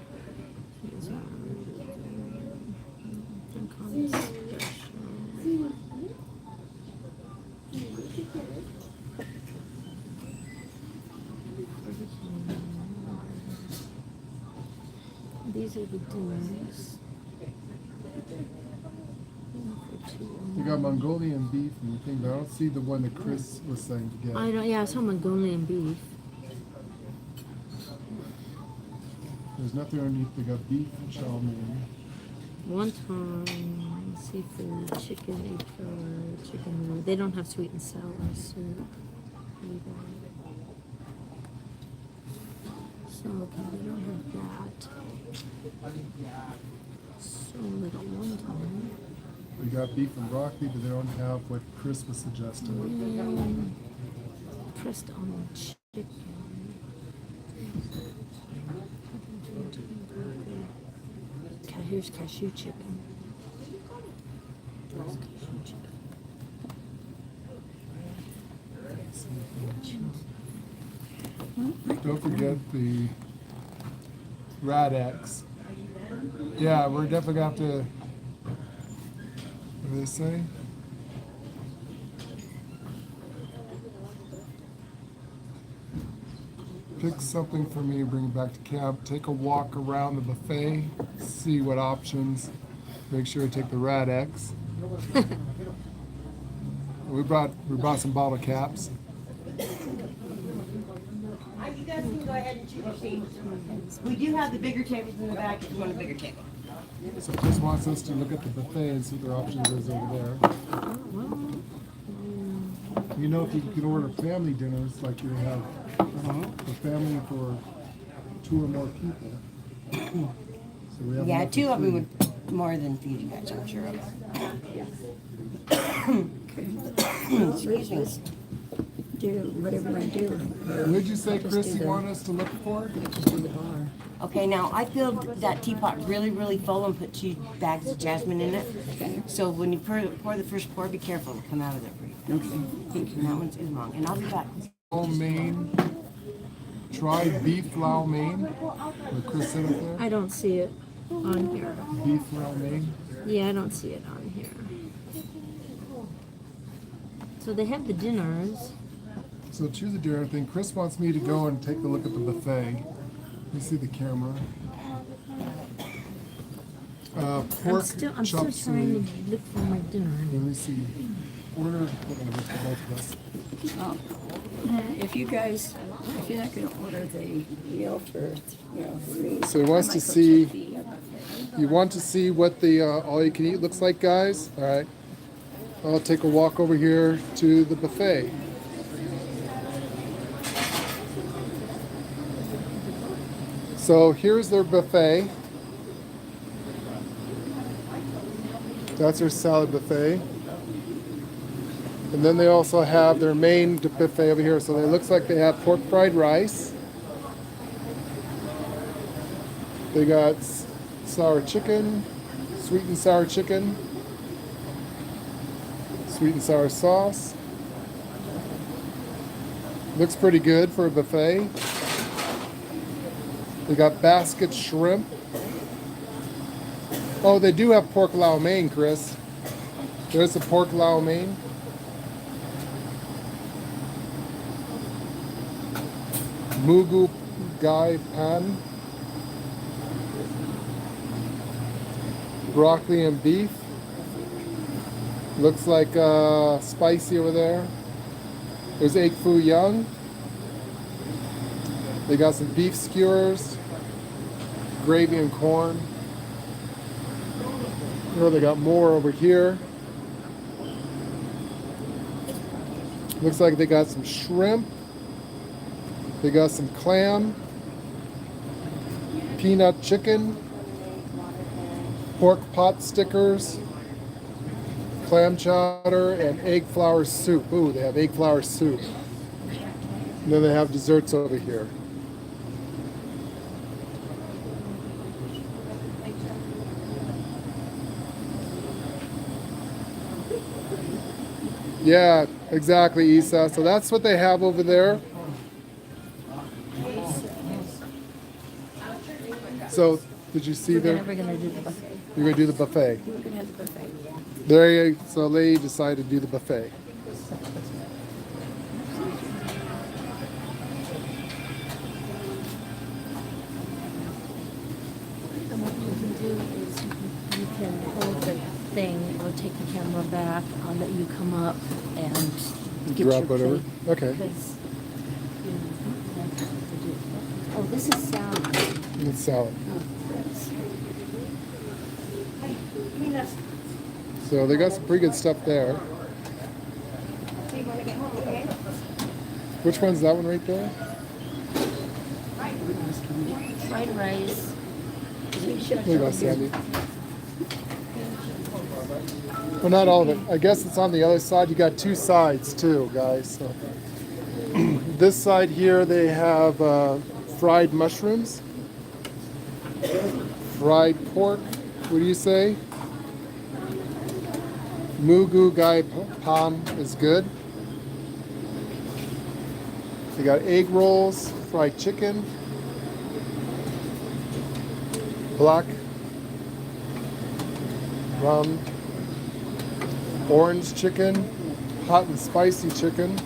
These are the dinners. You got Mongolian beef and the thing, but I don't see the one that Chris was saying to get. I don't. Yeah, I saw Mongolian beef. There's nothing underneath. They got beef and chow mein. Wonton, seafood, chicken, egg filler, chicken noodle. They don't have sweet and sour soup either. So okay, they don't have that. So they got wonton. We got beef and broccoli, but they don't have what Chris was suggesting. Pressed on chicken. Here's cashew chicken. There's cashew chicken. Don't forget the Radex. Yeah, we're definitely gonna have to. What do they say? Pick something for me and bring it back to camp. Take a walk around the buffet, see what options. Make sure to take the Radex. We brought some bottle caps. You guys can go ahead and choose your seats. We do have the bigger tables in the back if you want a bigger table. So Chris wants us to look at the buffet and see what their options is over there. You know, if you can order family dinners, like you have a family for 2 or more people. So we have Yeah, enough 2 of them food. would more than feed you guys, I'm sure of. Excuse me. Do whatever I do. What did you say, Chris, you want us to look for? Just do the bar. Okay, now I filled that teapot really, really full and put 2 bags of jasmine in it. Okay. So when you pour the first pour, be careful, it'll come out of there for you. Okay. Thank And that one's wrong. And I'll be back. Lo mein. Try beef lo mein. What Chris said up there? I don't see it on here. Beef lo mein. Yeah, I don't see it on here. So they have the dinners. So choose a dinner thing. Chris wants me to go and take a look at the buffet. Let me see the camera. Pork I'm still chop trying suey. to look for my dinner. Let me see. Order. Hold on, for both of us. If you're not going to order the meal for, 3. So he wants to see. You want to see what the all-you-can-eat looks like, guys? All right. I'll take a walk over here to the buffet. So here's their buffet. That's their salad buffet. And then they also have their main buffet over here. So it looks like they have pork fried rice. They got sour chicken, sweet and sour chicken, sweet and sour sauce, Looks pretty good for a buffet. They got basket shrimp. Oh, they do have pork lau mein, Chris. There's the pork lau mein. Mugu gai pan. Broccoli and beef. Looks like spicy over there. There's egg foo young. They got some beef skewers, gravy and corn. Oh, they got more over here. Looks like they got some shrimp. They got some clam, peanut chicken, pork pot stickers, clam chowder, and egg flour soup. Ooh, they have egg flour soup. And then they have desserts over here. Yeah, exactly, Isa. So that's what they have over there. So, did you see We're there? gonna do the buffet. You're gonna do the buffet. We're gonna have the buffet. There you. So they decided to do the buffet. And what you can do is you can hold the thing, or take the camera back. I'll let you come up and get Drop your whatever. plate. Okay. Because, you know, that's what to do. Oh, this is salad. It's salad. Oh, that's- So they got some pretty good stuff there. Which one's that one right there? fried rice. There you go, Sandy. Well, not all of it. I guess it's on the other side. You got two sides too, guys. So this side here, they have fried mushrooms, fried pork. What do you say? Mugu gai pan is good. They got egg rolls, fried chicken, black rum, orange chicken, hot and spicy chicken.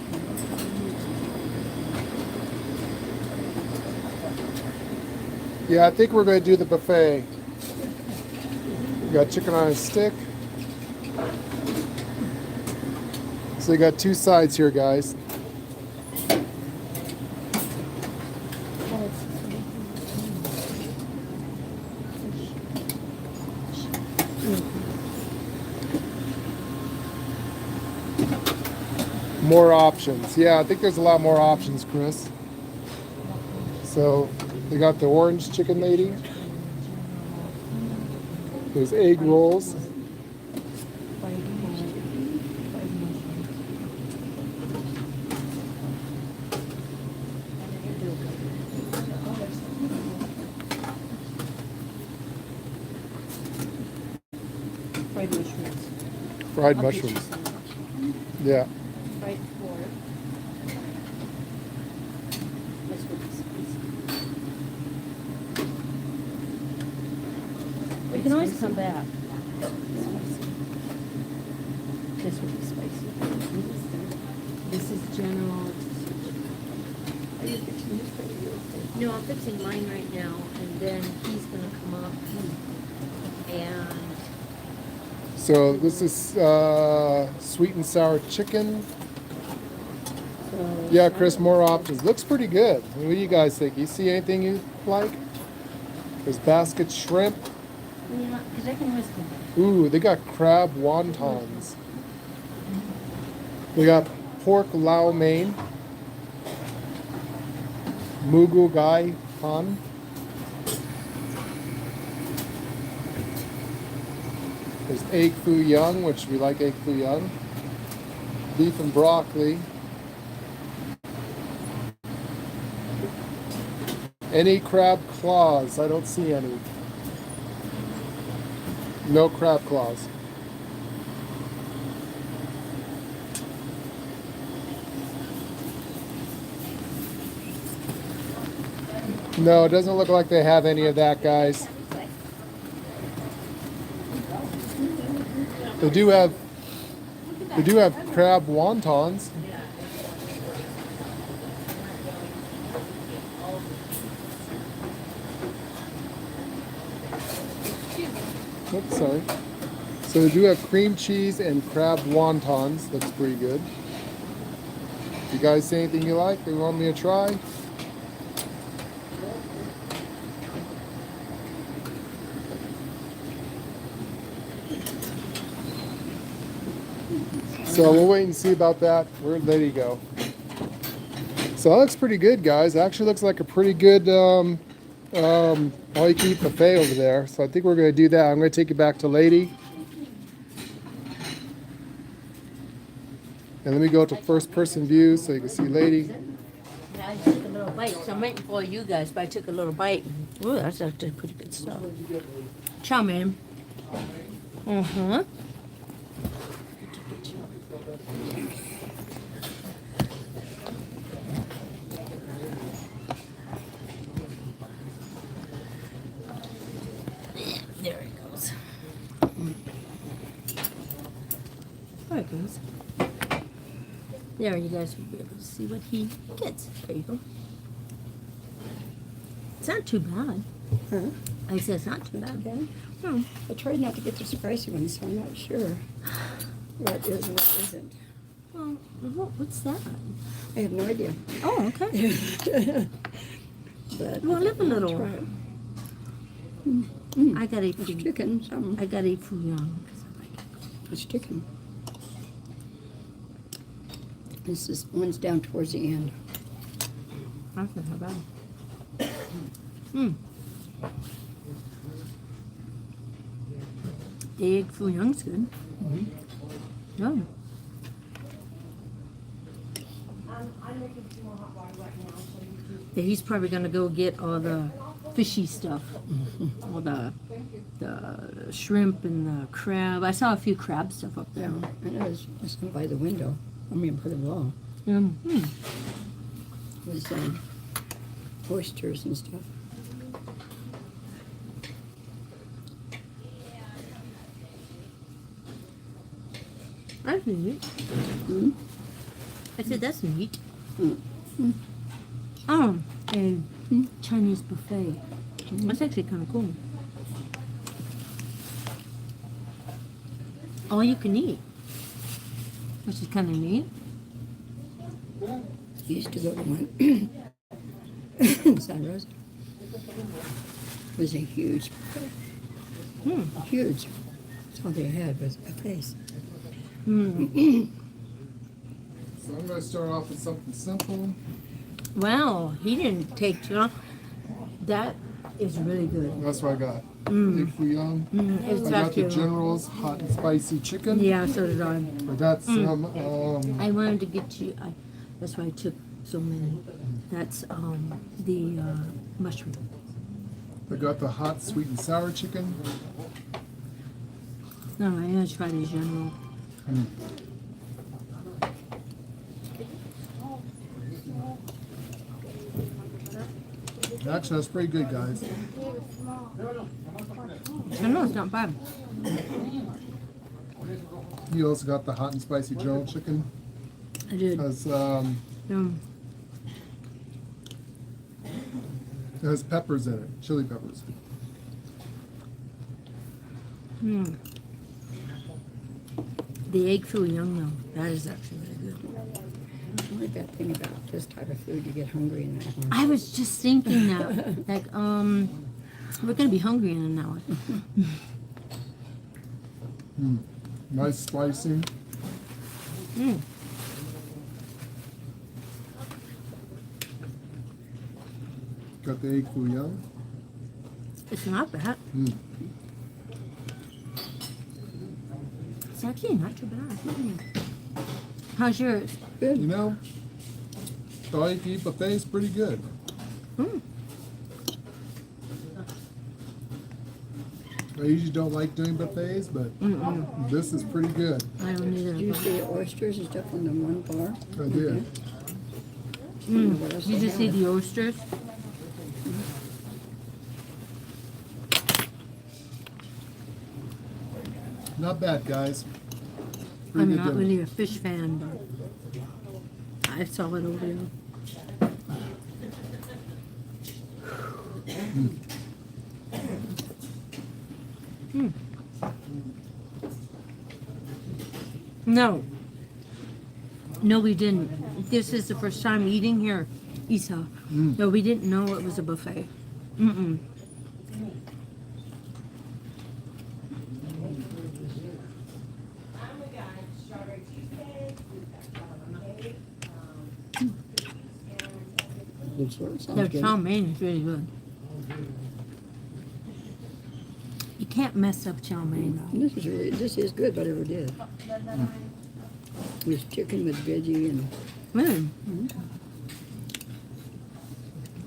Yeah, I think we're going to do the buffet. We got chicken on a stick. So you got two sides here, guys. More options. Yeah, I think there's a lot more options, Chris. So they got the orange chicken lady. There's egg rolls. Fried mushrooms. Fried mushrooms. Yeah. Fried pork. This would be spicy. We can always come back. This would be spicy. This is general. Are you fixing this for you? No, I'm fixing mine right now, and then he's gonna come up and. So this is sweet and sour chicken. Yeah, Chris, more options. Looks pretty good. What do you guys think? You see anything you like? There's basket shrimp. Yeah, because I can whisk them. Ooh, they got crab wontons. They got pork lau mein. Mugu gai pan. There's egg foo young, which we like egg foo young. Beef and broccoli. Any crab claws? I don't see any. No crab claws. No, it doesn't look like they have any of that, guys. They do have crab wontons. Oops, sorry. So they do have cream cheese and crab wontons. Looks pretty good. You guys see anything you like that you want me to try? So we'll wait and see about that. Where'd Lady go? So that looks pretty good, guys. It actually looks like a pretty good all-you-can-eat buffet over there. So I think we're going to do that. I'm going to take you back to Lady. And let me go to first-person view so you can see Lady. I took a little bite. So I'm waiting for you guys, but I took a little bite. Ooh, that's actually pretty good stuff. Chow mein. Mm-hmm. There it goes. There it goes. There, you guys will be able to see what he gets. There you go. It's not too bad. Huh? I said it's not too bad. Okay. No. I tried not to get the spicy ones, so I'm not sure what is and what isn't. Well, what's that? I have no idea. Oh, okay. But Well, live a little. Try it. I got a It's chicken, something. I got a fuyang. It's chicken. This is one's down towards the end. That's not bad. Hmm. The egg fuyang's good. No. Yeah, he's probably gonna go get all the fishy stuff, all the shrimp and the crab. I saw a few crab stuff up Yeah, there. I know it's just by the window. I mean, by the wall. Mm-hmm. It was oysters and stuff. That's neat. Hmm? I said that's neat. Mm. Oh, a Chinese buffet. That's actually kind of cool. All you can eat, which is kind of neat. We used to go to one in San Rosa. It was a huge, huge. That's all they had was a face. Mm. So I'm going to start off with something simple. Wow, he didn't take too long. That is really good. That's what I got. Egg fuyang. It's I got the actually, General's hot and spicy chicken. yeah, so did I. I got some. I wanted to get you. That's why I took so many. That's the mushroom. I got the hot sweet and sour chicken. No, I'm gonna try the general. Actually, that's pretty good, guys. I know it's not bad. You also got the hot and spicy General chicken. I did. Has Um, it has peppers in it, chili peppers. The egg fuyang though, that is actually really good. The only bad thing about this type of food, you get hungry in that one. I was just thinking that, like, we're gonna be hungry in an hour. Nice spicy. Mm. Got the egg fuyang. It's not bad. It's actually not too bad. How's yours? You know, the all-you-can-eat buffet is pretty good. Mm. I usually don't like doing buffets, but this is pretty good. I don't Did you either. see oysters and stuff on the one bar? I did. What else Did they you see had? the oysters? Not bad, guys. Pretty I'm good not dinner. really a fish fan, but I saw it over there. No. No, we didn't. This is the first time eating here, Esau. No, we didn't know it was a buffet. Mm-mm. Good sort. Sounds Their good. chow mein is really good. You can't mess up chow mein though. This is good, whatever it is. It's chicken with veggie and Really?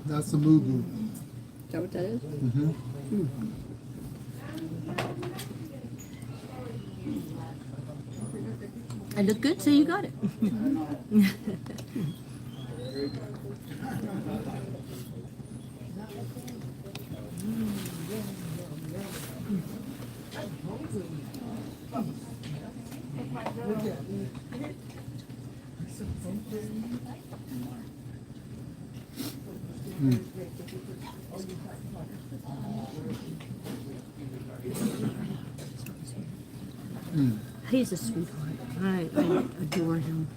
That's the mugu. is that what that is? I look good, so you got it. He's a sweetheart. I adore him.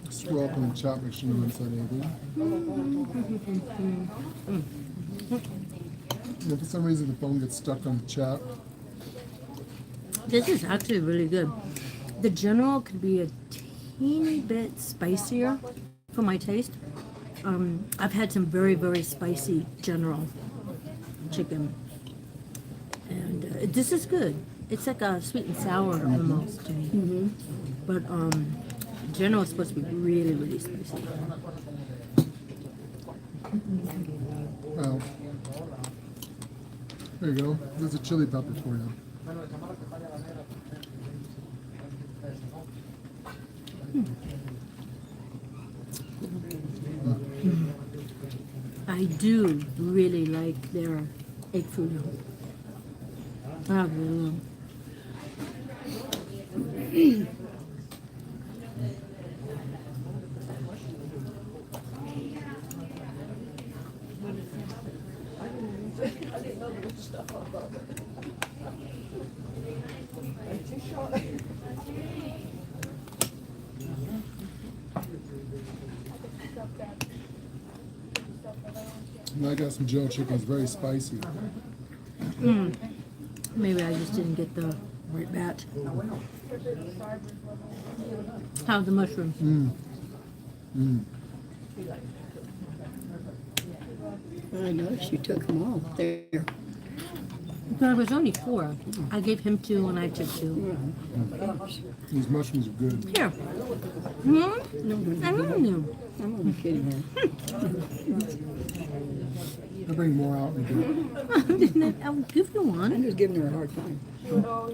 Scroll up on the chat machine inside Avery. If for some reason the phone gets stuck on the chat, This is actually really good. The General could be a teeny bit spicier for my taste. I've had some very, very spicy General chicken. And this is good. It's like a sweet and sour almost to me. But General is supposed to be really, really spicy. well, there you go. There's a chili pepper for you. I do really like their egg foo young. I really do. And I got some Joe chicken. It's very spicy. Maybe I just didn't get the right batch. How's the mushrooms? I noticed you took them all there. There was only 4. I gave him 2 and I took 2. These mushrooms are good. Here. I don't know. I'm only kidding her. I'll bring more out in a bit. I'll give you I'm one. just giving her a hard time. Oh,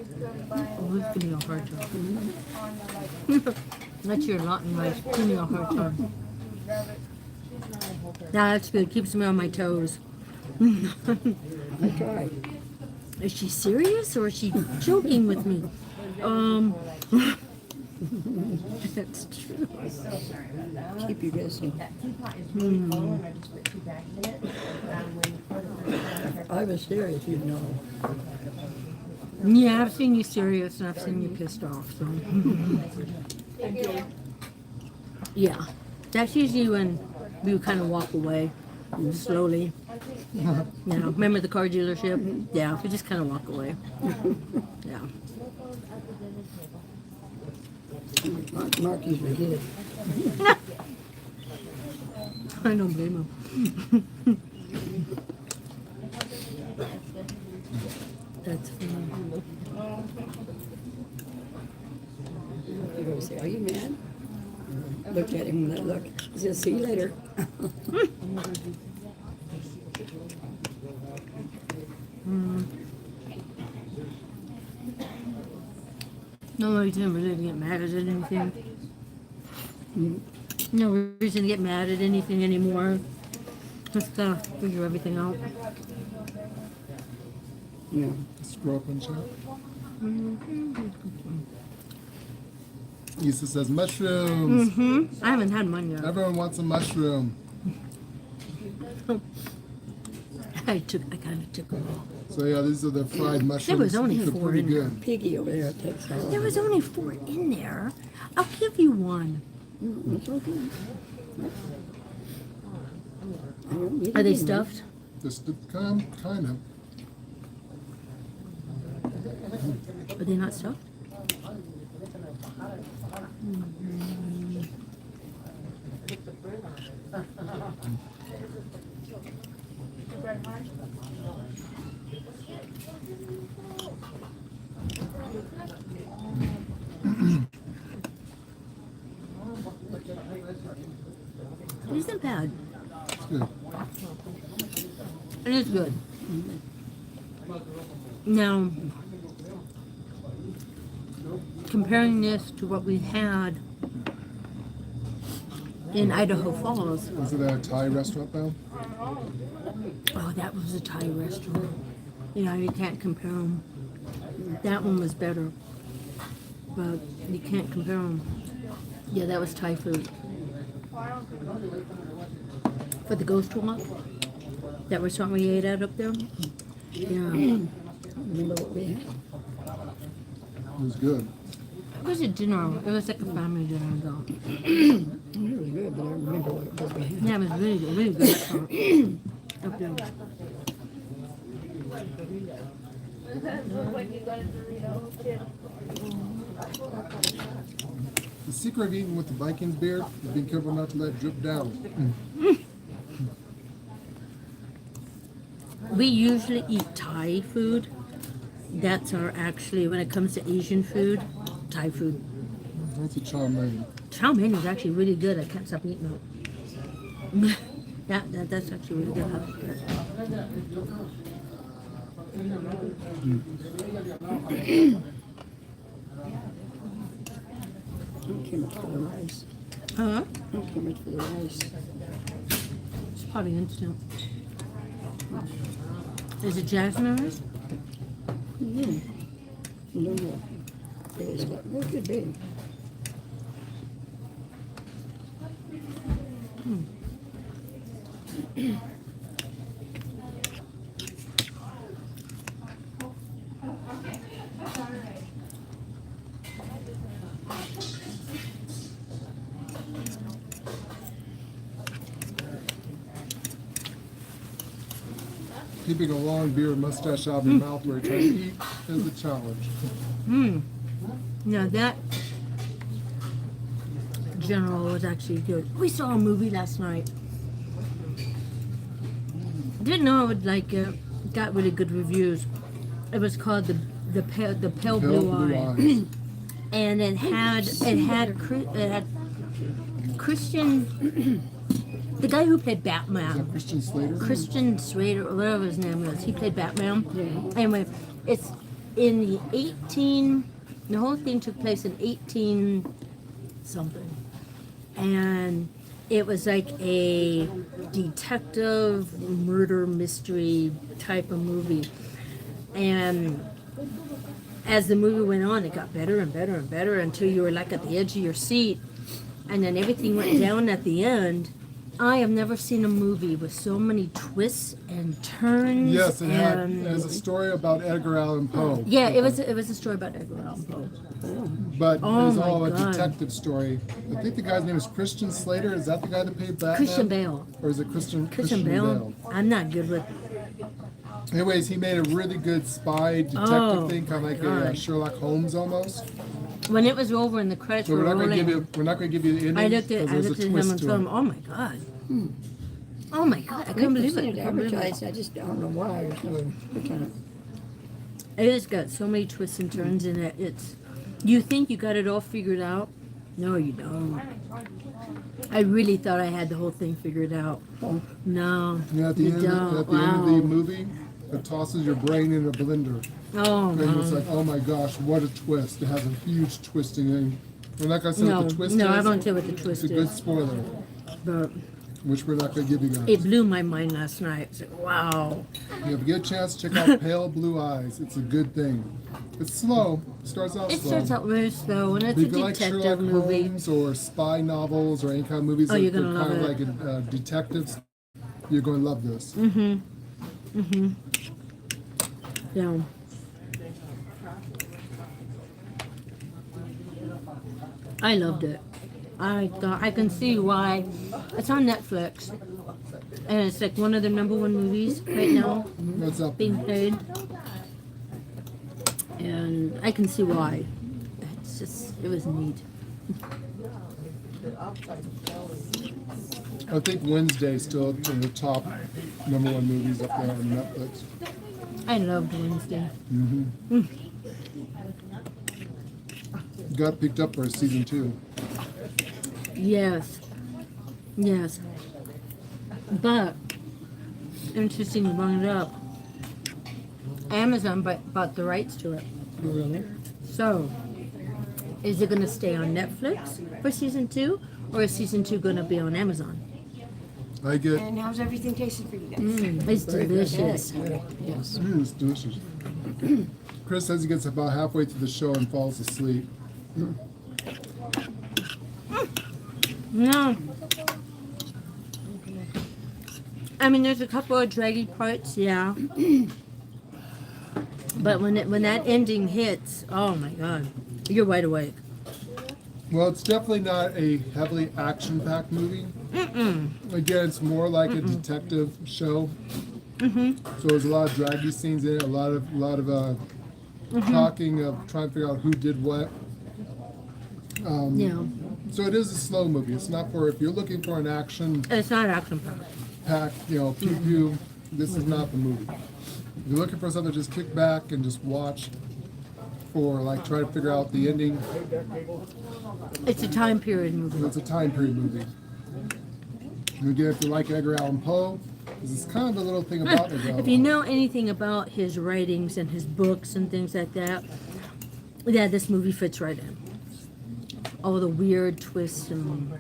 it's giving you a hard time. That's your lot in life. Give me a hard time. That's good. Keeps me on my toes. I tried. Is she serious or is she joking with me? That's true. Keep you guessing. If I was serious, you'd know. Yeah, I've seen you serious and I've seen you pissed off. So. Yeah, that's usually when we would kind of walk away slowly. Yeah, remember the car dealership? Yeah, we just kind of walk away. Yeah. Mark usually did. I don't blame him. That's funny. You're going to say, are you mad? Looked at him with that look. He said, see you later. No, he didn't really get mad at anything. No reason to get mad at anything anymore. Just figure everything out. Yeah. Screw up and chat. Lisa says mushrooms. I haven't had mine yet. Everyone wants a mushroom. I kind of took them all. So yeah, these are the fried mushrooms. There was only They're 4 pretty in good. Piggy over there takes all of There was only 4 in there. I'll give you one. It's okay. I don't need Are they any. stuffed? Just kind of. Are they not stuffed? It isn't bad. It's good. It is good. Now, comparing this to what we had in Idaho Falls, Was it a Thai restaurant though? oh, that was a Thai restaurant. You know, you can't compare them. That one was better, but you can't compare them. Yeah, that was Thai food. For the Ghost Walk, that restaurant we ate at up there. Yeah, Remember what we had? It was good. it was a dinner. It was like a family dinner, though. It was good, but I don't remember what it was we had. Yeah, it was really good restaurant up there. The secret of eating with the Vikings beer is being careful not to let it drip down. We usually eat Thai food. That's our actually, when it comes to Asian food, Thai food. That's a chow mein. Chow mein is actually really good. I can't stop eating it. Yeah, that's actually really good. I like that. Not too much for the rice. Huh? Not too much for the rice. It's probably instant. Is it jasmine rice? No, no. It could be. Keeping a long beard mustache out of your mouth where you're trying to eat is a challenge. Now that General was actually good. We saw a movie last night. Didn't know I would like it. Got really good reviews. It was called the Pale Blue Eye, and it had Christian, the guy who played Is that Batman. Christian Slater? Christian Slater, or whatever his name was. He played Batman. Anyway, it's in the whole thing took place in 18 something. And it was like a detective murder mystery type of movie. And as the movie went on, it got better and better and better until you were like at the edge of your seat. And then everything went down at the end. I have never seen a movie with so many twists and turns. Yes, it and has a story about Edgar Allan Poe. yeah, it was a story about Edgar Allan Poe. But Oh it was my all a God. detective story. I think the guy's name is Christian Slater. Is that the guy that played Batman? Christian Bale. Or is it Christian Bale. I'm not good with. Anyways, he made a really good spy detective Oh, thing, kind of like a God. Sherlock Holmes almost. When it was over and the credits So were we're not going to rolling, give you. We're not going to give you the ending. I looked at 'cause there's a him twist and to told it. him, "Oh my God, oh my God, I couldn't believe it." I It couldn't believe it. advertised. I just don't know why. There's no kind It has got so many twists and turns in it. It's, you think you got it all figured out? No, you don't. I really thought I had the whole thing figured out. No, Yeah, at the you end, don't. at the end of Wow. the movie, it tosses your brain in a blender. Oh And it's no. like, oh my gosh, what a twist! It has a huge twisting in. And like I said, No, the twist no, I is, won't tell what the twist it's a good is. spoiler, But which we're not going to give you guys. it blew my mind last night. It's like, wow. If you get a chance, check out Pale Blue Eyes. It's a good thing. It's slow. Starts out It slow. starts out really slow, and it's But a if you like detective Sherlock movie. Holmes or spy novels or any kind of movies Oh, that you're are gonna kind of love like detectives, you're going to love this. Yeah. I loved it. I can see why. It's on Netflix, and it's like one of the #1 movies right now What's up? being played, and I can see why. It was neat. I think Wednesday's still in the top #1 movies up there on Netflix. I loved Wednesday. Got picked up for season 2. Yes, yes. But interesting you brought it up. Amazon bought the rights to it. Really? So, is it going to stay on Netflix for season 2, or is season 2 going to be on Amazon? I get And how's everything tasting for you guys? It's delicious. Yes. it's delicious. Chris says he gets about halfway through the show and falls asleep. No. I mean, there's a couple of draggy parts, yeah. But when that ending hits, oh my God, you're wide awake. Well, it's definitely not a heavily action-packed movie. Again, it's more like a detective show. So there's a lot of draggy scenes in it, a lot of talking of trying to figure out who did what. Yeah, So it is a slow movie. It's not for if you're looking for an action it's not action packed. packed, pew pew. This is not the movie. If you're looking for something, just kick back and just watch. For like try to figure out the ending. It's a time period movie. It's a time period movie. And again, if you like Edgar Allan Poe, this is kind of a little thing about Edgar Allan If you know anything about his writings and his books and things like that, yeah, this movie fits right in. All the weird twists and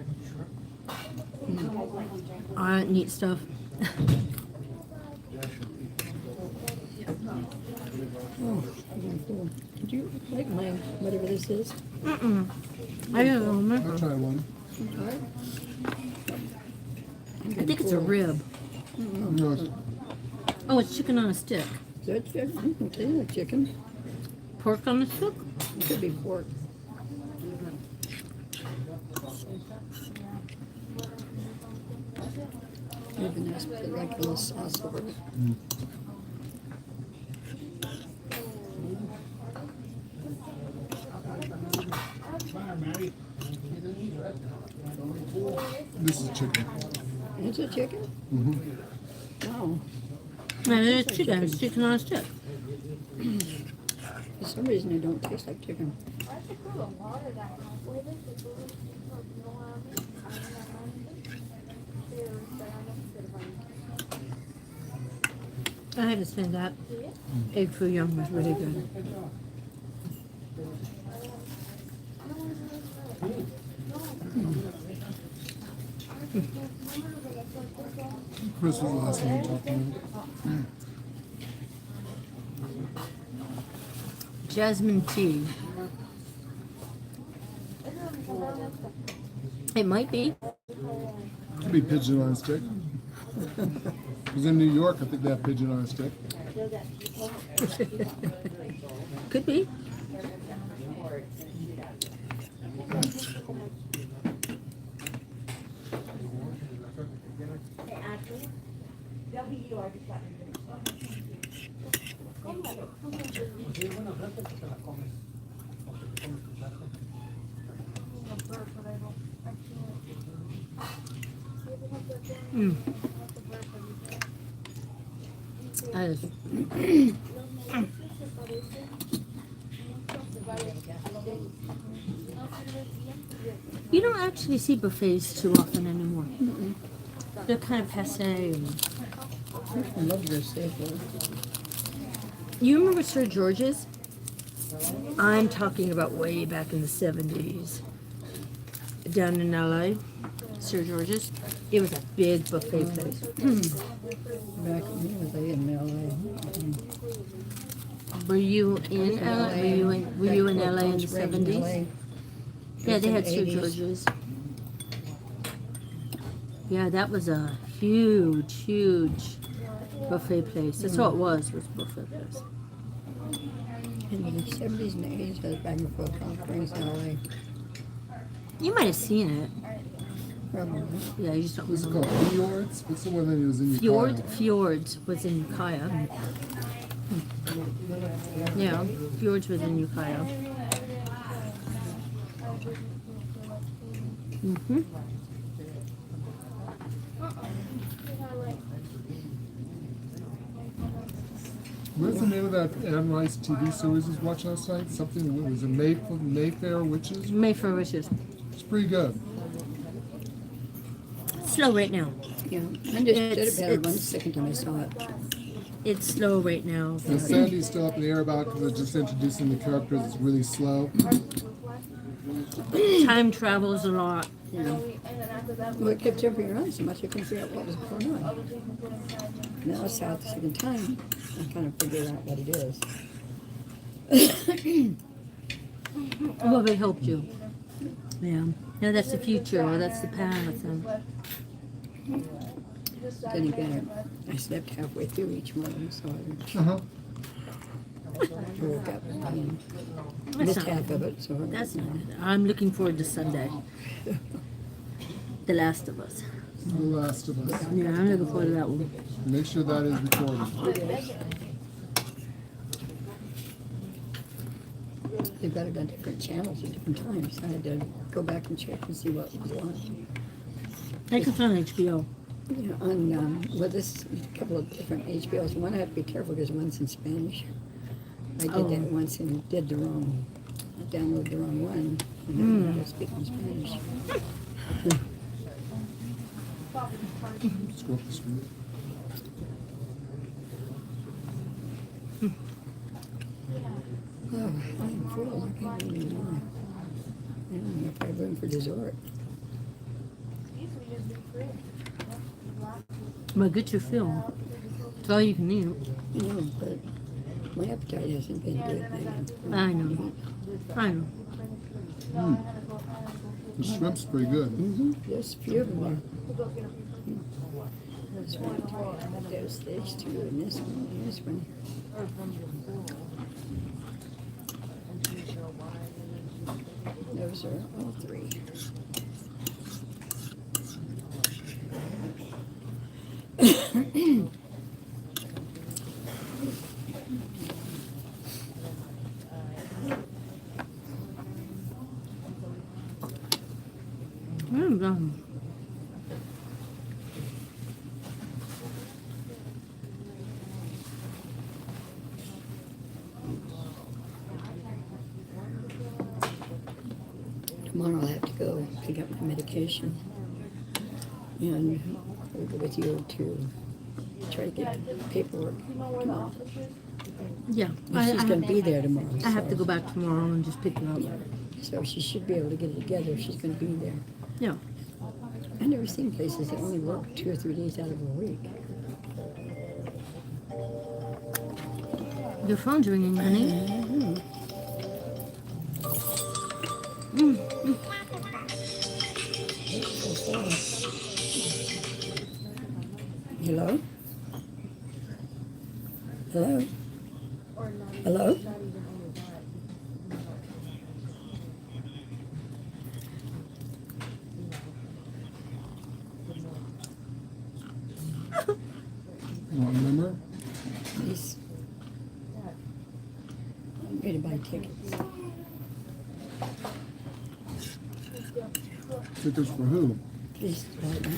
neat stuff. Did you like my whatever this is? I don't remember. I'll try one. I think it's a rib. No, it's- Oh, it's chicken on a stick. Is that chicken? Okay, like chicken. Pork on a stick? It could be pork. It'd be nice with like a little sauce over it. this is chicken. It's a chicken? Wow. No, it's chicken. It's chicken on a stick. For some reason it don't taste like chicken. I had to say that egg foo young was really good. Chris was the last one talking. Jasmine tea. It might be. Could be pigeon on a stick. Because in New York, I think they have pigeon on a stick. Could be. That is. You don't actually see buffets too often anymore. They're kind of passe. I love your steak. You remember Sir George's? I'm talking about way back in the 70s. down in LA, Sir George's. It was a big buffet place. Back when I was in LA. Were you in LA? Were you in LA in the Springs, 70s? LA. Yeah, they in had the Sir 80s. George's. Yeah, that was a huge buffet place. That's all it was buffet place. In the 70s and 80s, I was back before Palm Springs, LA. You might have seen it. Probably. Yeah, you just don't What's it remember. called? Fjords? What's the one that was in Fjords was in Ukiah. Yeah, Fjords was in Ukiah. Mm-hmm. What's the name of that Anne Rice TV series I was watching last night? Something, it was a Mayfair Witches? Mayfair Wishes. It's pretty good. Slow right now. Yeah, I understood it better the second time I saw it. It's slow right now. And Sandy's still up in the air about because they're just introducing the characters. It's really slow. Time travels a lot. Yeah. Well, it kept jumping around so much I couldn't figure out what was going on. Now I saw it the second time. I kind of figured out what it is. Well, they helped you. Yeah. No, that's the future, or that's the past. And Then again, I slept halfway through each one, so Uh-huh. I woke up and That's missed not half good. of it. So That's not good. I'm looking forward to Sunday. The Last of Us. The Last of Us. Yeah, I'm looking forward to that one. Make sure that is recorded. they've got it on different channels at different times. I had to go back and check and see what was on. Take it on HBO. Yeah, on well, this a couple of different HBOs. One I have to be careful because one's in Spanish. I did that once and did the wrong. I downloaded the wrong one, and then I was speaking Spanish. Scroll up the screen. Oh, I'm full. I can't eat anymore. I don't know if I have room for dessert. But get your fill. It's all you can eat. No, but my appetite hasn't been good lately. I know. I know. The shrimp's pretty good. There's a few of them there. There's one. There's these two and this one. And this one. Those are all three. Tomorrow I'll have to go pick up my medication and we'll go with you to try to get the paperwork tomorrow. Yeah. She's going to be there tomorrow. I have to so- go back tomorrow and just pick it up. So she should be able to get it together if she's going to be there. Yeah. I've never seen places that only work 2 or 3 days out of a week. Your phone's ringing, honey. Hello? Hello? Hello? You want a number? Please. I'm going to buy tickets. Tickets for who? Please, right now.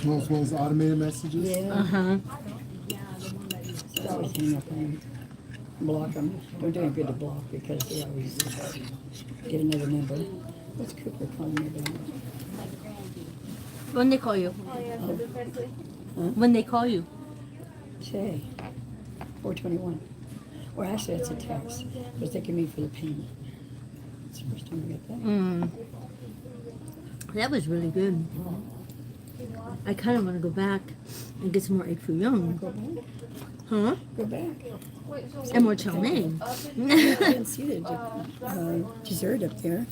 Well, as well as automated messages? Yeah. Uh-huh. So I always hang up and block them. Don't do any good to block because they always get another number. What's Cooper calling me about? When they call you? When they call you? Say, 421. Well, actually, it's a tax. Because they give me for the paint. It's the first time I got that. That was really good. I kind of want to go back and get some more egg foo young. Go back. Huh? Go back. And more chow mein. I didn't see the dessert up there.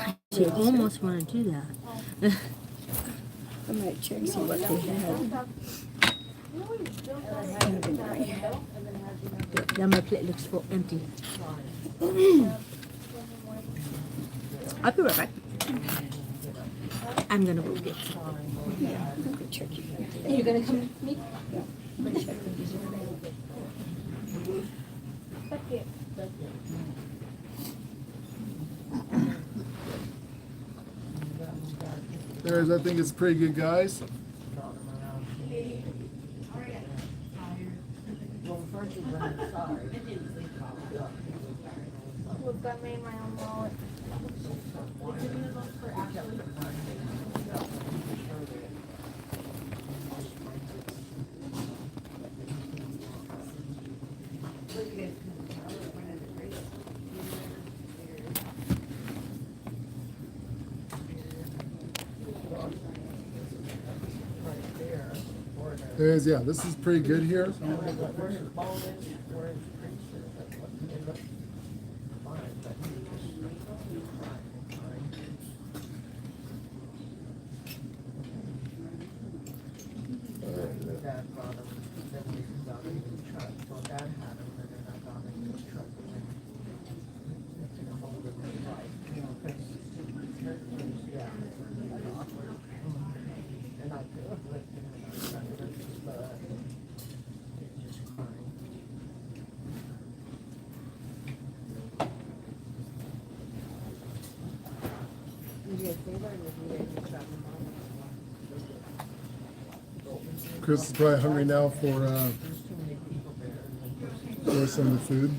I almost want to do that. I might check see what they had. Now my plate looks full empty. I'll be right back. I'm gonna go get some. Yeah, I'll go check you. Are you gonna come with me? Yeah, I'll check the dessert. There's, I think it's pretty good, guys. Look, I made my own wallet. There's, yeah, this is pretty good here. Chris is probably hungry now for some of the food.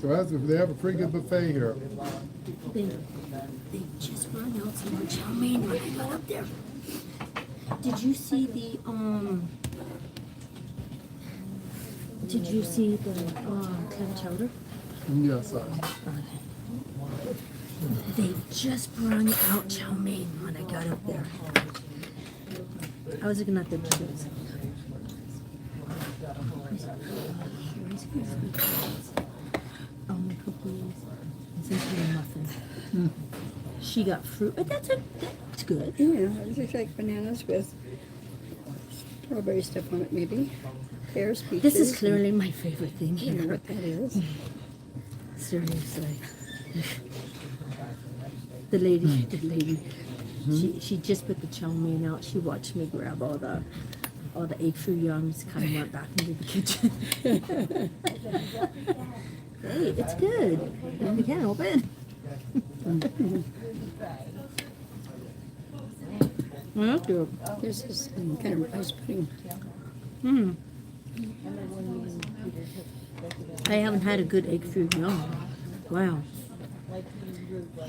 So they have a pretty good buffet here. They just brought out some more chow mein when I got up there. Did you see the Did you see the clam chowder? Yes, They just brought out chow mein when I got up there. I was looking at the desserts. Cookies and some kind of muffin. She got fruit. That's good. Yeah, it looks like bananas with strawberry stuff on it, maybe. Pears, peaches. This is clearly my favorite thing I don't know here. what that is. Seriously. The lady, she just put the chow mein out. She watched me grab all the egg foo youngs, kind of went back into the kitchen. Hey, it's good. You can't help it. Well, that's good. There's this kind of rice pudding. I haven't had a good egg foo young. Wow.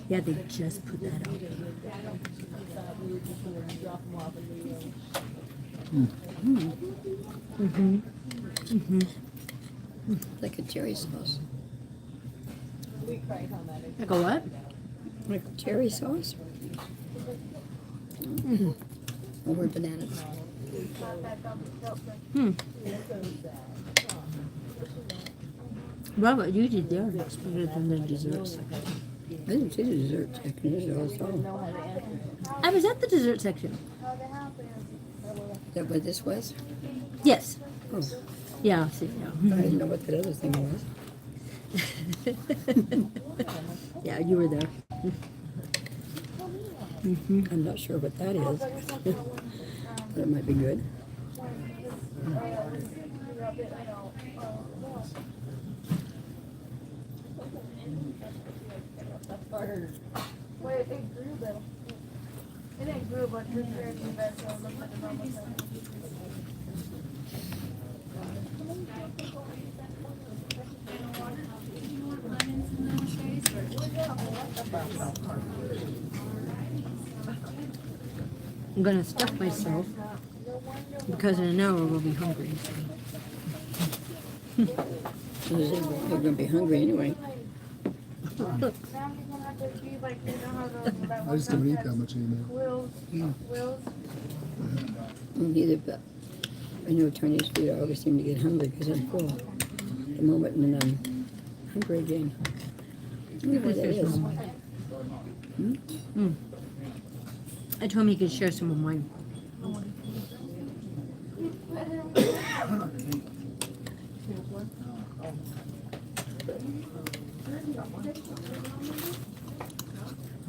Yeah, they just put that out. Like a cherry sauce. Like a what? Like cherry sauce. Over bananas. Robert, you did there. It's better than the desserts. I didn't see the dessert section. This is all. I was at the dessert section. Is that what this was? Yes. Oh, Yeah, see, I didn't know what that other thing was. yeah, you were there. I'm not sure what that is. But it might be good. Wait, it grew though. It didn't grow, but it grew very bad, so it looked like a normal size. I'm gonna stuff myself because in an hour we'll be hungry. They're going to be hungry anyway. Now I'm just gonna have to be like, you know how that I just don't eat that much anymore. Wills. Neither, but I know Chinese food, I always seem to get hungry because I'm full at the moment, and then I'm hungry again. I wonder what that is. I told him he could share some of mine.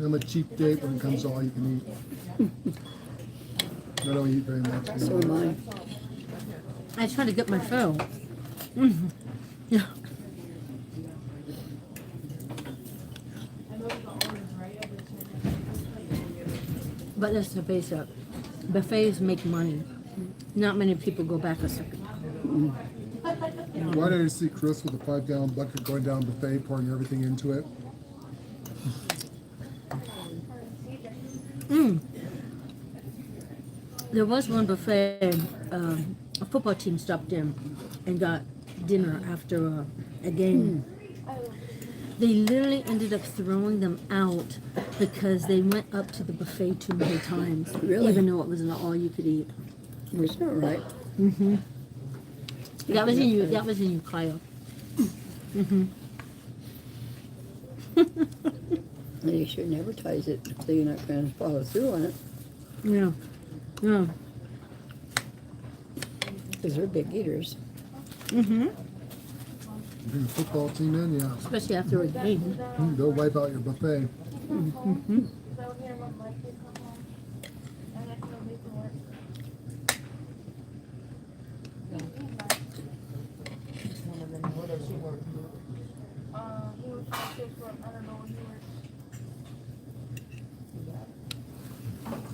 I'm a cheap date when it comes to all you can eat. I don't eat very much. So am I. I try to get my fill. Yeah. But that's the basic. Buffets make money. Not many people go back a second. Why did I see Chris with a 5-gallon bucket going down the buffet, pouring everything into it? There was one buffet, a football team stopped in and got dinner after a game. They literally ended up throwing them out because they went up to the buffet too many times, Really? even though it was an all-you-could-eat. It's not right. That was in Ukiah. And you shouldn't advertise it so you're not going to follow through on it Yeah, yeah. because they're big eaters. Bring the football team in, yeah. Especially after a game. Go wipe out your buffet. So here, my mic is come on. And I can make it work. He was trying to for, I don't know what he works.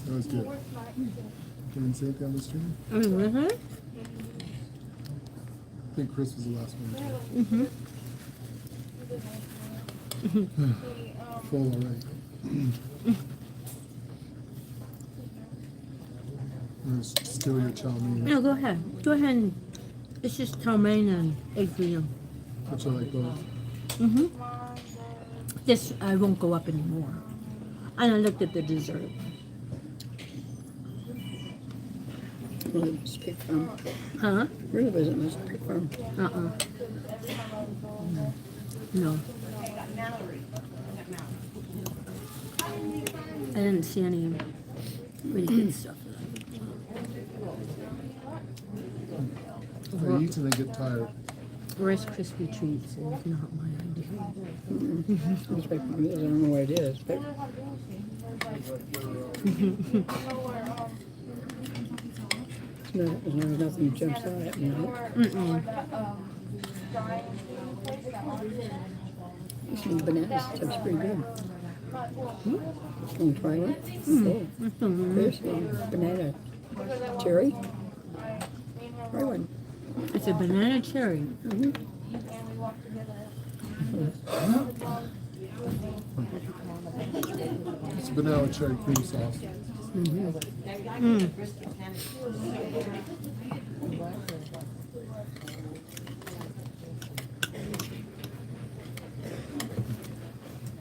That was good. Works night. Can you say it down the stream? Mm-hmm. I think Chris was the last one. Full already. I'm gonna steal your chow mein. No, go ahead. Go ahead. It's just chow mein and egg foo Which I like both. This I won't go up anymore. And I looked at the dessert. Well, it was picked from. Huh? Really wasn't much to pick from. No. I didn't see any really good stuff. I eat and I get tired. Rice Krispie treats is not my idea. It's right from meals. I don't know what it is, but as long as nothing jumps out at me. Some bananas tastes pretty good. Want to try one? Oh, there's one. Banana cherry. Try one. It's a banana cherry. It's vanilla cherry cream sauce.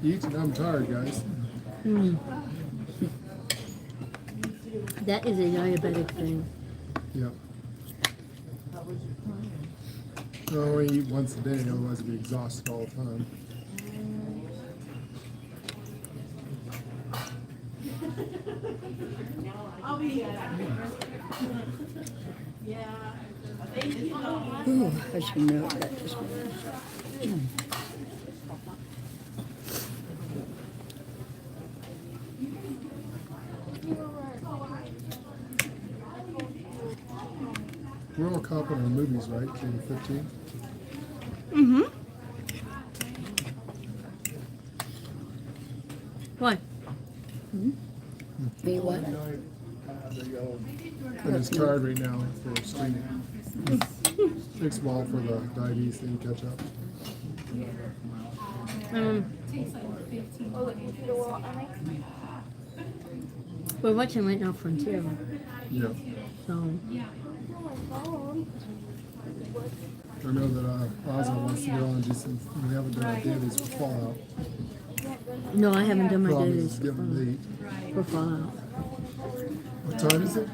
Eat and I'm tired, guys. That is a diabetic thing. Yeah. I only eat once a day, otherwise I'd be exhausted all the time. Ooh, I should know that just We're all caught up on our movies, right? June 15th? Why? me what? I'm just tired right now for streaming. Takes a while for the diabetes thing to catch up. We're watching right now Frontier. Yeah. So I know that Ozma wants to go on and do some. We haven't done our dailies for Fallout. No, I haven't done my Problem dailies is getting late. for Fallout. What time is it?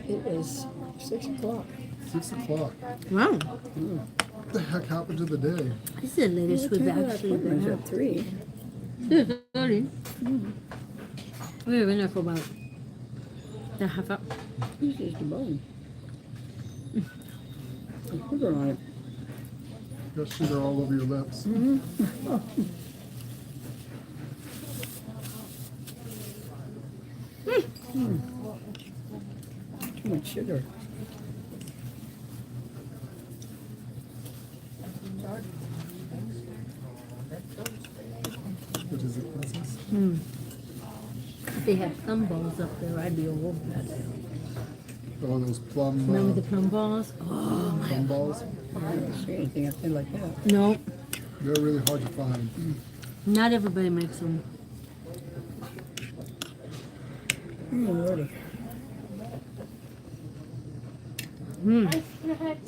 It is 6 o'clock. 6 o'clock. Wow. What the heck happened to the day? This is the latest we've actually been Appointments here. at 3. 2:30. We were in there for about a half hour. This is the bone. Put sugar on it. Got sugar all over your lips. Too much sugar. What is it, Princess? If they had plum balls up there, I'd be all over that. Oh, those plum, Remember the plum balls? Oh, plum balls? I don't see anything up there like that. no. They're really hard to find. Not everybody makes them. Lordy. I snacked.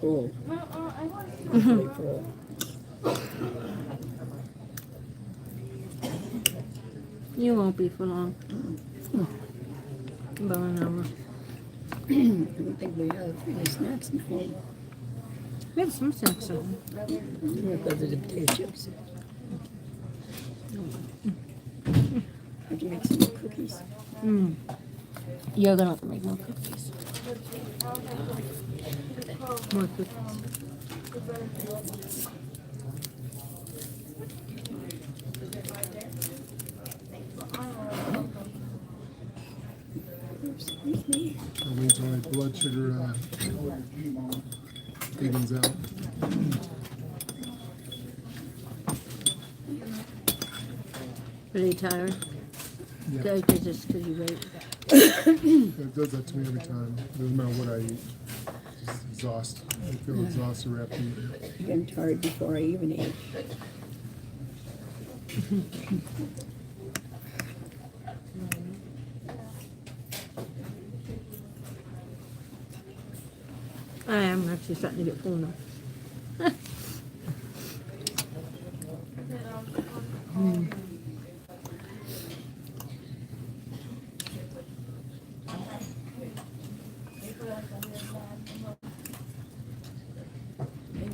Full. I want Really full. You won't be for long. About an hour. I don't think we have any snacks at home. We have some snacks on. We have other than potato chips. Have to make some more cookies. You're gonna have to make more cookies. More cookies. Excuse me. I'll wait till my blood sugar evens out. Really tired? Yeah. Just because you wait. It does that to me every time. Doesn't matter what I eat. Just exhausted. I feel exhausted after eating. I'm getting tired before I even eat. I am actually starting to get full now.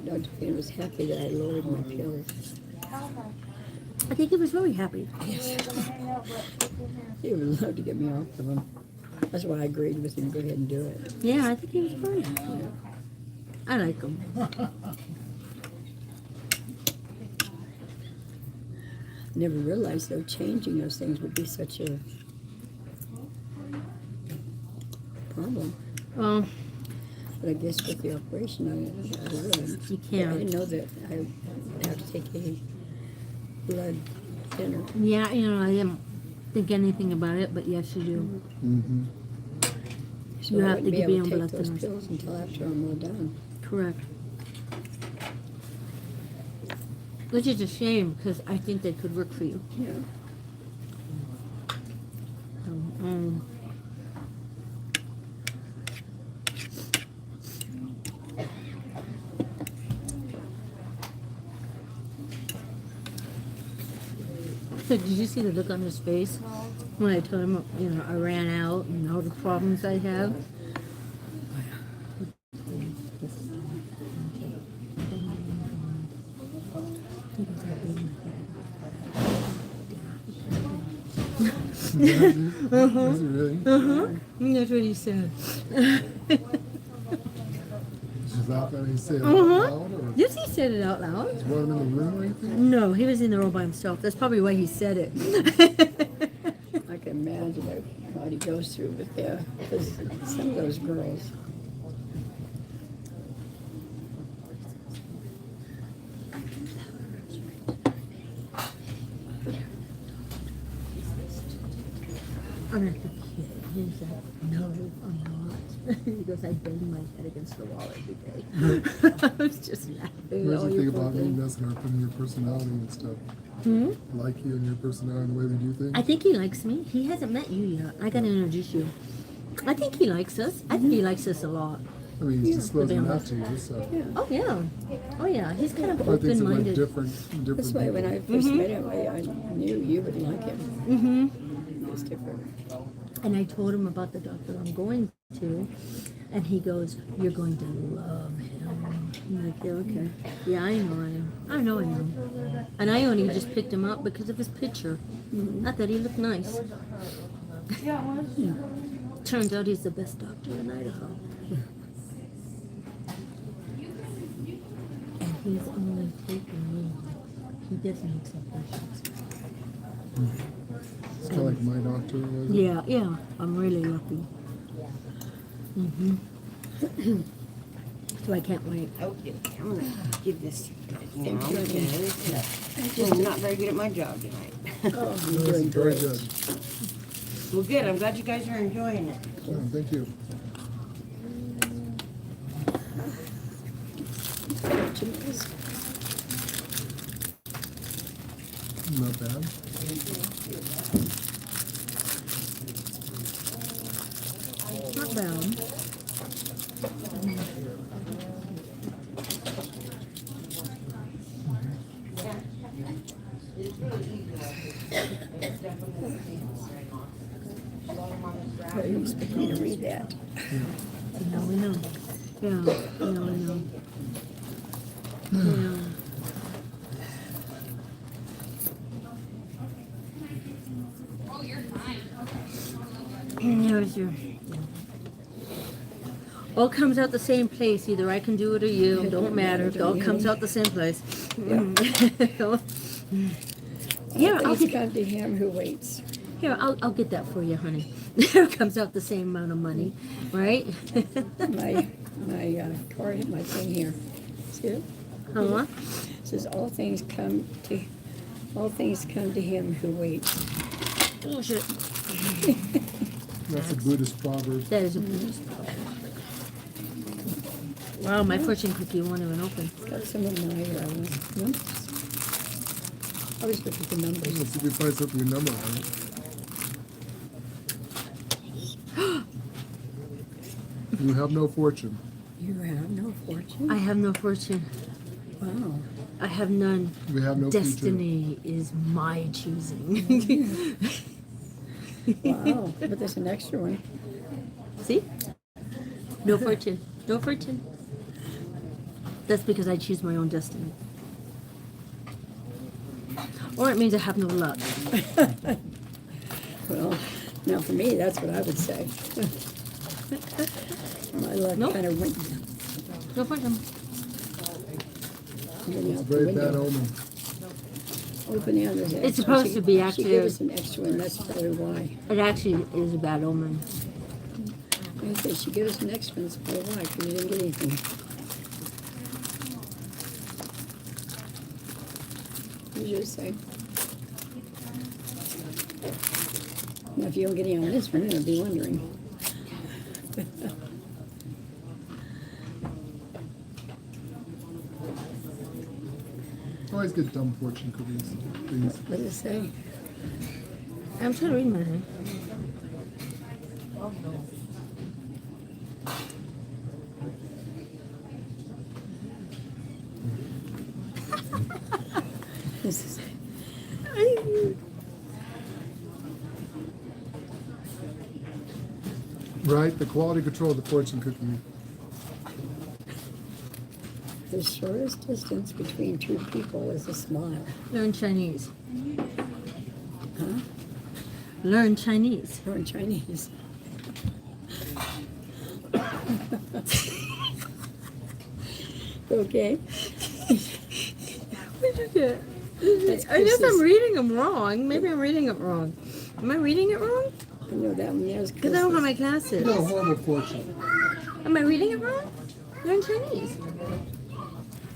Dr. Finn was happy that I lowered my pills. I think he was really happy. He would love to get me off of them. That's why I agreed with him to go ahead and do it. Yeah, I think he was very happy. I like him. Never realized though changing those things would be such a problem. Well, But I guess with the operation I would. you I can't. didn't know that I have to take a blood thinner. Yeah, you know, I didn't think anything about it, but yes, you do. Mm-hmm. So You I have wouldn't to be be able on to blood take those thinners. pills until after I'm all done. Correct. Which is a shame because I think they could work for you. Yeah. So, So did you see the look on his face when I told him, you know, I ran out and all the problems I have? Is it really? That's what he said. Just laugh at it and say it out loud, or Yes, he said it out loud. was one of them in the room or anything? No, he was in there all by himself. That's probably why he said it. I can imagine what he goes through with there. Because some of those girls. I'm not the kid. He's like, no, I'm not. He goes, I bang my head against the wall every day. I was just laughing. What Oh, do you you think poor about me thing. messing up in your personality and stuff? Like you and your personality and the way we do things? I think he likes me. He hasn't met you yet. I gotta introduce you. I think he likes us. I think he likes us a lot. I mean, he's disclosing that to you, so. Oh yeah. Oh yeah. He's kind of I think some like open-minded. different That's why when I first met him, I knew you would like him. Mm-hmm. It was different. And I told him about the doctor I'm going to, and he goes, "You're going to love him." I'm like, "Yeah, okay. Yeah, I know I am. I know I am." And I only just picked him up because of his picture. Not that he looked nice. Turns out he's the best doctor in Idaho. And he's only taking me. He does make some patients. It's kind of like my doctor was. Yeah, yeah. I'm really lucky. So I can't wait. Okay, I'm gonna give this to you now because I'm not very good at my job tonight. Oh, you're Yes, doing very great. good. Well, good. I'm glad you guys are enjoying it. Thank you. Not bad. Not bad. Oh, you expect me to read that? No, we know. Yeah, no, I know. Yeah. Here's your. All comes out the same place. Either I can do it or you. Don't matter. It all comes out the same place. Here, I'll Things get. come to him who waits. Here, I'll get that for you, honey. It comes out the same amount of money, right? My card, my thing here. See it? Huh? It says all things come to him who waits. Oh shit. That's a Buddhist proverb. That is a Buddhist proverb. Wow, my fortune cookie won't even open. Got some of my numbers. I always look at the numbers. Let's see if we find something your number on it. You have no fortune. You have no fortune? I have no fortune. Wow. I have none. We have no future. Destiny is my choosing. Wow. But there's an extra one. See? No fortune. No fortune. That's because I choose my own destiny. Or it means I have no luck. Well, now for me, that's what I would say. My luck Nope. kind of went No fortune. It's a very bad omen. open the others. It's supposed to be She actually. gave us an extra one. That's probably why. It actually is a bad omen. I said she gave us an extra one. That's probably why, because you didn't get anything. What did you say? Now, if you don't get any on this one, you'll be wondering. Always get dumb fortune cookies, please. What does it say? I'm trying to read mine. This is Right? The quality control of the fortune cookie. the shortest distance between two people is a smile. Learn Chinese. Huh? Learn Chinese. Or in Chinese. Okay. What did you get? That's I guess Chris's. I'm reading them wrong. Maybe I'm reading it wrong. Am I reading it wrong? I know that one. That was Because I don't have my You got a glasses. horrible fortune. Am I reading it wrong? Learn Chinese.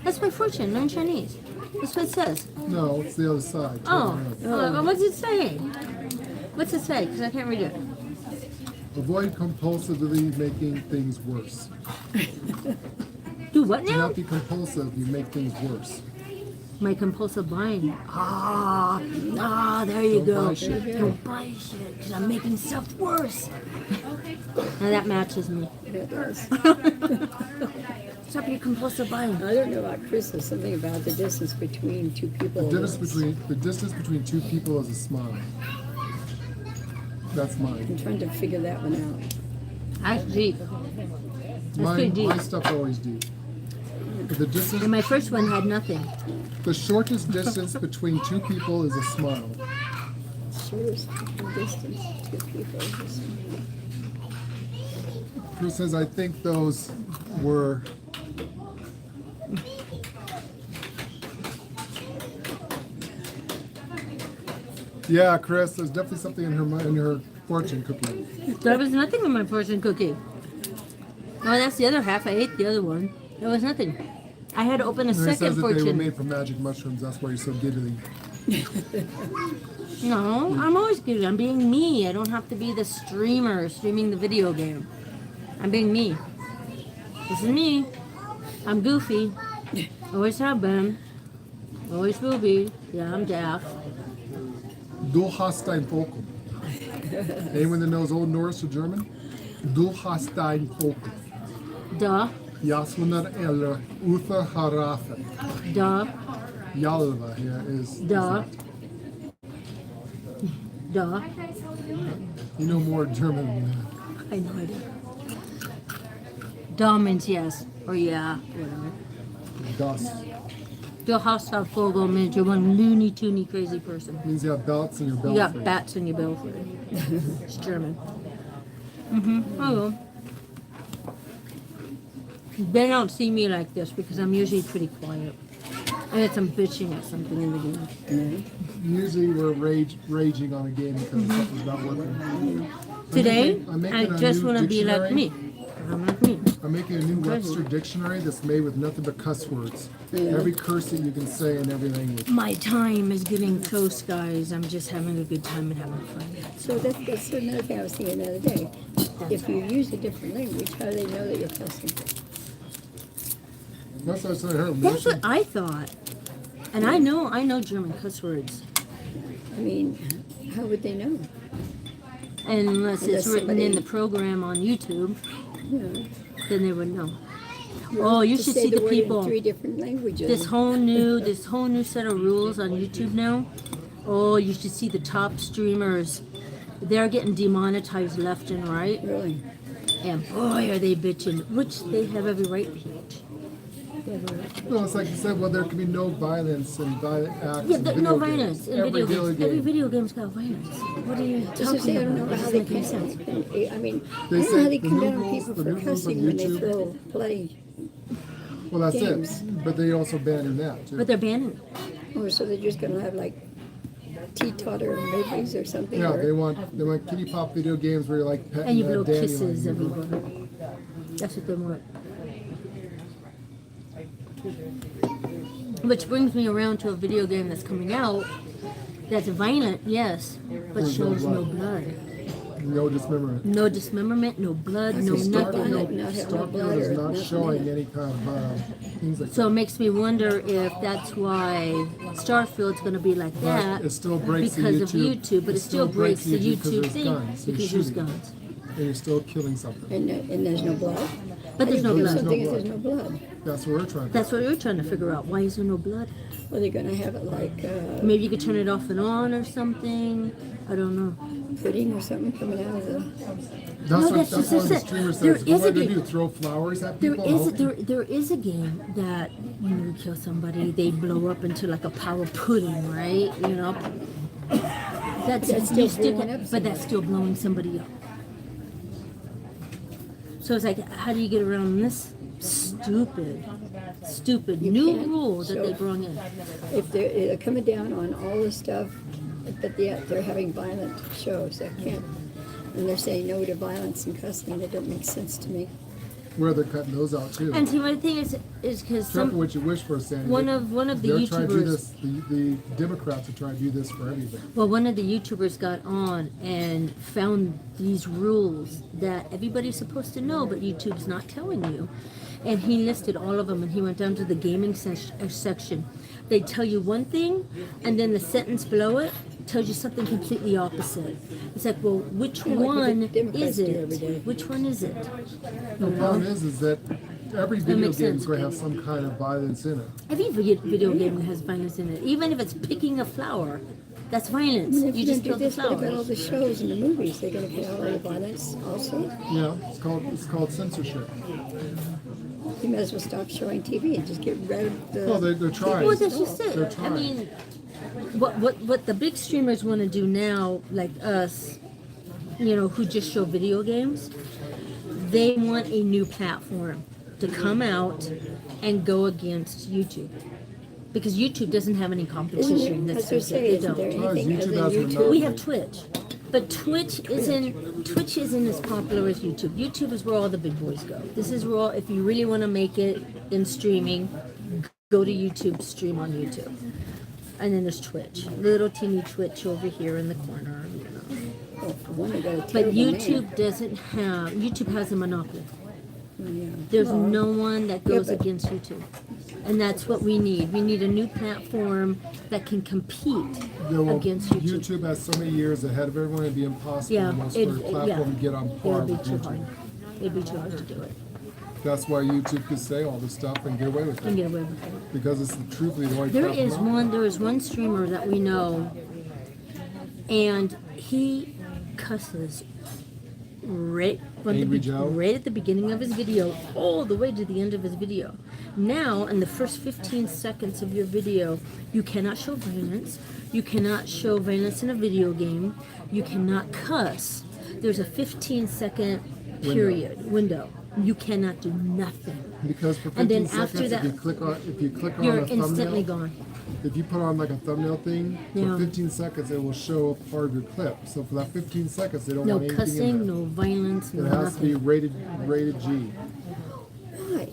That's my fortune. Learn Chinese. That's what it says. No, it's the other side. Oh, Turn around. what's it say? What's it say? Because I can't read it. Avoid compulsively making things worse. Do what Do now? not be compulsive, you make things worse. My compulsive buying. There you go. buy shit. Don't buy shit because I'm making stuff worse. Now that matches me. It does. Stop your compulsive buying. I don't know about Chris. There's something about the distance between two people. The distance between two people is a smile. That's I'm mine. trying to figure that one out. That's deep. That's pretty deep. My stuff's always deep. But the distance, And my first one had nothing. the shortest distance between two people is a smile. Shortest distance, two people. Chris says, I think those were. Yeah, Chris, there's definitely something in her fortune cookie. There was nothing in my fortune cookie. Oh, that's the other half. I ate the other one. There was nothing. I had to open a And it second says that they were fortune. made from magic mushrooms. That's why you're so giggly. No, I'm always good. I'm being me. I don't have to be the streamer streaming the video game. I'm being me. This is me. I'm goofy. Always have been. Always will be. Yeah, I'm deaf. Du hast ein Volk. Anyone that knows Old Norse or German? Du hast ein Volk. Duh. Jasmunar eller Uther Harafen. Duh. Yalva here is. Duh. Duh. You know more German than that. I know I do. Duh means yes. Or yeah. Whatever. Das Du hast ein Vogel means you're one loony toony crazy person. means you have belts in your belt. You got bats in your belfry. It's German. Oh. They don't see me like this because I'm usually pretty quiet. And it's I'm bitching at something in the game. Usually we're raging on a game because something's not working. Today, I'm making I a just new want to be like me. dictionary. I'm like me. I'm making a new Webster dictionary that's made with nothing but cuss words. Yeah. Every curse that you can say in every language. My time is getting close, guys. I'm just having a good time and having fun. So that's another thing I was thinking the other day. If you use a different language, how do they know that you're cussing? That's what I heard. That's what I thought. And I know German cuss words. I mean, how would they know? Unless it's Unless written in somebody- the program on YouTube, Yeah. then they would know. Oh, you To should say see the word in people. 3 different languages. This whole new set of rules on YouTube now. Oh, you should see the top streamers. They're getting demonetized left and right. Really? And boy, are they bitching, which they have every right to bitch. They have every right. No, it's like you said, well, there can be no violence and violent acts Yeah, in no video violence games. in Every video games. game. Every video game's got violence. What are you Just to talking say, I don't know about? how Doesn't they make any can. sense. I mean, They I don't know say how they the come new down on rules- people the for new rules on cussing when they YouTube- throw bloody. Well, that's games. it. But they also banning that too. But they're banning. Oh, so they're just gonna have like teetotter babies or something. Yeah, or, they want kitty pop video games where you're like petting And you a blow dandelion. kisses everywhere. That's what they want. Which brings me around to a video game that's coming out that's violent, yes, but Where's no shows no blood? blood. No dismemberment. No dismemberment, no blood, no see nothing. Starfield not have no blood Starfield is or not nothing showing in it. any kind of things like So that. it makes me wonder if that's why Starfield's going to be like that. But it still breaks because the of YouTube. YouTube, but it still breaks the YouTube 'cause YouTube there's thing guns. You're because there's shooting. guns. And you're still killing something. and there's no blood. But there's How no do you kill blood. something if There's there's no no blood? That's what we're trying to That's what we're trying to figure out. Why is there no blood? Well, they're gonna have it like Maybe you could turn it off and on or something. I don't know. pudding or something coming out of the. That's No, what that's that's just one of the it. streamers There says. is What a am I gonna game. do? Throw flowers at There people? is Okay. there is a game that when you kill somebody, they blow up into like a pile of pudding, right? You know, that's still you stick blowing it, up but that's still blowing somebody up. So it's like, how do you get around this stupid You new can't rule that they show- brought in? If they're coming down on all the stuff, but yet they're having violent shows, that can't. And they're saying no to violence and cussing. That don't make sense to me. Where they're cutting those out too. And see, my thing is because Careful what you wish for, Sandy. one of the They're trying to do YouTubers. this. The Democrats are trying to do this for everything. Well, one of the YouTubers got on and found these rules that everybody's supposed to know, but YouTube's not telling you. And he listed all of them, and he went down to the gaming section. They tell you one thing, and then the sentence below it tells you something completely opposite. It's like, well, which Kinda like what one the Democrats is do every day. it? Which one is it? The problem is that every video makes game sense. is going to have some kind of violence in it. Every video game has violence in it. Even if it's picking a flower, that's violence. If You you're just gonna killed do the this, what about all flower. the shows and the movies? They're gonna put all the violence also? It's called censorship. You might as well stop showing TV and just get rid of the. Well, they're trying. Well, that's just They're it. I trying. mean, what the big streamers want to do now, like us, who just show video games, they want a new platform to come out and go against YouTube. Because YouTube doesn't have any competition. As That's they just say, it. They isn't there don't. Well, anything YouTube other has than a YouTube? We have Twitch, but Twitch isn't as popular as YouTube. YouTube is where all the big boys go. This is where if you really want to make it in streaming, go to YouTube, stream on YouTube. And then there's Twitch, little teeny Twitch over here in the corner. Oh, for one, they got a But terrible YouTube has a monopoly. name. Yeah. There's Well, no one that goes but- against YouTube. And that's what we need. We need a new platform that can compete against YouTube. YouTube has so many years ahead of everyone. It'd be impossible Yeah, almost for a platform to get on it par would be with too hard. YouTube. It'd be too hard to do it That's why YouTube could say all this stuff and get away with and it get away with it. because it's truthfully the only There platform. is one streamer that we know, and he cusses right Angry Joe? right at the beginning of his video, all the way to the end of his video. Now, in the first 15 seconds of your video, you cannot show violence. You cannot show violence in a video game. You cannot cuss. There's a 15-second period window. You cannot do nothing. Because for And 15 then after seconds, that, if you click on You're a instantly thumbnail, gone. if you put on like a thumbnail thing, Yeah. for 15 seconds it will show a part of your clip. So for that 15 seconds, they don't No want anything in cussing, there. no violence, no It has to be nothing. rated G Why?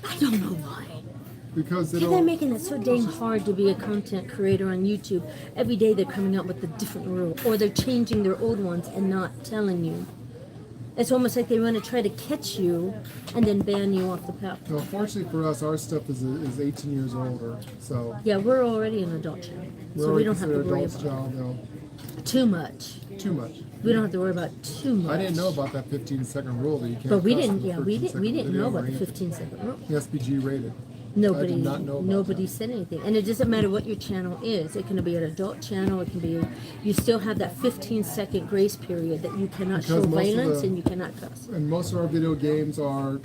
I don't know why. because They're it'll. making it so dang hard to be a content creator on YouTube. Every day they're coming up with a different rule, or they're changing their old ones and not telling you. It's almost like they want to try to catch you and then ban you off the platform. No, fortunately for us, our stuff is 18 years older, so Yeah, we're already an adult channel, we're so we already don't have to considered worry adults, about child. No, too much. too much. We don't have to worry about too much. I didn't know about that 15-second rule that you can't. But we cuss in didn't. the Yeah, we 15 didn't. We second didn't video know about or the anything. 15-second rule. It has to be G rated. Nobody, I did not know about nobody that. said anything, and it doesn't matter what your channel is. It can be an adult channel. It can be. You still have that 15-second grace period that you cannot Because show most of violence the- and you cannot cuss. And most of our video games are,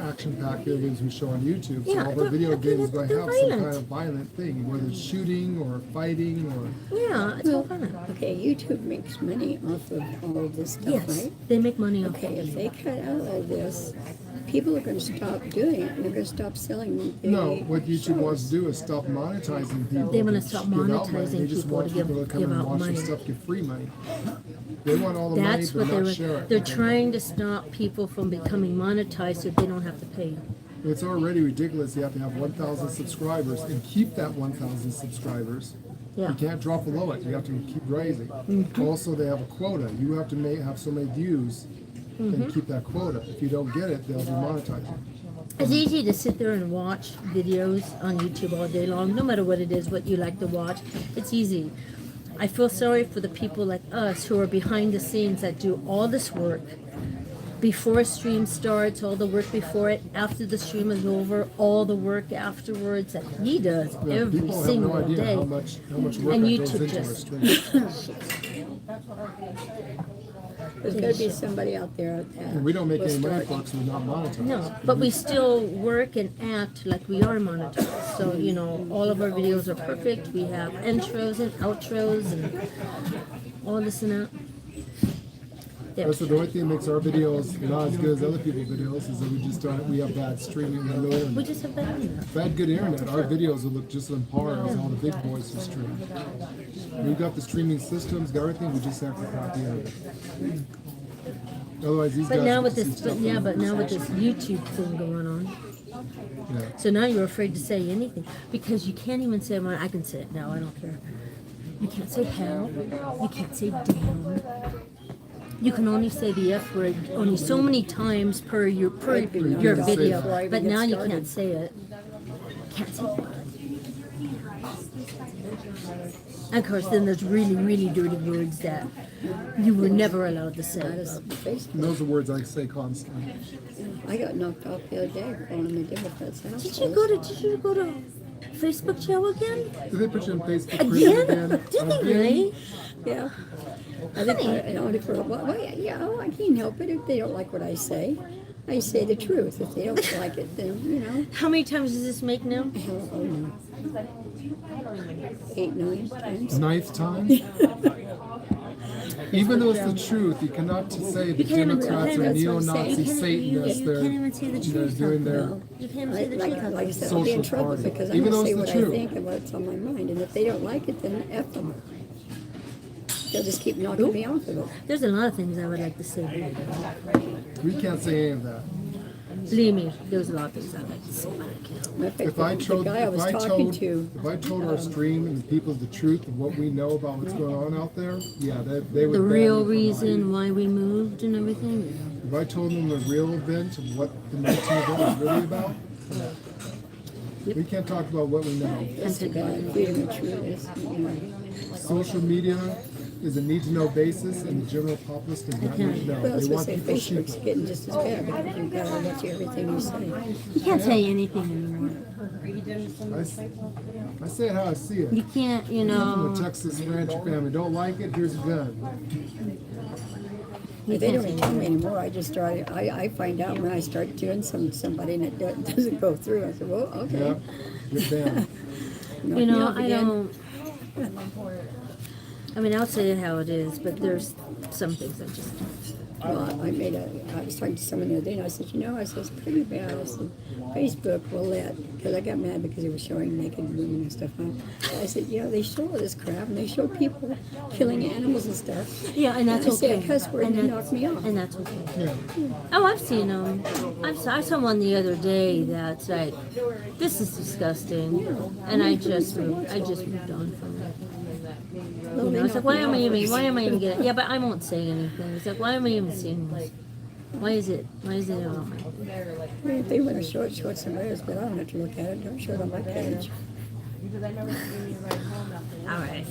action-packed video games we show on YouTube. So Yeah, all of our they're- video they're- games are going to they're have some violent. kind of violent thing, whether it's shooting or fighting or. Yeah, it's all fun. Okay, YouTube makes money off of all of this stuff, Yes, right? they make money off. Okay, if they cut out all this, people are going to stop doing it and they're going to stop selling the No, what YouTube wants to do is stop monetizing people. They wanna to stop give out money. monetizing They just people want to give- people to come give and out watch money. their stuff, get free money. They want all the That's money, what but not share it. they're trying to stop people from becoming monetized so they don't have to pay. It's already ridiculous. You have to have 1,000 subscribers and keep that 1,000 subscribers. Yeah. You can't drop below it. You have to keep rising. Mm-hmm. Also, they have a quota. You have to have so many views Mm-hmm. and keep that quota. If you don't get it, they'll demonetize you. It's easy to sit there and watch videos on YouTube all day long, no matter what it is, what you like to watch. It's easy. I feel sorry for the people like us who are behind the scenes that do all this work before a stream starts, all the work before it, after the stream is over, all the work afterwards that he does Yeah, every people have single no idea day. how much work And that YouTube goes into just- our stream. There's got to be somebody out there that And we don't make will any money start- for it, so we're not monetized. No, but we still work and act like we are monetized. So, all of our videos are perfect. We have intros and outros and all this and that. Yeah. So the only thing that makes our videos not as good as other people's videos is that we have bad streaming and no We internet. just have that on there. If I had good internet, our videos would look just on par as all the big boys who stream. We've got the streaming systems, got everything, we just have to crack the internet. Otherwise, these But guys now will with just this, see stuff but yeah, on but the now with first this YouTube thing going on, Yeah. so now you're afraid to say anything because you can't even say, well, I can say it now, I don't care. You can't say hell, you can't say damn. You can only say the F word only so many times per your can't say video, that. but now you can't say it. Can't say fuck. Of course, then there's really, really dirty words that you were never allowed to Not say. as Facebook. And those are words I say constantly. I got knocked off the other day calling the Democrats house. Did you go to Facebook jail again? Did they put you in Facebook Again? prison again? Did they really? Yeah. I think I only for a while. Well, yeah, I can't help it if they don't like what I say. I say the truth. If they don't like it, then, you know. How many times does this make now? Hell, oh no. 8, 9 times. Ninth time? Even though it's the truth, you cannot say the can't even- Democrats are that's what I'm saying. neo-Nazi You can't- Satanists. you They're, can't even say the they're truth. doing their... No. You can't even say the truth. Like I said, I'll be in Social trouble party. because I'm Even going though to say it's what the I truth. think and what's on my mind. And if they don't like it, then F them. They'll just keep knocking me off of it. There's a lot of things I would like to say. We can't say any of that. Believe me, there's a lot of things I'd like to say, but I can't. Matter of fact, If I told, the guy I was if I told our stream and the people the truth of what we know about what's going on out there, yeah, they would. The ban real me from reason why we moved and everything. If I told them the real event of what the 19 event is really about, we can't talk about what we know. That's the guy, freedom of truth is, you know. Social media is a need-to-know basis, and the general populace does not need to know. Well, I was They going to want say people Facebook's sheep. getting just as bad because you've got to watch everything you say. You can't say anything anymore. I say it how I see it. You can't, you I'm know. from a Texas rancher family. Don't like it? Here's a gun. You They can't don't say even tell me anything. anymore. I just started. I find out when I start doing somebody and it doesn't go through. I said, well, okay. Yeah, get banned. Knock You me know, off I again. don't. I mean, I'll say it how it is, but there's some things I just. Well, I was talking to someone the other day, and I said, you know, I said, it's pretty bad. I said, Facebook will let, because I got mad because they were showing naked women and stuff. I said, you know, they show all this crap, and they show people killing animals and stuff. Yeah, and that's I say okay. a cuss word and they knock me off. And that's okay. Yeah. Oh, I've seen them. I saw one the other day that's like, this is disgusting, and I just moved on from it. Well, You they know, it's like, knock why me am I off. even getting? Yeah, but I won't say anything. It's like, why am I even seeing this? Why is it on my? If they want to show it somewhere else, but I don't have to look at it. Don't show it on my page. All right.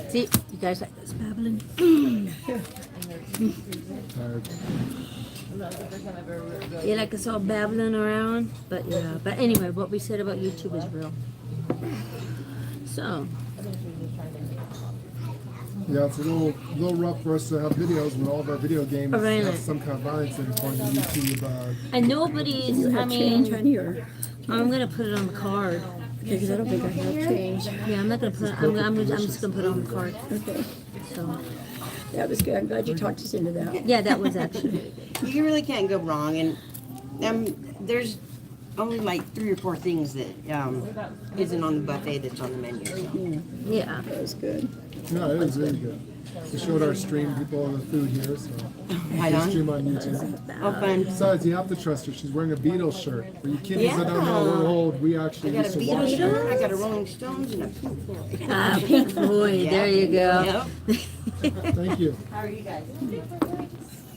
See, you guys like this babbling? Tired. You like us all babbling around? But yeah. But anyway, what we said about YouTube is real. So. Yeah, it's a little rough for us to have videos when all of our video games Right. have some kind of violence in point on YouTube. And nobody's, You I have change on mean, your, I'm going to put it on the card. because I don't think I have change. Yeah, I'm not going to put it, I'm just going to put it on the card. Okay, So, that was good. I'm glad you talked us into that. yeah, that was actually. You really can't go wrong, and there's only like 3 or 4 things that isn't on the buffet that's on the menu. So. Yeah. That was good. Yeah, it was really good. We showed our stream people the food here, so Right we on. stream on YouTube. Oh, fun. Besides, you have to trust her. She's wearing a Beatles shirt. For you kiddies that don't know, Yeah. we're old. We I actually got used a to watch Beatles her. shirt, I got a Rolling Stones, and a Pink Floyd. Ah, Pink Floyd, there you go. Yep. Thank you. How are you guys?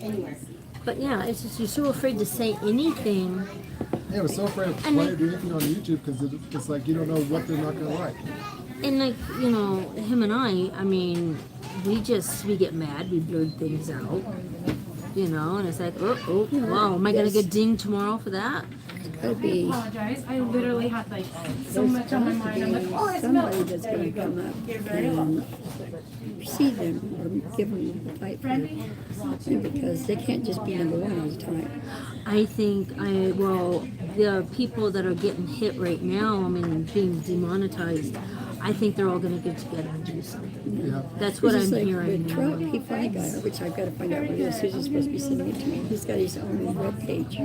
Anywhere. But yeah, it's just you're so afraid to say anything. Yeah, I was so afraid to And play then- or do anything on YouTube because it's like you don't know what they're not going to like. And like, you know, him and I mean, we get mad, we blurt things out. You know, and it's like, oh, wow, am I going to get dinged tomorrow for that? Could be Apologize. I literally had like so much on my mind. I'm like, oh, I smell somebody that's going to come up and see them or give them a fight for them. And because they can't just be number one all the time. I think the people that are getting hit right now, I mean, being demonetized, I think they're all going to get together and do something. Yeah. That's what It's just I'm like hearing. with Trump, he finally got it, which I've got to find out what it is. Susie's supposed to be sending it to me. He's got his own web page.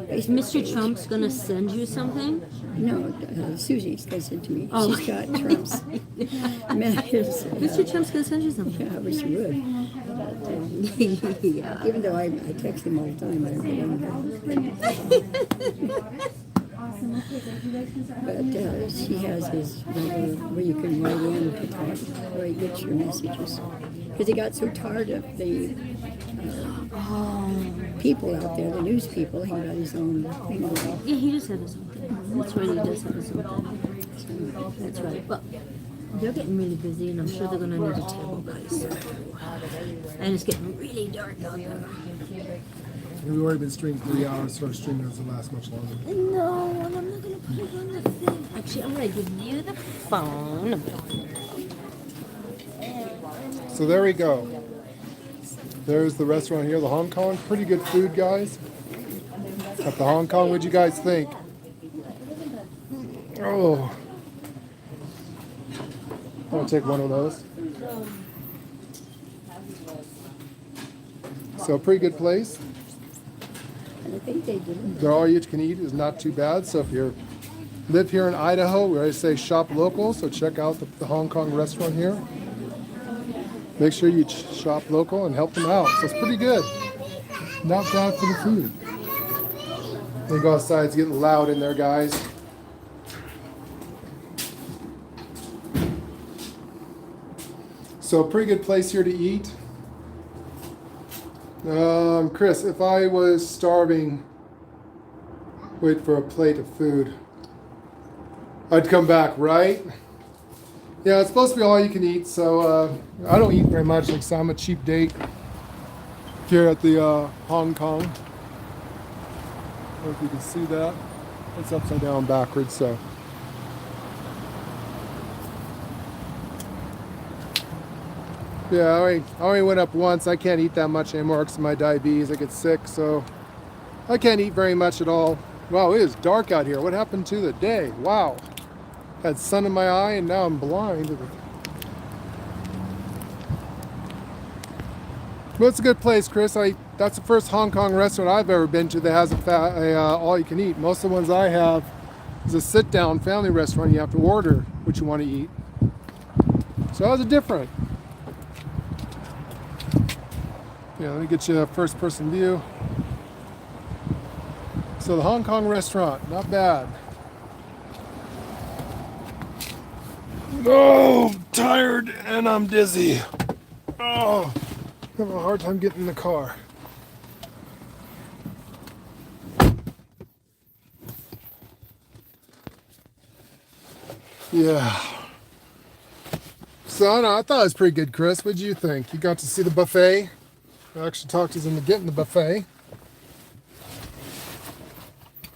Mr. Trump's going to send you something? No, Susie's going to send it to me. Oh. She's got Trump's. Mr. Trump's going to send you something. Yeah, I wish he would. Yeah. Even though I text him all the time, I don't know. But she has his regular where you can write in to talk, where he gets your messages. Because he got so tired of the people out there, the news people, he got his own thing going. Yeah, he does have his own thing. That's right, he does have his own thing. That's right. But they're getting really busy, and I'm sure they're going to need a table, guys. And it's getting really dark out there. We've already been streaming 3 hours, so our stream doesn't last much longer. No, and I'm not going to put it on the thing. Actually, I'm going to give you the phone. So there we go. There's the restaurant here, the Hong Kong. Pretty good food, guys. At the Hong Kong, what'd you guys think? Oh. I'll take one of those. So pretty good place. And I think they did. The all you can eat is not too bad. So if you live here in Idaho, we always say shop local. So check out the Hong Kong restaurant here. Make sure you shop local and help them out. So it's pretty good. Not bad for the food. They go outside. It's getting loud in there, guys. So a pretty good place here to eat. Chris, if I was starving, wait for a plate of food, I'd come back, right? Yeah, it's supposed to be all you can eat, so I don't eat very much. Like, so I'm a cheap date here at the Hong Kong. I don't know if you can see that. It's upside down backwards, so. Yeah, I only went up once. I can't eat that much anymore because of my diabetes. I get sick, so I can't eat very much at all. Wow, it is dark out here. What happened to the day? Wow. Had sun in my eye and now I'm blind. But it's a good place, Chris. That's the first Hong Kong restaurant I've ever been to that has a all-you-can-eat. Most of the ones I have is a sit-down family restaurant. You have to order what you want to eat. So that was different. Yeah, let me get you a first-person view. So the Hong Kong restaurant, not bad. Oh, I'm tired and I'm dizzy. Oh, I have a hard time getting in the car. Yeah. So I thought it was pretty good, Chris. What did you think? You got to see the buffet? I actually talked us into getting the buffet.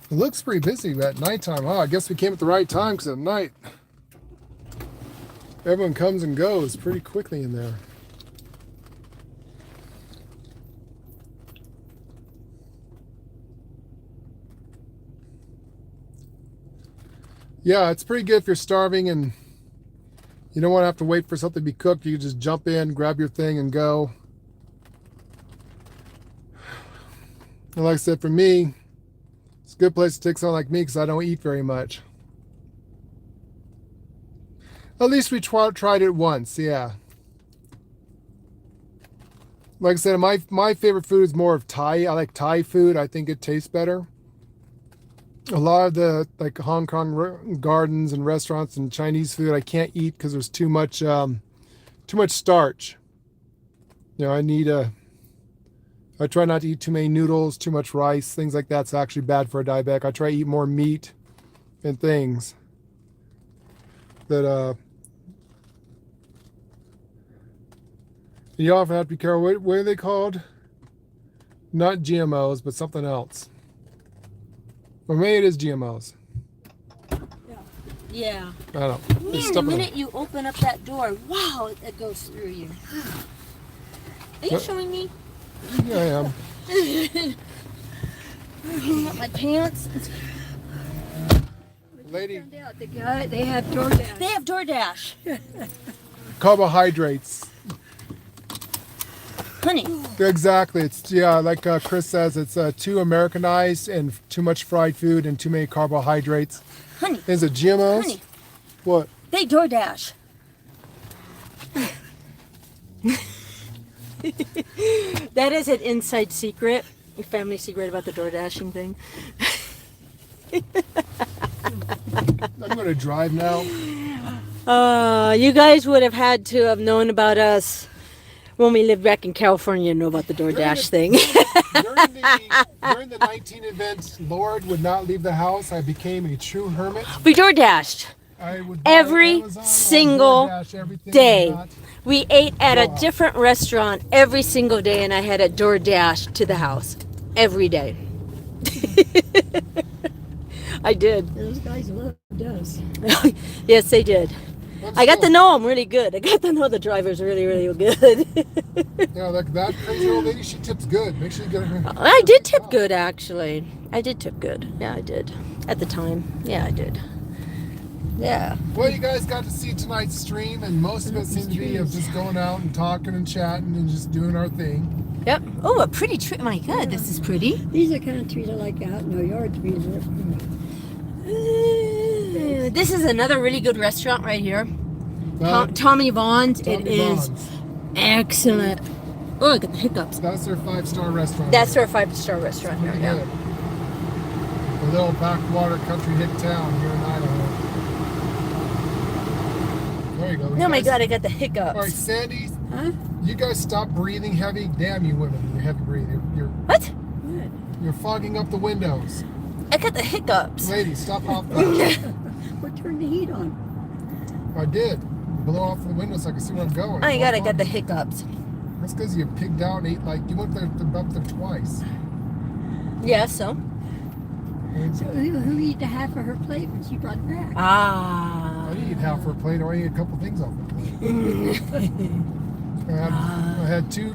It looks pretty busy at nighttime. Oh, I guess we came at the right time because at night everyone comes and goes pretty quickly in there. Yeah, it's pretty good if you're starving and you don't want to have to wait for something to be cooked. You can just jump in, grab your thing, and go. And like I said, for me, it's a good place to take someone like me because I don't eat very much. At least we tried it once, yeah. Like I said, my favorite food is more of Thai. I like Thai food. I think it tastes better. A lot of the like Hong Kong gardens and restaurants and Chinese food I can't eat because there's too much starch. You know, I try not to eat too many noodles, too much rice, things like that's actually bad for a diabetic. I try to eat more meat and things that you often have to be careful. What are they called? Not GMOs, but something else. Or maybe it is GMOs. Yeah. I don't know. Man, the minute you open up that door, wow, it goes through you. Are you showing me? Yeah, I am. Pulling up my pants. Lady, They have DoorDash. They have DoorDash. carbohydrates. Honey. Exactly. It's like Chris says, it's too Americanized and too much fried food and too many carbohydrates. Honey. Is it GMOs? Honey. What? They DoorDash. That is an inside secret, a family secret about the DoorDashing thing. I'm going to drive now. You guys would have had to have known about us when we lived back in California and know about the DoorDash thing. During the 19 event, Lord would not leave the house. I became a true hermit. We DoorDashed. I would buy Every Amazon or single DoorDash, everything day. not- We ate at a Wow. different restaurant every single day, and I had a DoorDash to the house every day. I did. Those guys loved us. Yes, they did. But I got to still, know them really good. I got to know the drivers really, really good. Yeah, that crazy old lady, she tips good. Make sure you get her. I did tip good, actually. I did tip good. Yeah, I did. At the time. Yeah, I did. Yeah. Well, you guys got to see tonight's stream, and most of it seemed to be of just going out and talking and chatting and just doing our thing. Yep. Oh, a pretty tree. My God, this is pretty. These are kind of trees I like out in our yard trees. This is another really good restaurant right here. That- Tommy Vaughn's. Tommy It is Vaughn's. excellent. Oh, I got the hiccups. That's their 5-star restaurant. That's our 5-star restaurant here. Pretty Yeah. good. A little backwater country hick town here in Idaho. There you go. Oh my Guys- God, I got the All right, hiccups. Sandy, Huh? you guys stop breathing heavy. Damn you women, you're heavy breathing. What? What? You're fogging up the windows. I got the hiccups. Lady, stop off that. We're turning the heat on. I did. Blow off the window so I can see where I'm going. Oh my God, I got the hiccups. That's because you pigged out and ate, like, you went there up there twice. Yeah, so. So who ate the half of her plate when she brought it back? Ah. I didn't eat half her plate, or I ate a couple things off her plate. I had two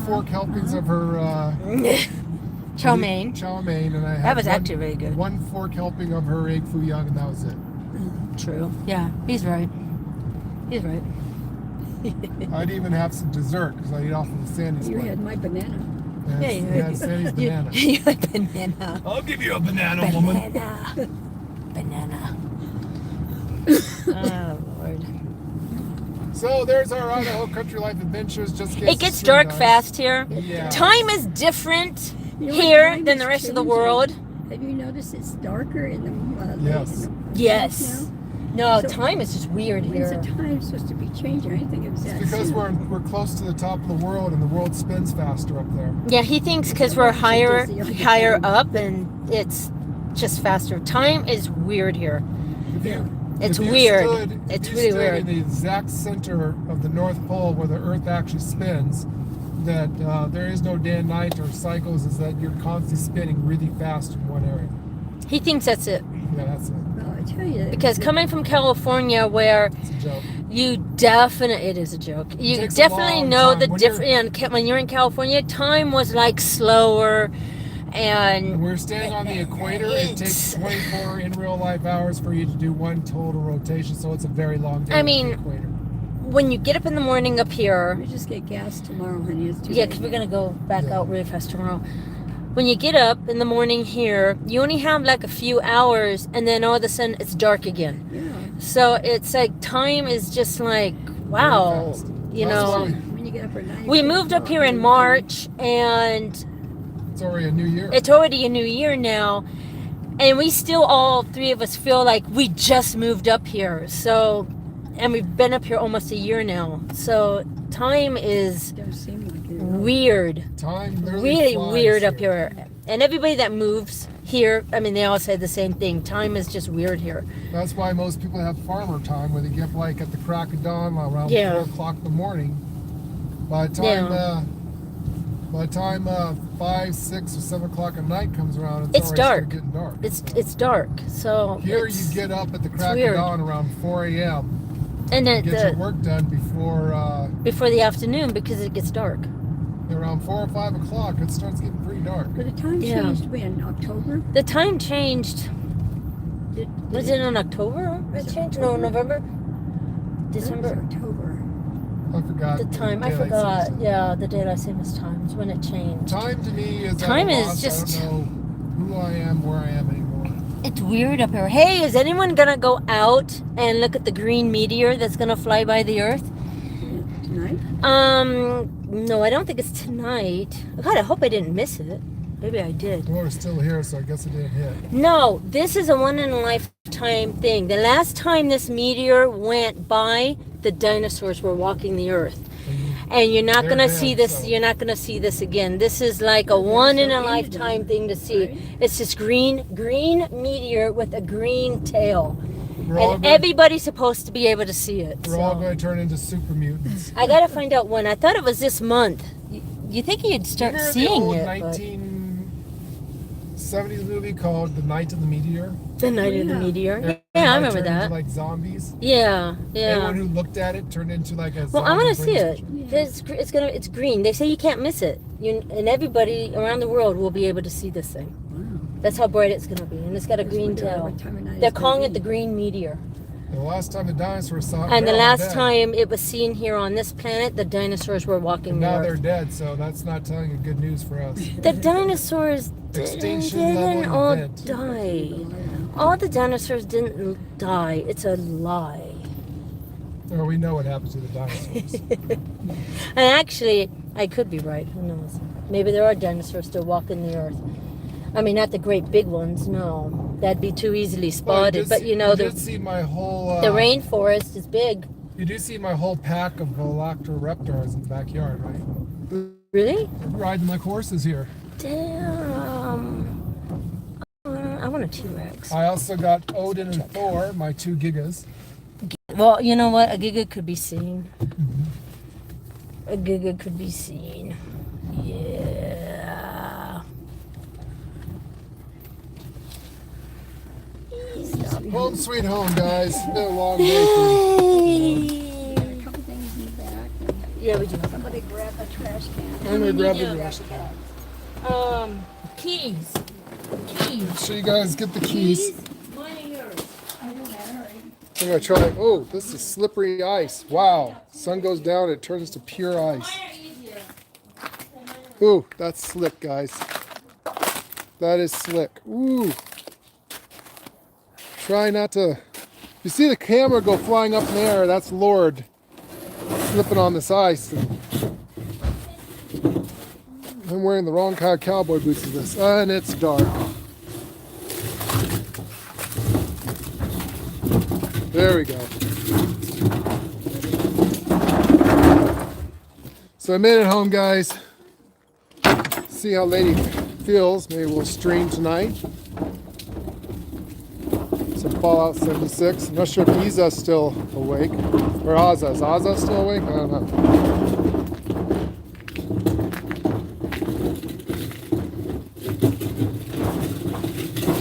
fork helpings of her Chow mein. chow mein, and I had That was one, actually very good. one fork helping of her egg foo young, and that was it. True. Yeah, he's right. He's right. I'd even have some dessert because I ate off of the Sandy's You plate. had my banana. And Yeah, I had Sandy's banana. You like banana. I'll give you a banana, woman. Banana. Banana. Oh, Lord. So there's our Idaho Country Life Adventures. Just in case It gets the stream dark dies. fast here. Yeah. Time is different You know what here time than is the rest of the changing? world. Have you noticed it's darker in the Yes. in the Yes. now? No, So- time is just weird When's here. the time supposed to be changing? I didn't think it was that Because soon. we're close to the top of the world, and the world spins faster up there. Yeah, he thinks because we're higher up and it's just faster. Time is weird here. If you, It's if you weird. Stood, It's if you really stood weird. in the exact center of the North Pole where the Earth actually spins, that there is no day and night or cycles, is that you're constantly spinning really fast in one area. He thinks that's it. Yeah, that's it. Well, I tell you, Because coming from California, where It's a joke. you definitely, it is a joke. You takes a definitely long know time. the When you're- difference. When you're in California, time was like slower, And and we're standing on the equator. It takes 24 in real life hours for you to do one total rotation, so it's a very long day. I on mean, the equator. when you get up in the morning up here, we just get gas tomorrow, honey. It's too yeah, late because we're now. gonna go back Yeah. out really fast tomorrow. When you get up in the morning here, you only have like a few hours, and then all of a sudden it's dark again. Yeah. So it's like time is just like wow, fast. you That's know. why When you get up at 9. We moved up here in March, and It's already a new year. it's already a new year now, and we still all three of us feel like we just moved up here. So, and we've been up here almost a year now. So time is Don't seem like it. weird, Time literally really flies weird up here. And everybody that moves here, I mean, they all say the same thing. Time is just weird here. That's why most people have farmer time, where they get up like at the crack of dawn, around Yeah. 4 o'clock in the morning. By the time, Yeah. by the time 5, 6, or 7 o'clock at night comes around, It's already dark. getting dark. It's dark. So Here it's- you get up at the crack of weird. dawn around 4 a.m. and then Get your work done before the afternoon because it gets dark. around 4 or 5 o'clock. It starts getting pretty dark. But the time Yeah. changed when? October? The time changed. Did Was it in October? It changed? No, November, December. October. I forgot. The time I daylight forgot. savings Yeah, the daylight savings time is when it changed. time. Time to me is Time at a is loss. just- I don't know who I am, where I am anymore. It's weird up here. Hey, is anyone gonna go out and look at the green meteor that's gonna fly by the Earth? Tonight? No, I don't think it's tonight. God, I hope I didn't miss it. Maybe I did. Well, we're still here, so I guess it didn't hit. No, this is a one in a lifetime thing. The last time this meteor went by, the dinosaurs were walking the Earth. And you're not They're gonna dead, see this. so- You're not gonna see this again. This is like a one in a lifetime thing to see. Right. It's this green meteor with a green tail, We're all And going, everybody's supposed to be able to see it. we're all So. going to turn into super mutants. I gotta find out when. I thought it was this month. You think you'd start Remember the seeing old it, but 1970s movie called The Night of the Meteor? the night of the meteor. Everyone Yeah, I remember turned that. Into, like zombies. Yeah, Anyone yeah. who looked at it turned into like a zombie. Well, I want to see brain it. creature. It's green. They say you can't miss it. And everybody around the world will be able to see this thing. Wow. That's how bright it's gonna be, and it's got a green wonder tail. what time of night They're it's gonna calling it be. the green meteor. The last time the dinosaurs saw it, And the they're all last dead. time it was seen here on this planet, the dinosaurs were walking And the now they're earth. dead, so that's not telling you good news for us. The dinosaurs Extinction didn't level all event. die. All the dinosaurs didn't die. It's a lie. Or we know what happens to the dinosaurs. And actually, I could be right. Who knows? Maybe there are dinosaurs still walking the earth. I mean, not the great big ones. No, that'd be too easily spotted. But you know, you did see my whole. the rainforest is big. You do see my whole pack of velociraptors in the backyard, right? Really? They're riding like horses here. Damn. I want a T-Rex. I also got Odin and Thor, my 2 gigas. Well, you know what? A giga could be seen. A giga could be seen. Yeah. Home sweet home, guys. It's been a long day for A couple things in the back. Yeah, we do. Somebody grab a trash can. I'm gonna grab the trash can. Keys. Make sure you guys get the keys. Mine and yours. I'm gonna try. Oh, this is slippery ice. Wow. Sun goes down, it turns to pure ice. Ooh, that's slick, guys. That is slick. Ooh. Try not to. You see the camera go flying up in the air. That's Lord slipping on this ice. I'm wearing the wrong kind of cowboy boots for this, and it's dark. There we go. So I made it home, guys. See how Lady feels. Maybe we'll stream tonight. Some Fallout 76. I'm not sure if Iza's still awake. Or Ozza. Is Ozza still awake? I don't know.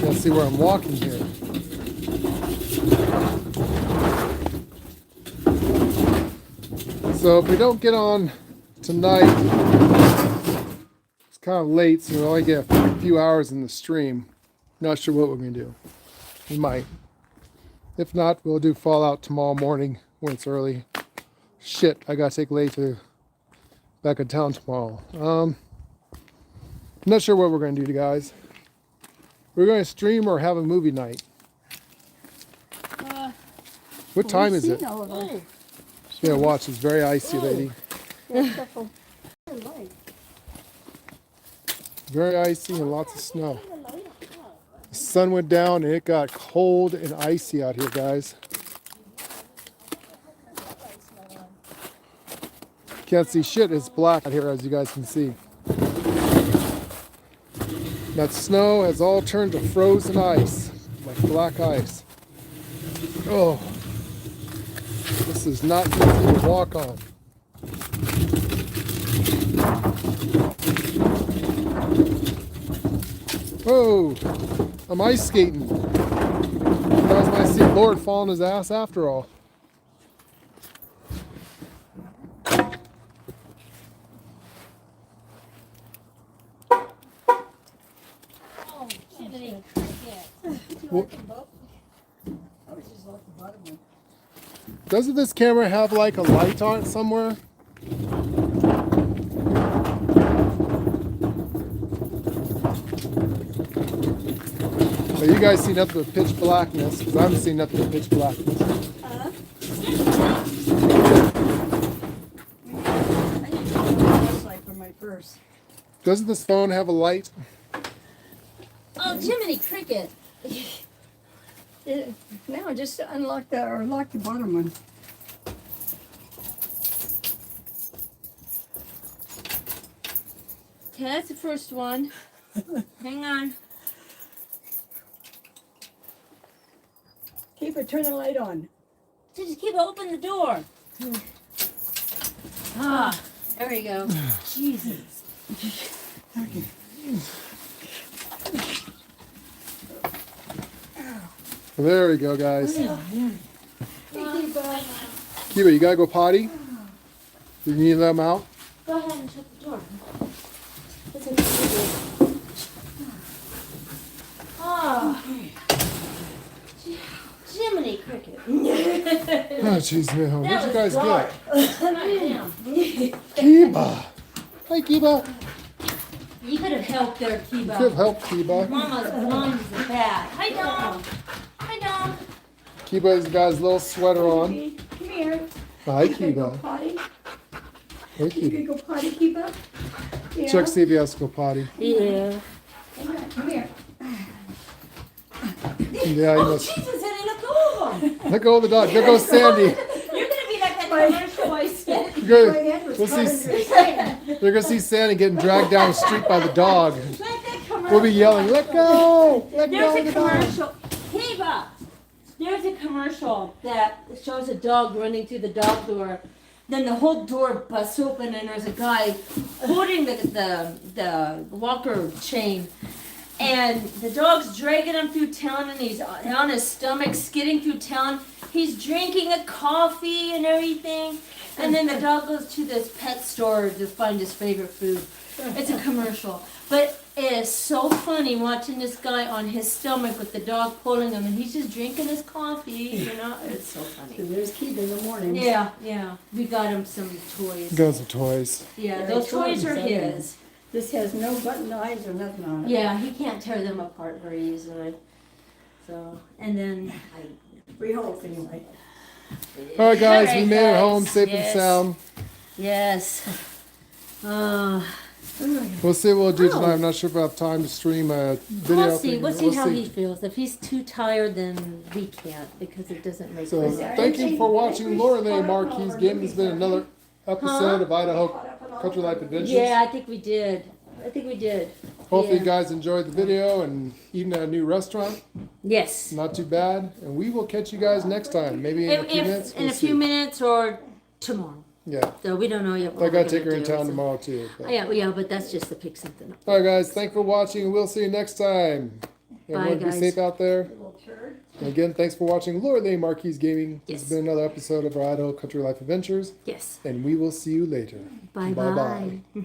Can't see where I'm walking here. So if we don't get on tonight, it's kind of late, so we'll only get a few hours in the stream. Not sure what we're going to do. We might. If not, we'll do Fallout tomorrow morning when it's early. Shit, I gotta take Lay to back in town tomorrow. Not sure what we're going to do, guys. We're going to stream or have a movie night. What time is it? Yeah, watch. It's very icy, lady. Very icy and lots of snow. The sun went down and it got cold and icy out here, guys. Can't see shit. It's black out here, as you guys can see. That snow has all turned to frozen ice, like black ice. Oh. This is not easy to walk on. Whoa, I'm ice skating. Guys might see Lord falling his ass after all. Well, doesn't this camera have like a light on it somewhere? So you guys see nothing but pitch blackness, because I haven't seen nothing but pitch blackness. Doesn't this phone have a light? Oh, Jiminy Cricket. Now just unlock the or lock the bottom one. Okay, that's the first one. Hang on. Keep Keeper, turn the light on. Just keep open the door. Ah, there we go. Jesus. There we go, guys. Hey, Keeper. Kiba, you gotta go potty? You need to let them out? Go ahead and shut the door. It's okay. Ah. Jiminy Cricket. Oh, jeez, man. Where'd you guys dark. get? Damn. Kiba. Hi, Kiba. You could have helped there, Good Kiba. help, Kiba. Mama's lungs are bad. Hi, Dom. Hi, Dom. Kiba's got his little sweater on. Come here. Hi, You gonna go Kiba. potty? Hey, You Kiba. gonna go potty, Keeper? Yeah. Check, see if he has to go potty. Yeah. Come here. Yeah, he Oh, must. Jesus, Eddie, let go of him. Let go of the dog. There goes Sandy. You're going to be like that commercial I said. You're My gonna, head was we'll covered see, in sand. you're gonna see Sandy getting dragged down the street by the dog. Like that commercial. We'll be yelling, let go! Let go There's of a the dog. commercial. Kiba! There's a commercial that shows a dog running through the dog door. Then the whole door busts open and there's a guy holding the walker chain. And the dog's dragging him through town and he's on his stomach skidding through town. He's drinking a coffee and everything. And then the dog goes to this pet store to find his favorite food. It's a commercial. But it is so funny watching this guy on his stomach with the dog pulling him and he's just drinking his coffee, you know? It's so funny. So there's Keeper in the morning. Yeah, yeah. We got him some toys. Got some toys. Yeah, Yeah, those toys are toys, his. This has no button eyes or nothing on it. Yeah, he can't tear them apart very easily. So, and then Free holes anyway. All right, guys, we Alright, made it guys. home safe Yes. and sound. yes. We'll see what we'll do tonight. I'm not sure if I have time to stream a video. We'll see. We'll see We'll how he feels. If he's too tired, then we can't because it doesn't make So, sense. thank you for watching Lorelei Marquis Game. It's been another episode of Idaho Country Life Adventures. Yeah, I think we did. I think we did. Hopefully, yeah. you guys enjoyed the video and eating at a new restaurant. Yes. Not too bad. And we will catch you guys next time. Maybe in a few minutes. In We'll a few see. minutes or tomorrow. Yeah. So we don't know yet. I what we're gotta take gonna her in do, town so- tomorrow too. but- Yeah, but that's just to pick something up. All right, guys. Thanks for watching, and we'll see you next time. Everyone, be guys. safe out there. And again, thanks for watching Lorelei Marquis Gaming. This Yes. has been another episode of our Idaho Country Life Adventures, Yes. and we will see you later. Bye Bye-bye. bye.